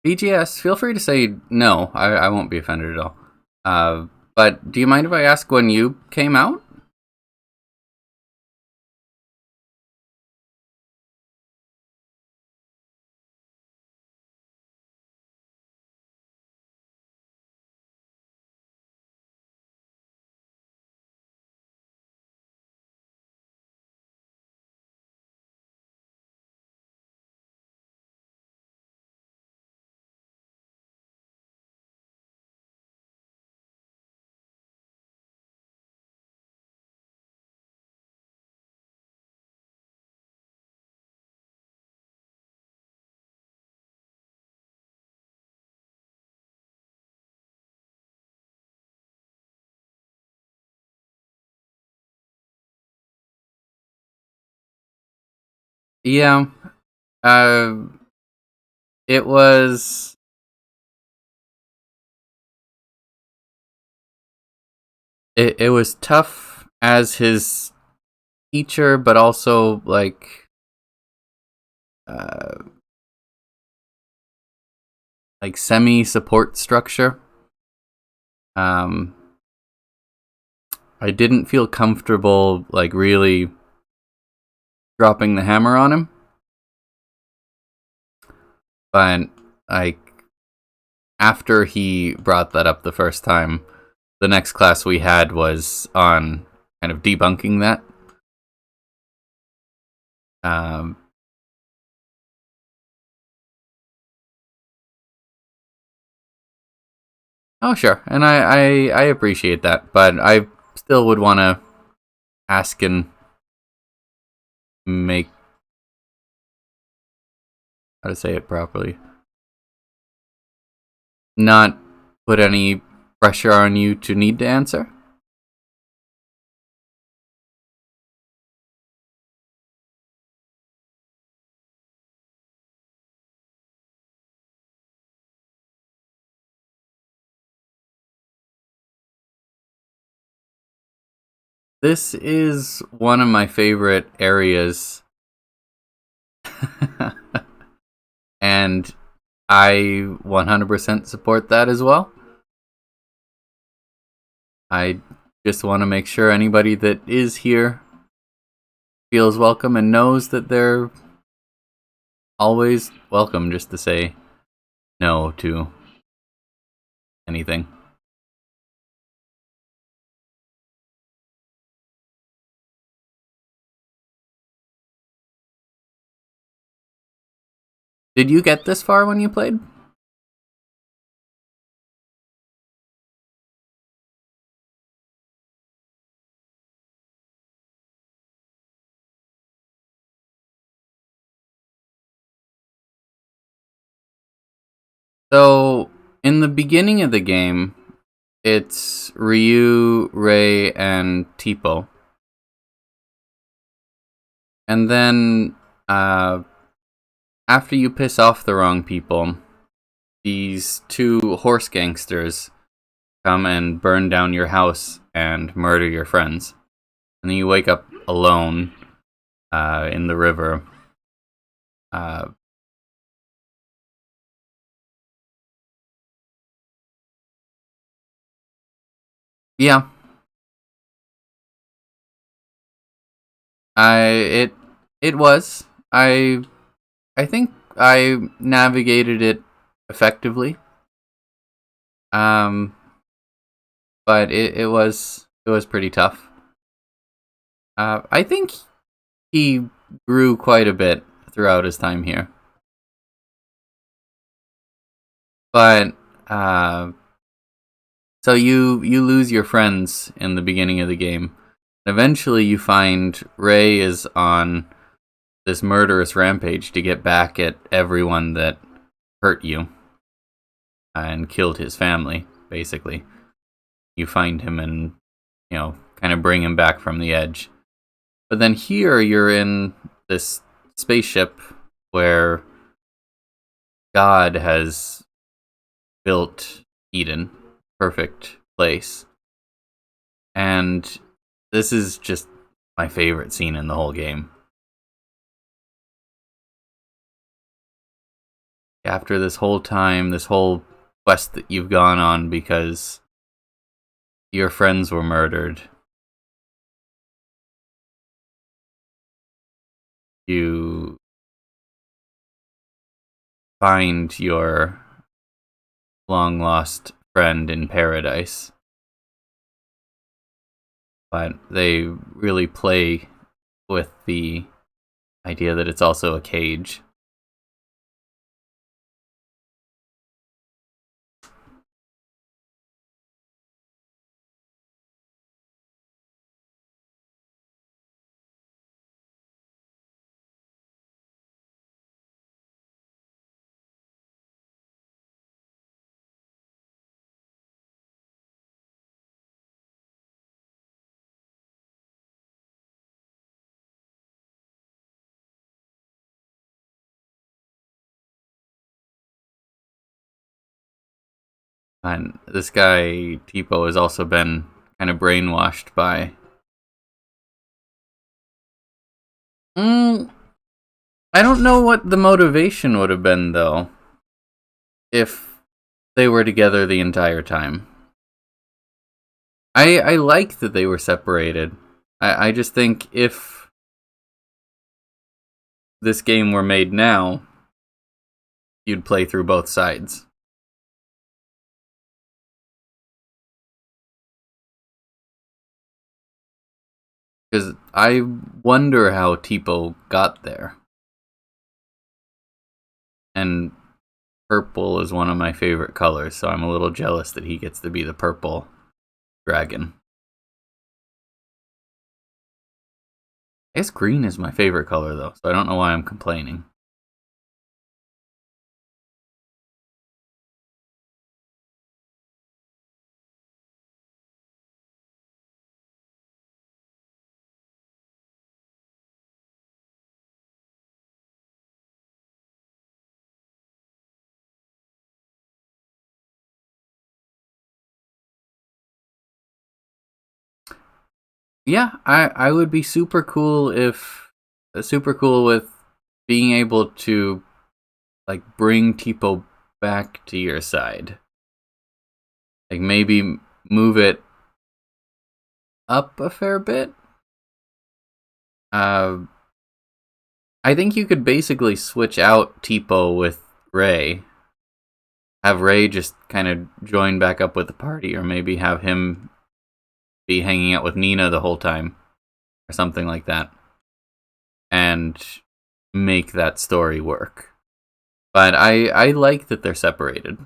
BGS, feel free to say no. I won't be offended at all. Uh, but do you mind if I ask when you came out? Yeah. Uh, it was. It was tough as his teacher, but also uh, like semi support structure. Um, I didn't feel comfortable like really dropping the hammer on him. But like after he brought that up the first time, the next class we had was on kind of debunking that. Um, oh, sure, and I appreciate that, but I still would want to ask and make how to say it properly. Not put any pressure on you to need to answer. This is one of my favorite areas. And I 100% support that as well. I just want to make sure anybody that is here feels welcome and knows that they're always welcome just to say no to anything. Did you get this far when you played? So, in the beginning of the game, it's Ryu, Rei, and Tipo. And then, after you piss off the wrong people, these two horse gangsters come and burn down your house and murder your friends. And then you wake up alone in the river. Yeah, I it was. I think I navigated it effectively. Um, but it was pretty tough. I think he grew quite a bit throughout his time here. But so you lose your friends in the beginning of the game. Eventually, you find Rei is on this murderous rampage to get back at everyone that hurt you and killed his family. Basically, you find him and kind of bring him back from the edge. But then here you're in this spaceship where God has built Eden, perfect place. And this is just my favorite scene in the whole game. After this whole time, this whole quest that you've gone on because your friends were murdered, you find your long lost friend in paradise. But they really play with the idea that it's also a cage. And this guy, Tipo, has also been kind of brainwashed by. I don't know what the motivation would have been, though, if they were together the entire time. I like that they were separated. I just think if this game were made now, you'd play through both sides. Because I wonder how Tipo got there. And purple is one of my favorite colors, so I'm a little jealous that he gets to be the purple dragon. I guess green is my favorite color, though, so I don't know why I'm complaining. Yeah, I would be super cool with being able to like bring Tipo back to your side. Like maybe move it up a fair bit. Uh, I think you could basically switch out Tipo with Ray. Have Ray just kind of join back up with the party, or maybe have him be hanging out with Nina the whole time, or something like that, and make that story work. But I like that they're separated.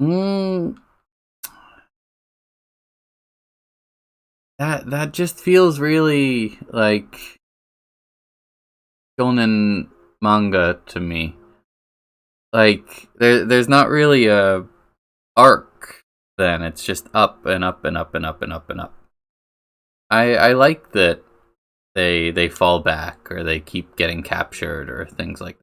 Mm, that just feels really like shonen manga to me. Like there's not really a arc. Then it's just up and up and up and up and up and up. I like that they fall back or they keep getting captured or things like that.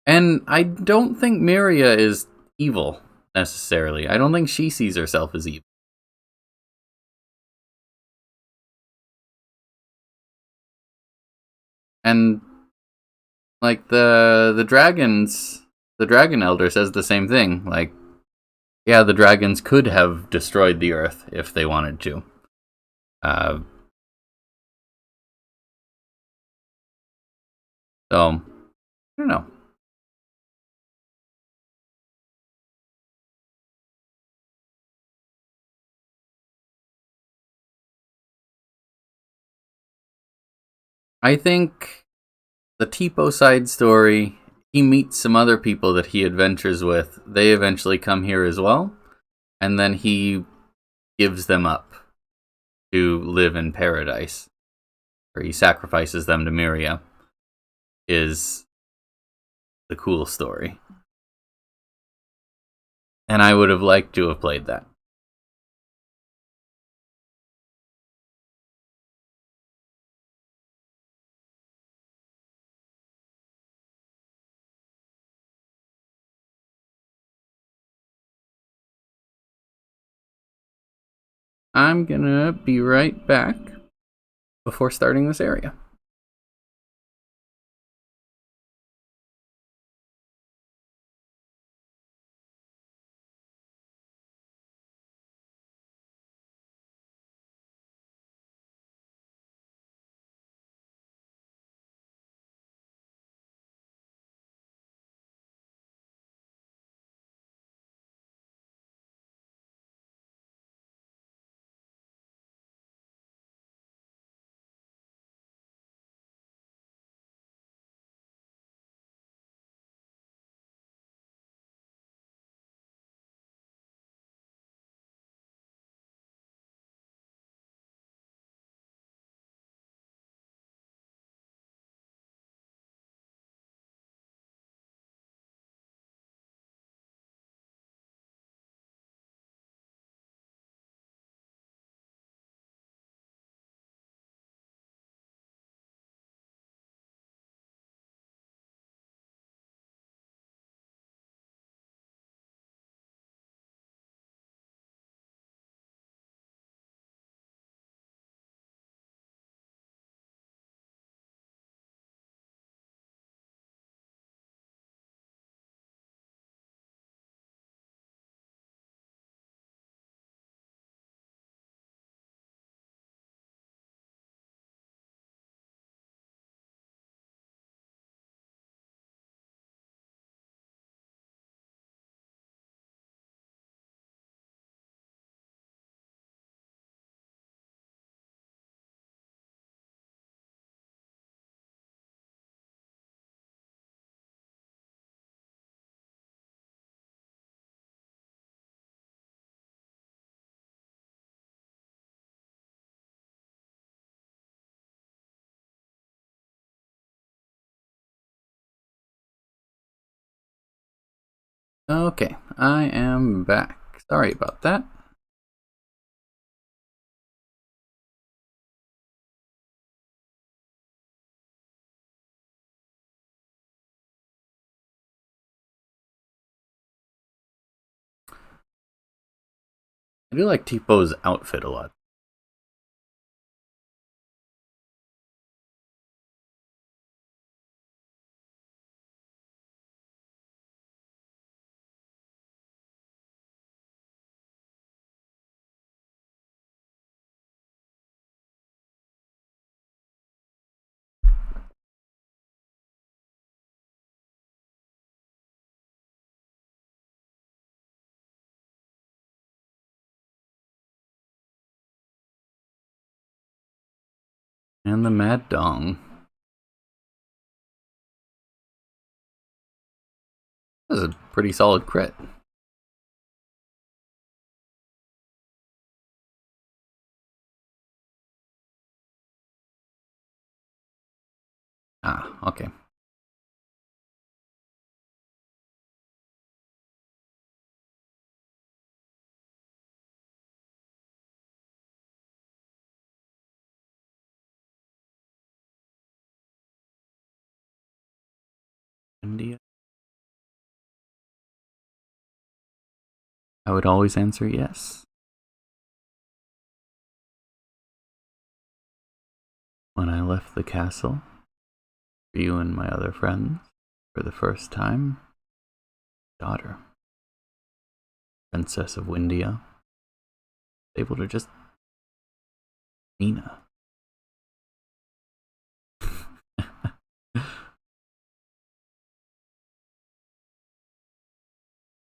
And I don't think Miria is evil necessarily. I don't think she sees herself as evil. And like the dragon elder says the same thing. Like, yeah, the dragons could have destroyed the earth if they wanted to. Uh, so I don't know. I think the Tipo side story. He meets some other people that he adventures with. They eventually come here as well, and then he gives them up to live in paradise, or he sacrifices them to Miria. Is the cool story, and I would have liked to have played that. I'm gonna be right back before starting this area. Okay, I am back. Sorry about that. I do like Tipo's outfit a lot. And the Mad Dong. This is a pretty solid crit. Ah, okay. India. I would always answer yes. When I left the castle, for you and my other friends, for the first time, daughter, Princess of Windia, able to just Nina.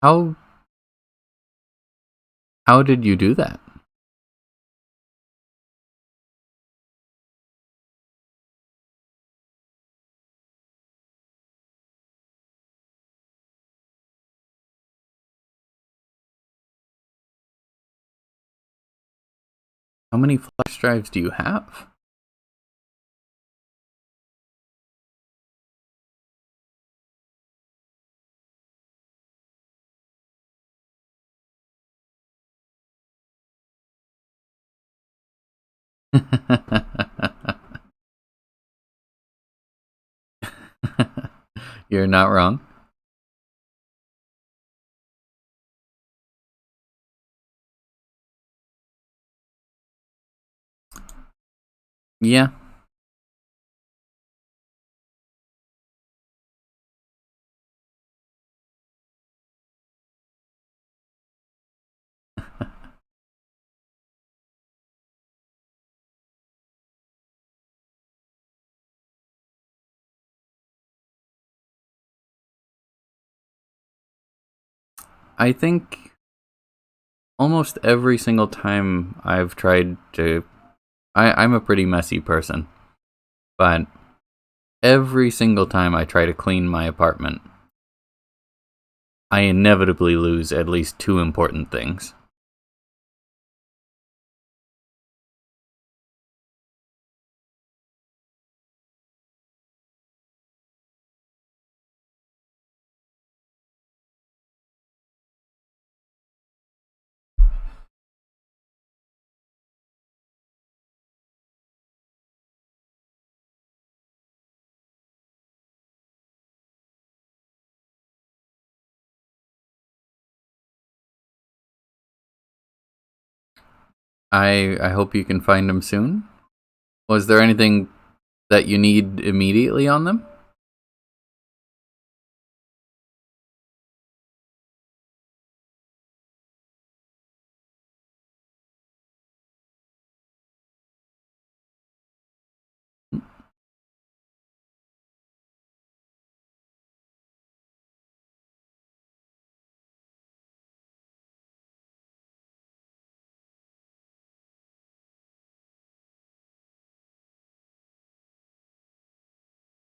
how how did you do that? How many flash drives do you have? You're not wrong. Yeah. I think almost every single time I've tried to. I'm a pretty messy person, but every single time I try to clean my apartment, I inevitably lose at least two important things. I hope you can find them soon. Was there anything that you need immediately on them?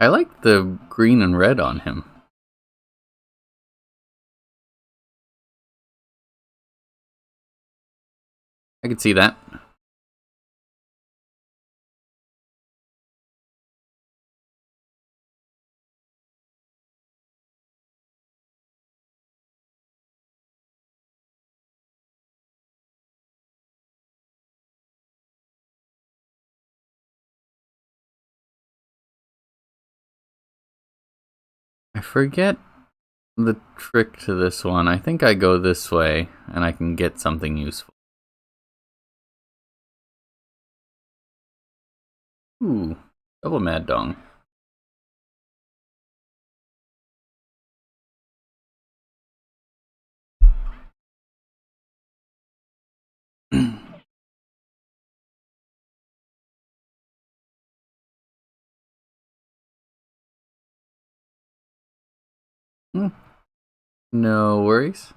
I like the green and red on him. I could see that. I forget the trick to this one. I think I go this way and I can get something useful. Ooh, double Mad Dong. No worries.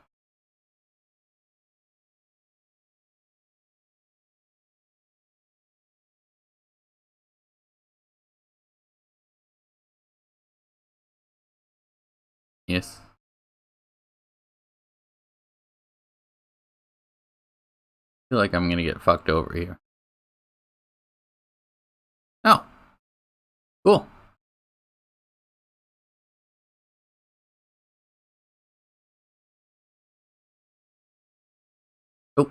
Yes. I feel like I'm gonna get fucked over here. Oh, cool. Oh.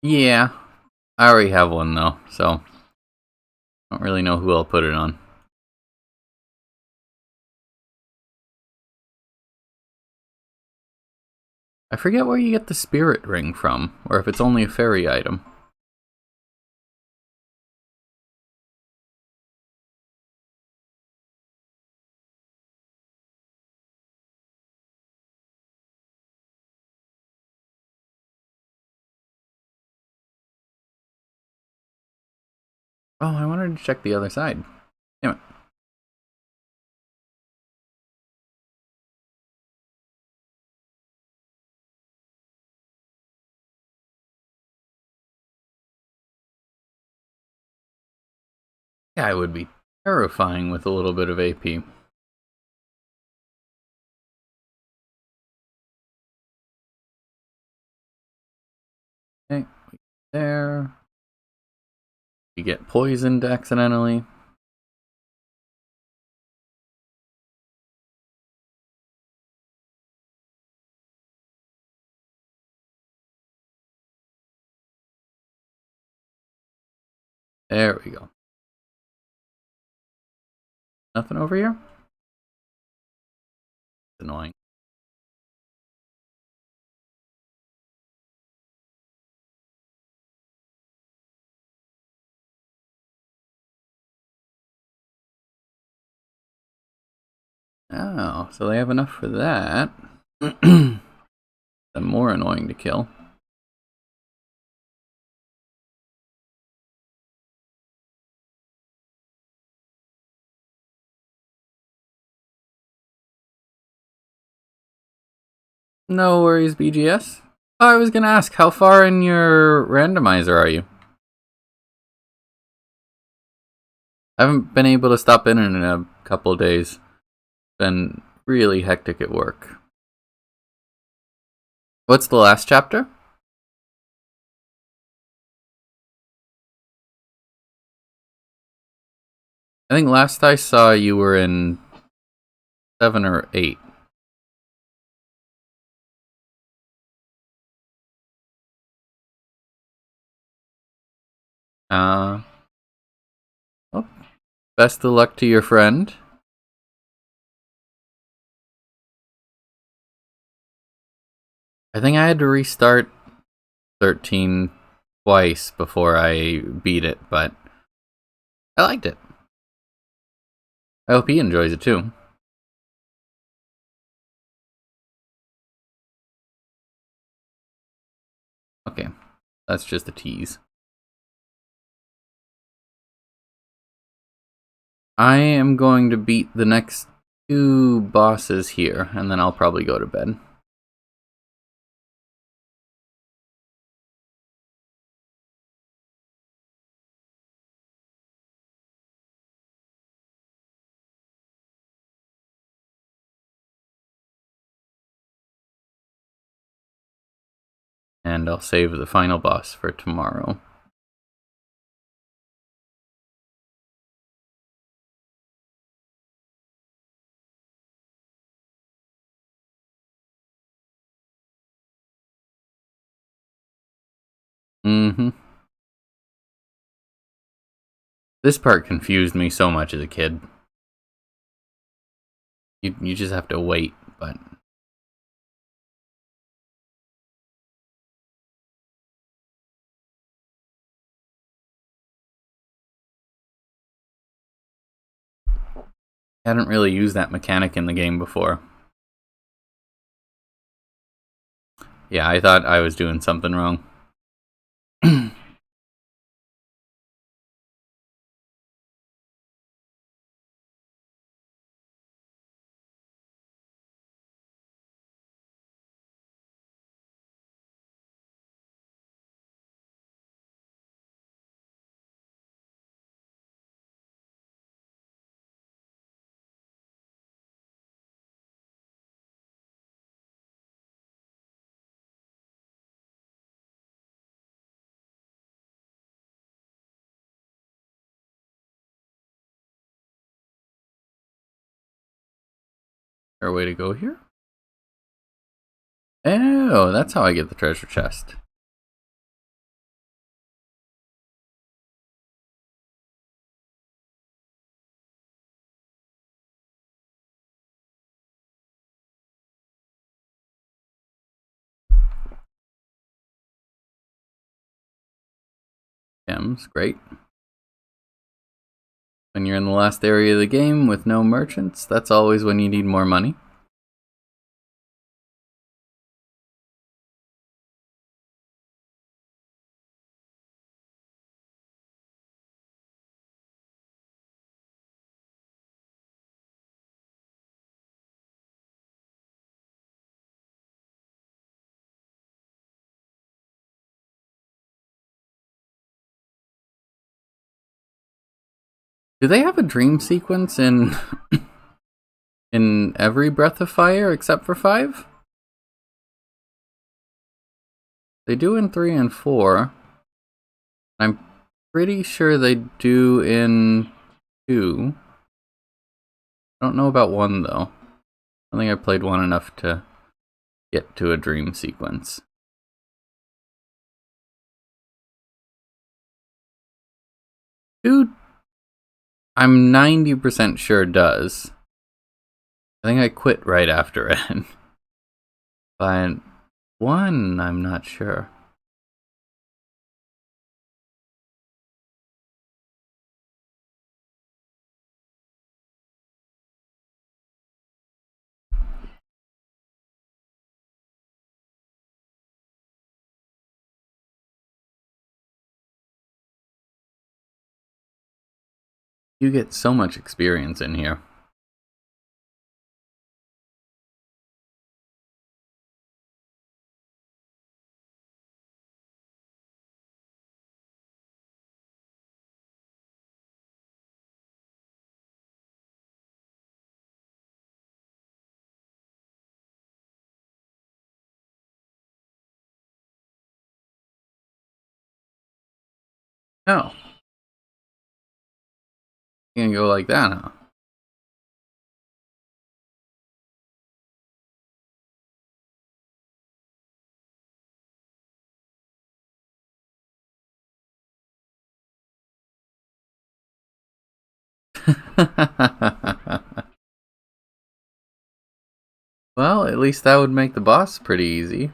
Yeah. I already have one though, so I don't really know who I'll put it on. I forget where you get the spirit ring from, or if it's only a fairy item. Oh, I wanted to check the other side. Damn it. Yeah, it would be terrifying with a little bit of AP. Okay, there. You get poisoned accidentally. There we go. Nothing over here? It's annoying. Oh, so they have enough for that. Then more annoying to kill. No worries, BGS. Oh, I was gonna ask, how far in your randomizer are you? I haven't been able to stop in a couple days. Been really hectic at work. What's the last chapter? I think last I saw you were in 7 or 8. Uh, well, best of luck to your friend. I think I had to restart 13 twice before I beat it, but I liked it. I hope he enjoys it too. Okay, that's just a tease. I am going to beat the next 2 bosses here, and then I'll probably go to bed. And I'll save the final boss for tomorrow. Mm-hmm. This part confused me so much as a kid. You just have to wait, but... I hadn't really used that mechanic in the game before. Yeah, I thought I was doing something wrong. Is there a way to go here? Oh, that's how I get the treasure chest. Gems, great. When you're in the last area of the game with no merchants, that's always when you need more money. Do they have a dream sequence in in every Breath of Fire except for 5? They do in 3 and 4. I'm pretty sure they do in 2. I don't know about 1 though. I think I played 1 enough to get to a dream sequence. Dude, I'm 90% sure does. I think I quit right after it. But 1, I'm not sure. You get so much experience in here. Oh. You can go like that, huh? Well, at least that would make the boss pretty easy.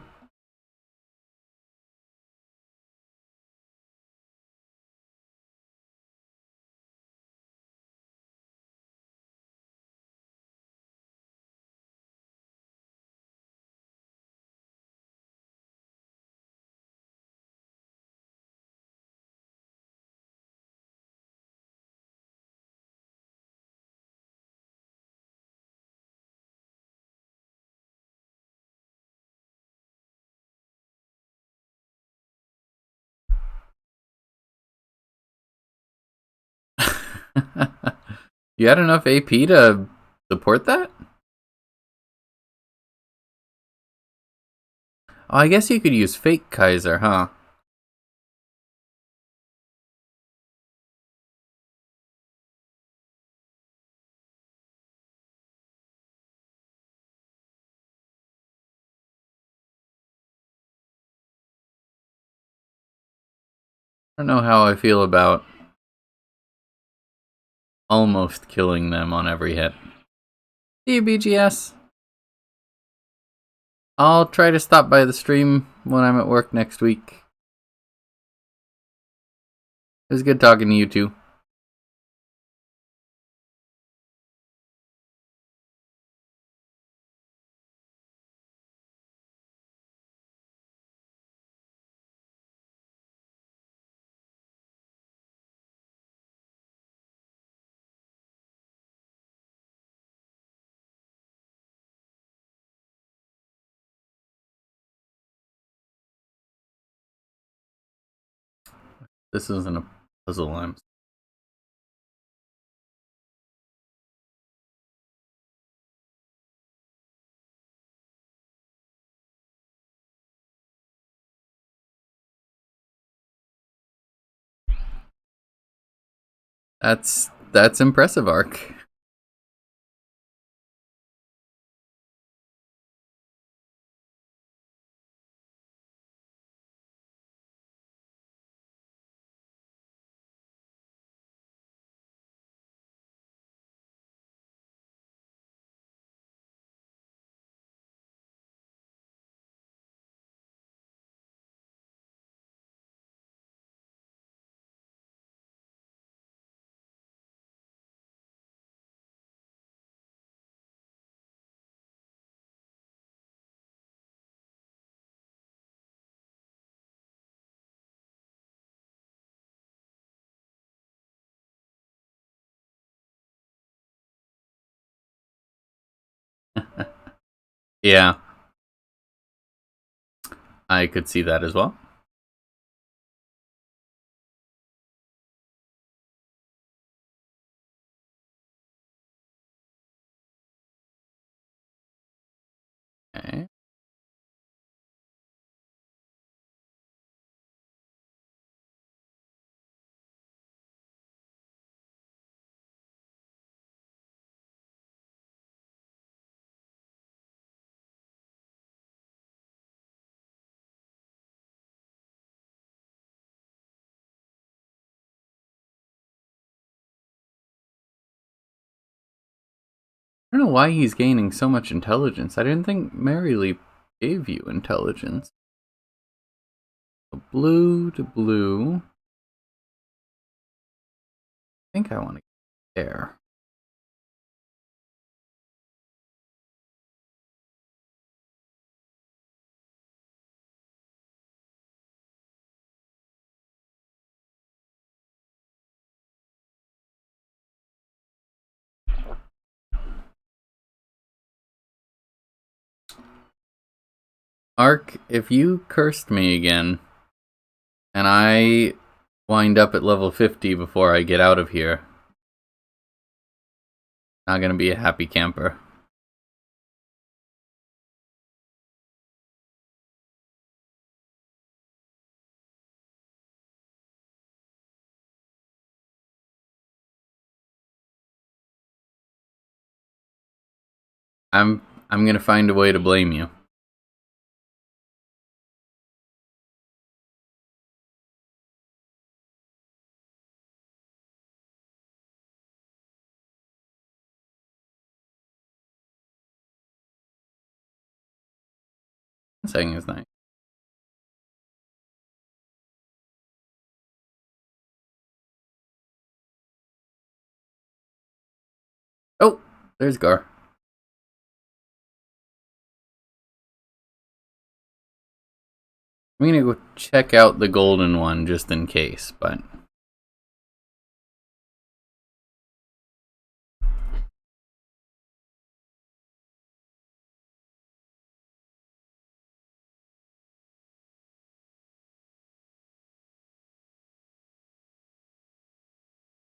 You had enough AP to support that? Oh, I guess you could use fake Kaiser, huh? I don't know how I feel about almost killing them on every hit. See you, BGS. I'll try to stop by the stream when I'm at work next week. It was good talking to you two. This isn't a puzzle, I'm... That's impressive, Ark. Yeah, I could see that as well. Okay. I don't know why he's gaining so much intelligence. I didn't think Maryleaf gave you intelligence. So blue to blue. I think I want to get there. Ark, if you cursed me again, and I wind up at level 50 before I get out of here, not gonna be a happy camper. I'm gonna find a way to blame you. Saying is nice. Oh, there's Gar. I'm gonna go check out the golden one just in case, but...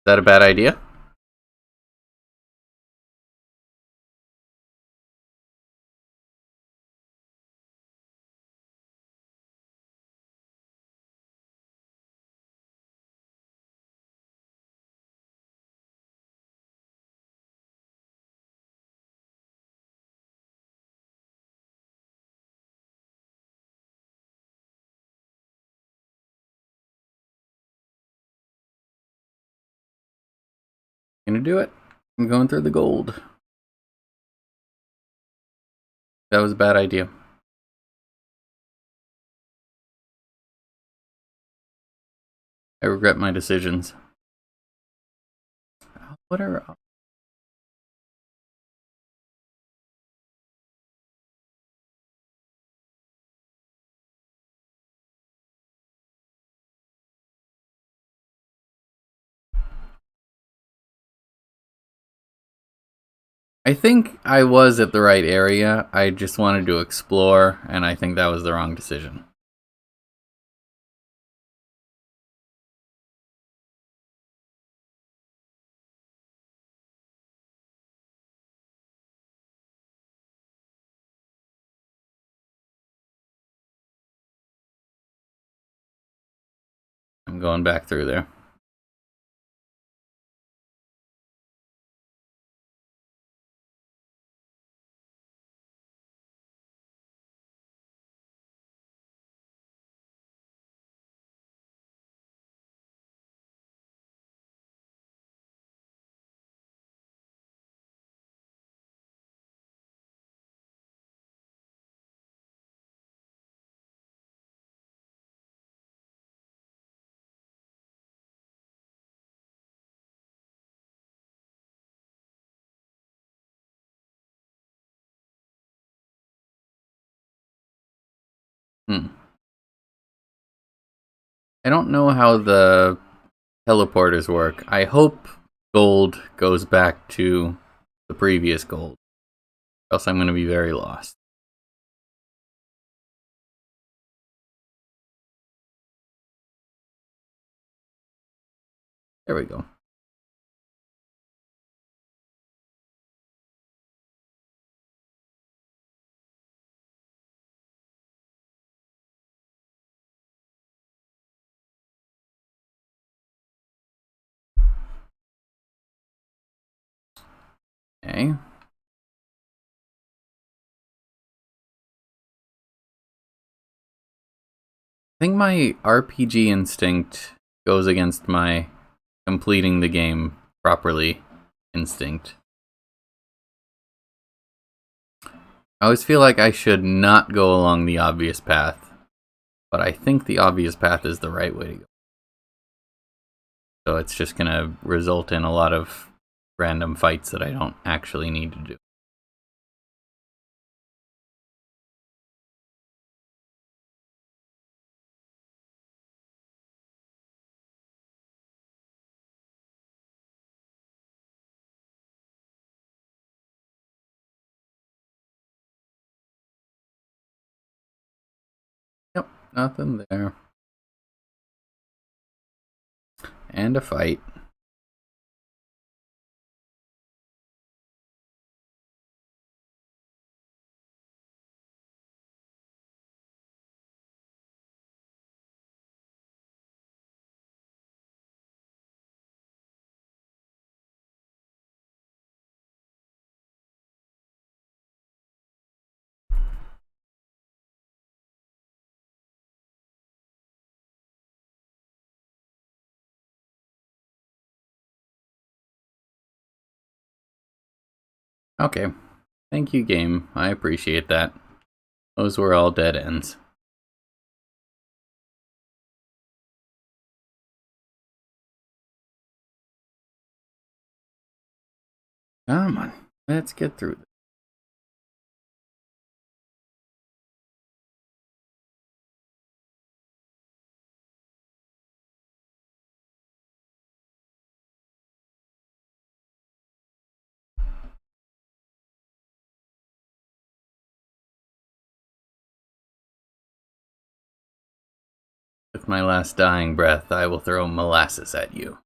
Is that a bad idea? Gonna do it. I'm going through the gold. That was a bad idea. I regret my decisions. What are... I think I was at the right area. I just wanted to explore, and I think that was the wrong decision. I'm going back through there. I don't know how the teleporters work. I hope gold goes back to the previous gold, else I'm going to be very lost. There we go. Okay. I think my RPG instinct goes against my completing the game properly instinct. I always feel like I should not go along the obvious path, but I think the obvious path is the right way to go. So it's just gonna result in a lot of random fights that I don't actually need to do. Yep, nothing there. And a fight. Okay. Thank you, game. I appreciate that. Those were all dead ends. Come on. Let's get through this. With my last dying breath, I will throw molasses at you.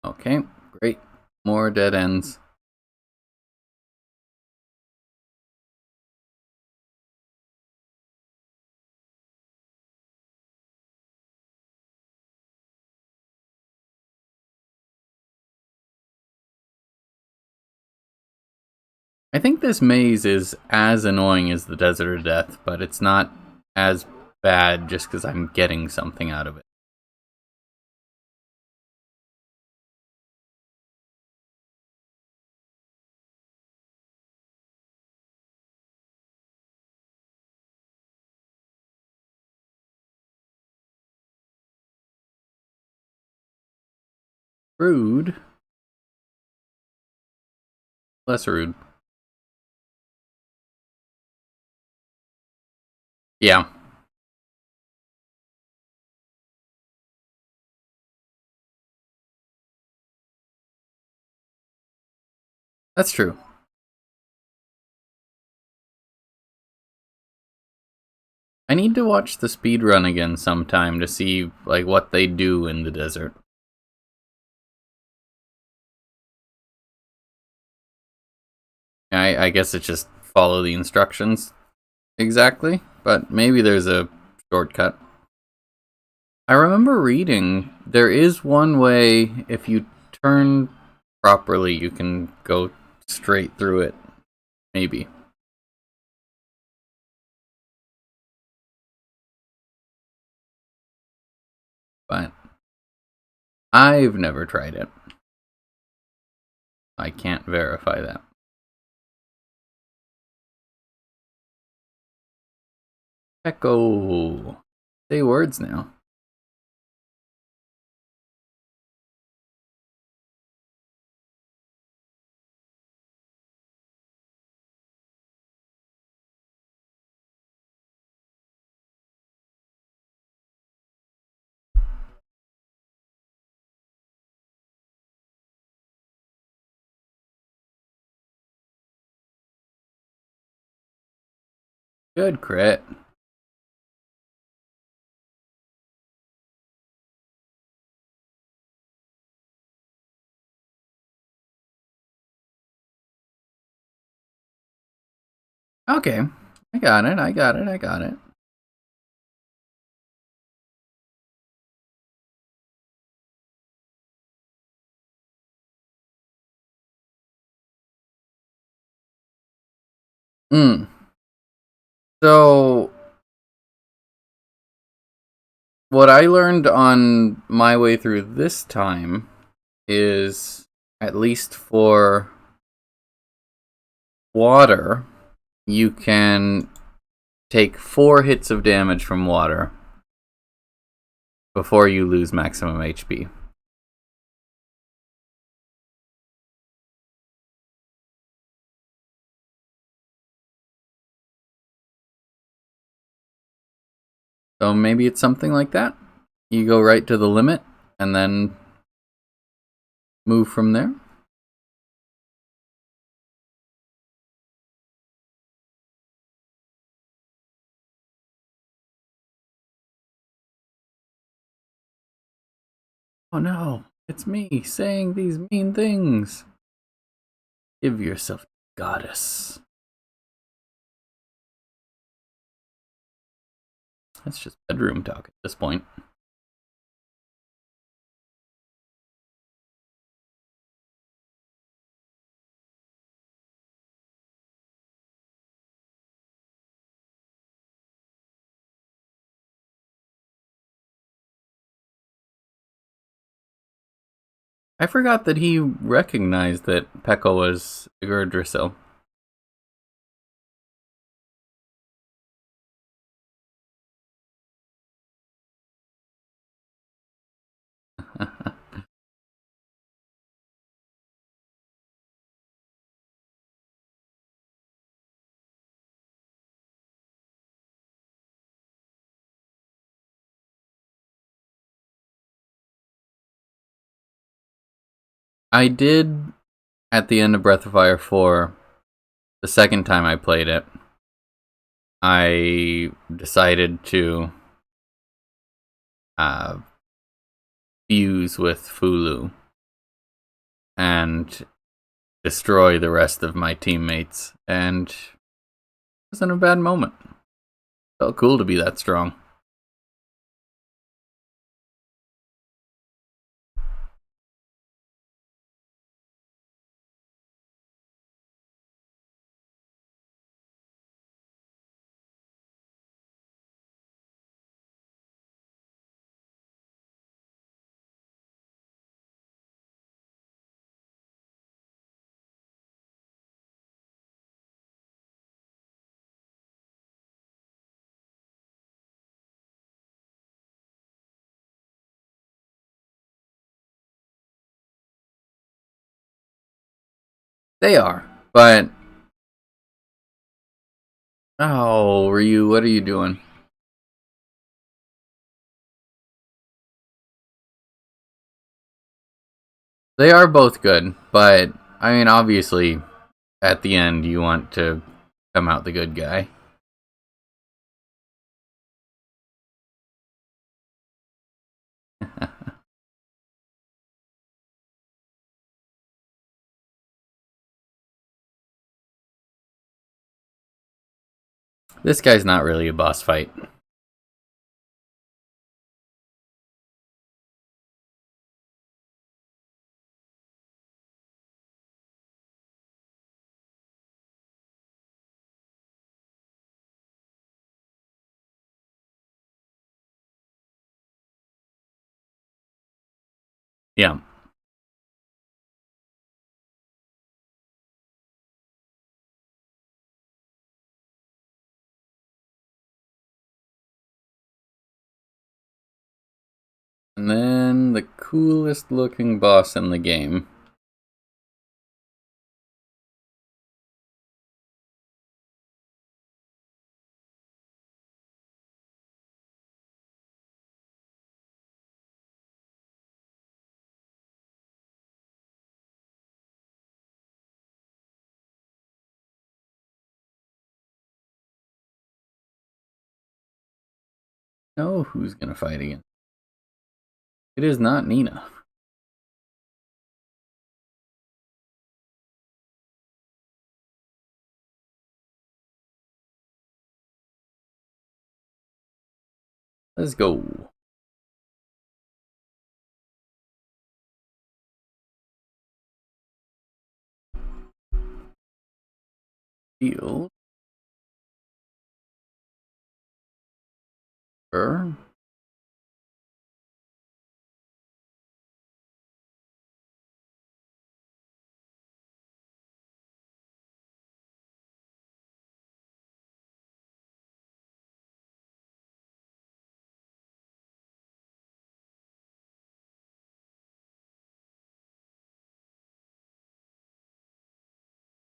Okay, great. More dead ends. I think this maze is as annoying as the Desert of Death, but it's not as bad just because I'm getting something out of it. Rude. Less rude. Yeah, that's true. I need to watch the speed run again sometime to see like what they do in the desert. I guess it's just follow the instructions exactly, but maybe there's a shortcut. I remember reading there is one way if you turn properly you can go straight through it. Maybe. But I've never tried it. I can't verify that. Echo. Say words now. Good crit. Okay. I got it. I got it. I got it. Hmm. So, what I learned on my way through this time is at least for water, you can take 4 hits of damage from water before you lose maximum HP. So maybe it's something like that. You go right to the limit and then move from there. Oh no, it's me saying these mean things. Give yourself, goddess. That's just bedroom talk at this point. I forgot that he recognized that Pekka was Yggdrasil. I did at the end of Breath of Fire 4, the second time I played it, I decided to uh, fuse with Fulu and destroy the rest of my teammates, and it wasn't a bad moment. Felt cool to be that strong. They are, but oh, Ryu, what are you doing? They are both good, but I mean, obviously, at the end, you want to come out the good guy. This guy's not really a boss fight. Yeah. And then the coolest looking boss in the game. Oh, who's gonna fight again? It is not Nina. Let's go. Heal. Her.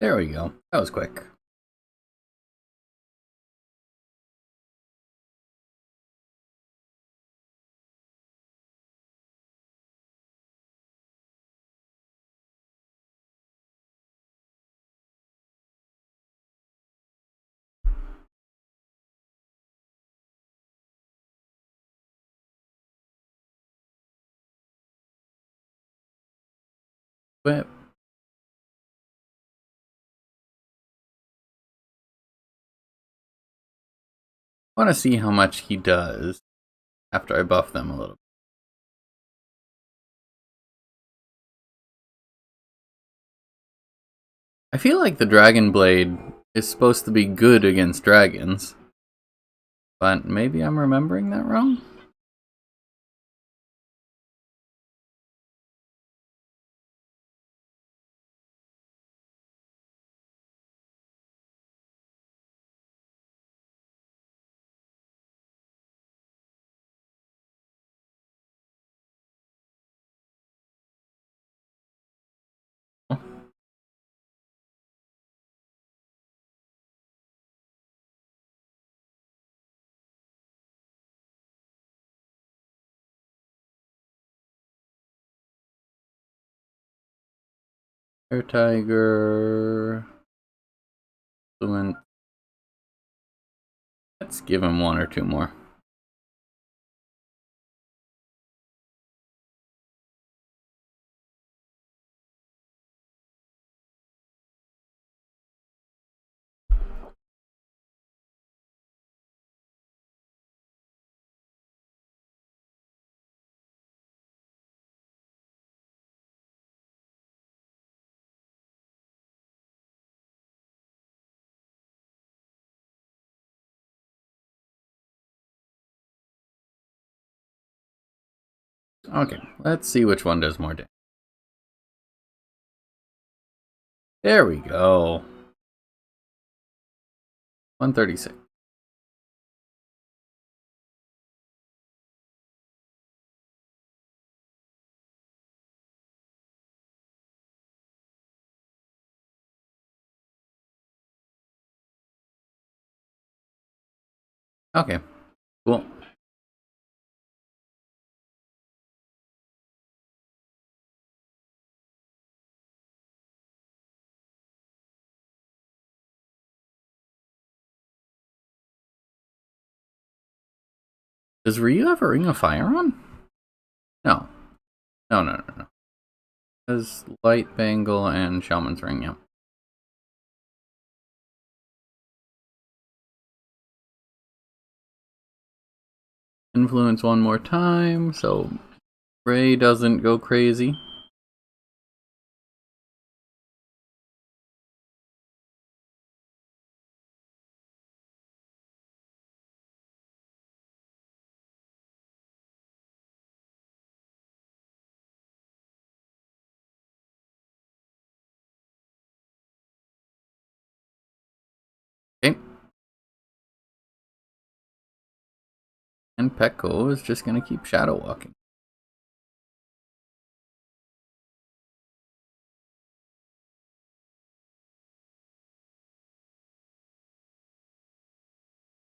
There we go. That was quick. But I want to see how much he does after I buff them a little. I feel like the Dragon Blade is supposed to be good against dragons, but maybe I'm remembering that wrong? Air Tiger. Fluent. Let's give him one or two more. Okay, let's see which one does more damage. There we go. 136. Okay, cool. Does Ryu have a Ring of Fire on? No. No. There's Light Bangle and Shaman's Ring, yeah. Influence one more time, so Ray doesn't go crazy. Okay. And Pekko is just gonna keep Shadow Walking.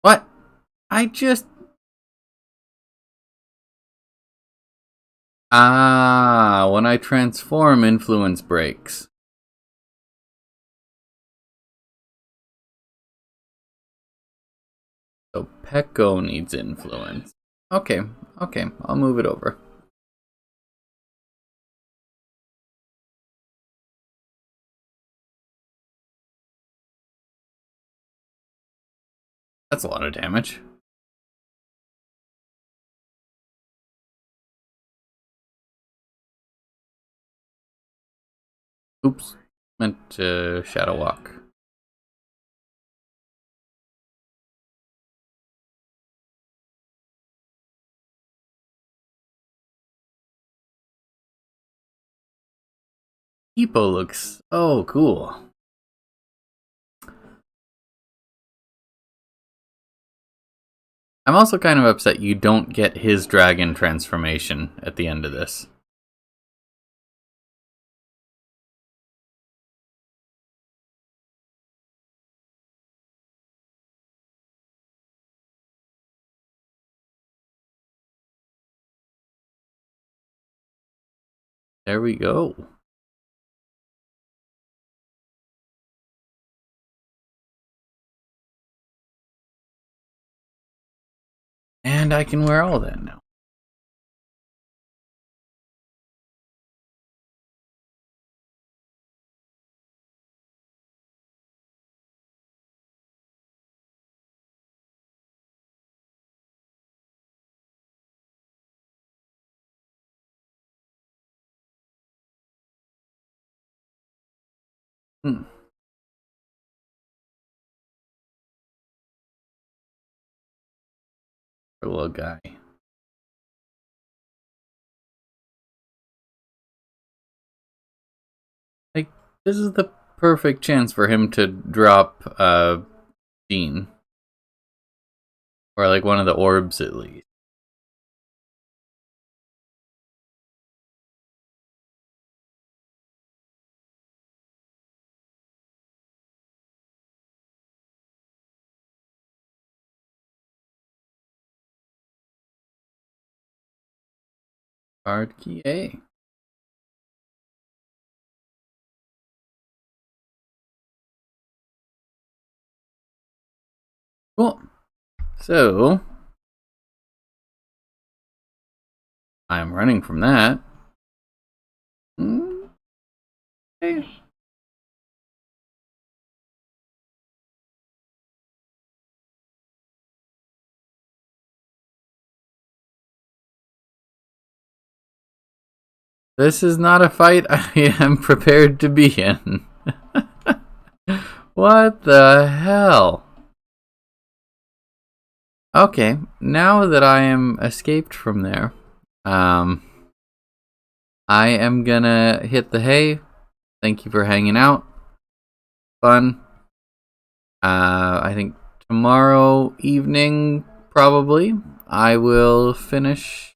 What? I just... Ah, when I transform, influence breaks. So Pekko needs influence. Okay, I'll move it over. That's a lot of damage. Oops, meant to Shadow Walk. Hippo looks so cool. I'm also kind of upset you don't get his dragon transformation at the end of this. There we go. And I can wear all that now. Hmm. Poor little guy. Like, this is the perfect chance for him to drop Jean. Or like one of the orbs at least. Card key A. Cool. So, I'm running from that. Okay. This is not a fight I am prepared to be in. What the hell? Okay, now that I am escaped from there, I am gonna hit the hay. Thank you for hanging out. Fun. I think tomorrow evening, probably, I will finish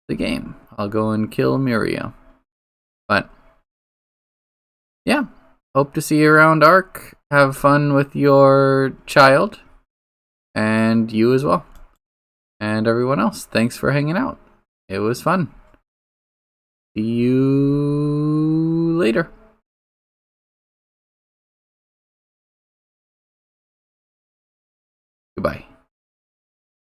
the game. I'll go and kill Miria. But, yeah. Hope to see you around Ark. Have fun with your child. And you as well. And everyone else, thanks for hanging out. It was fun. See you later.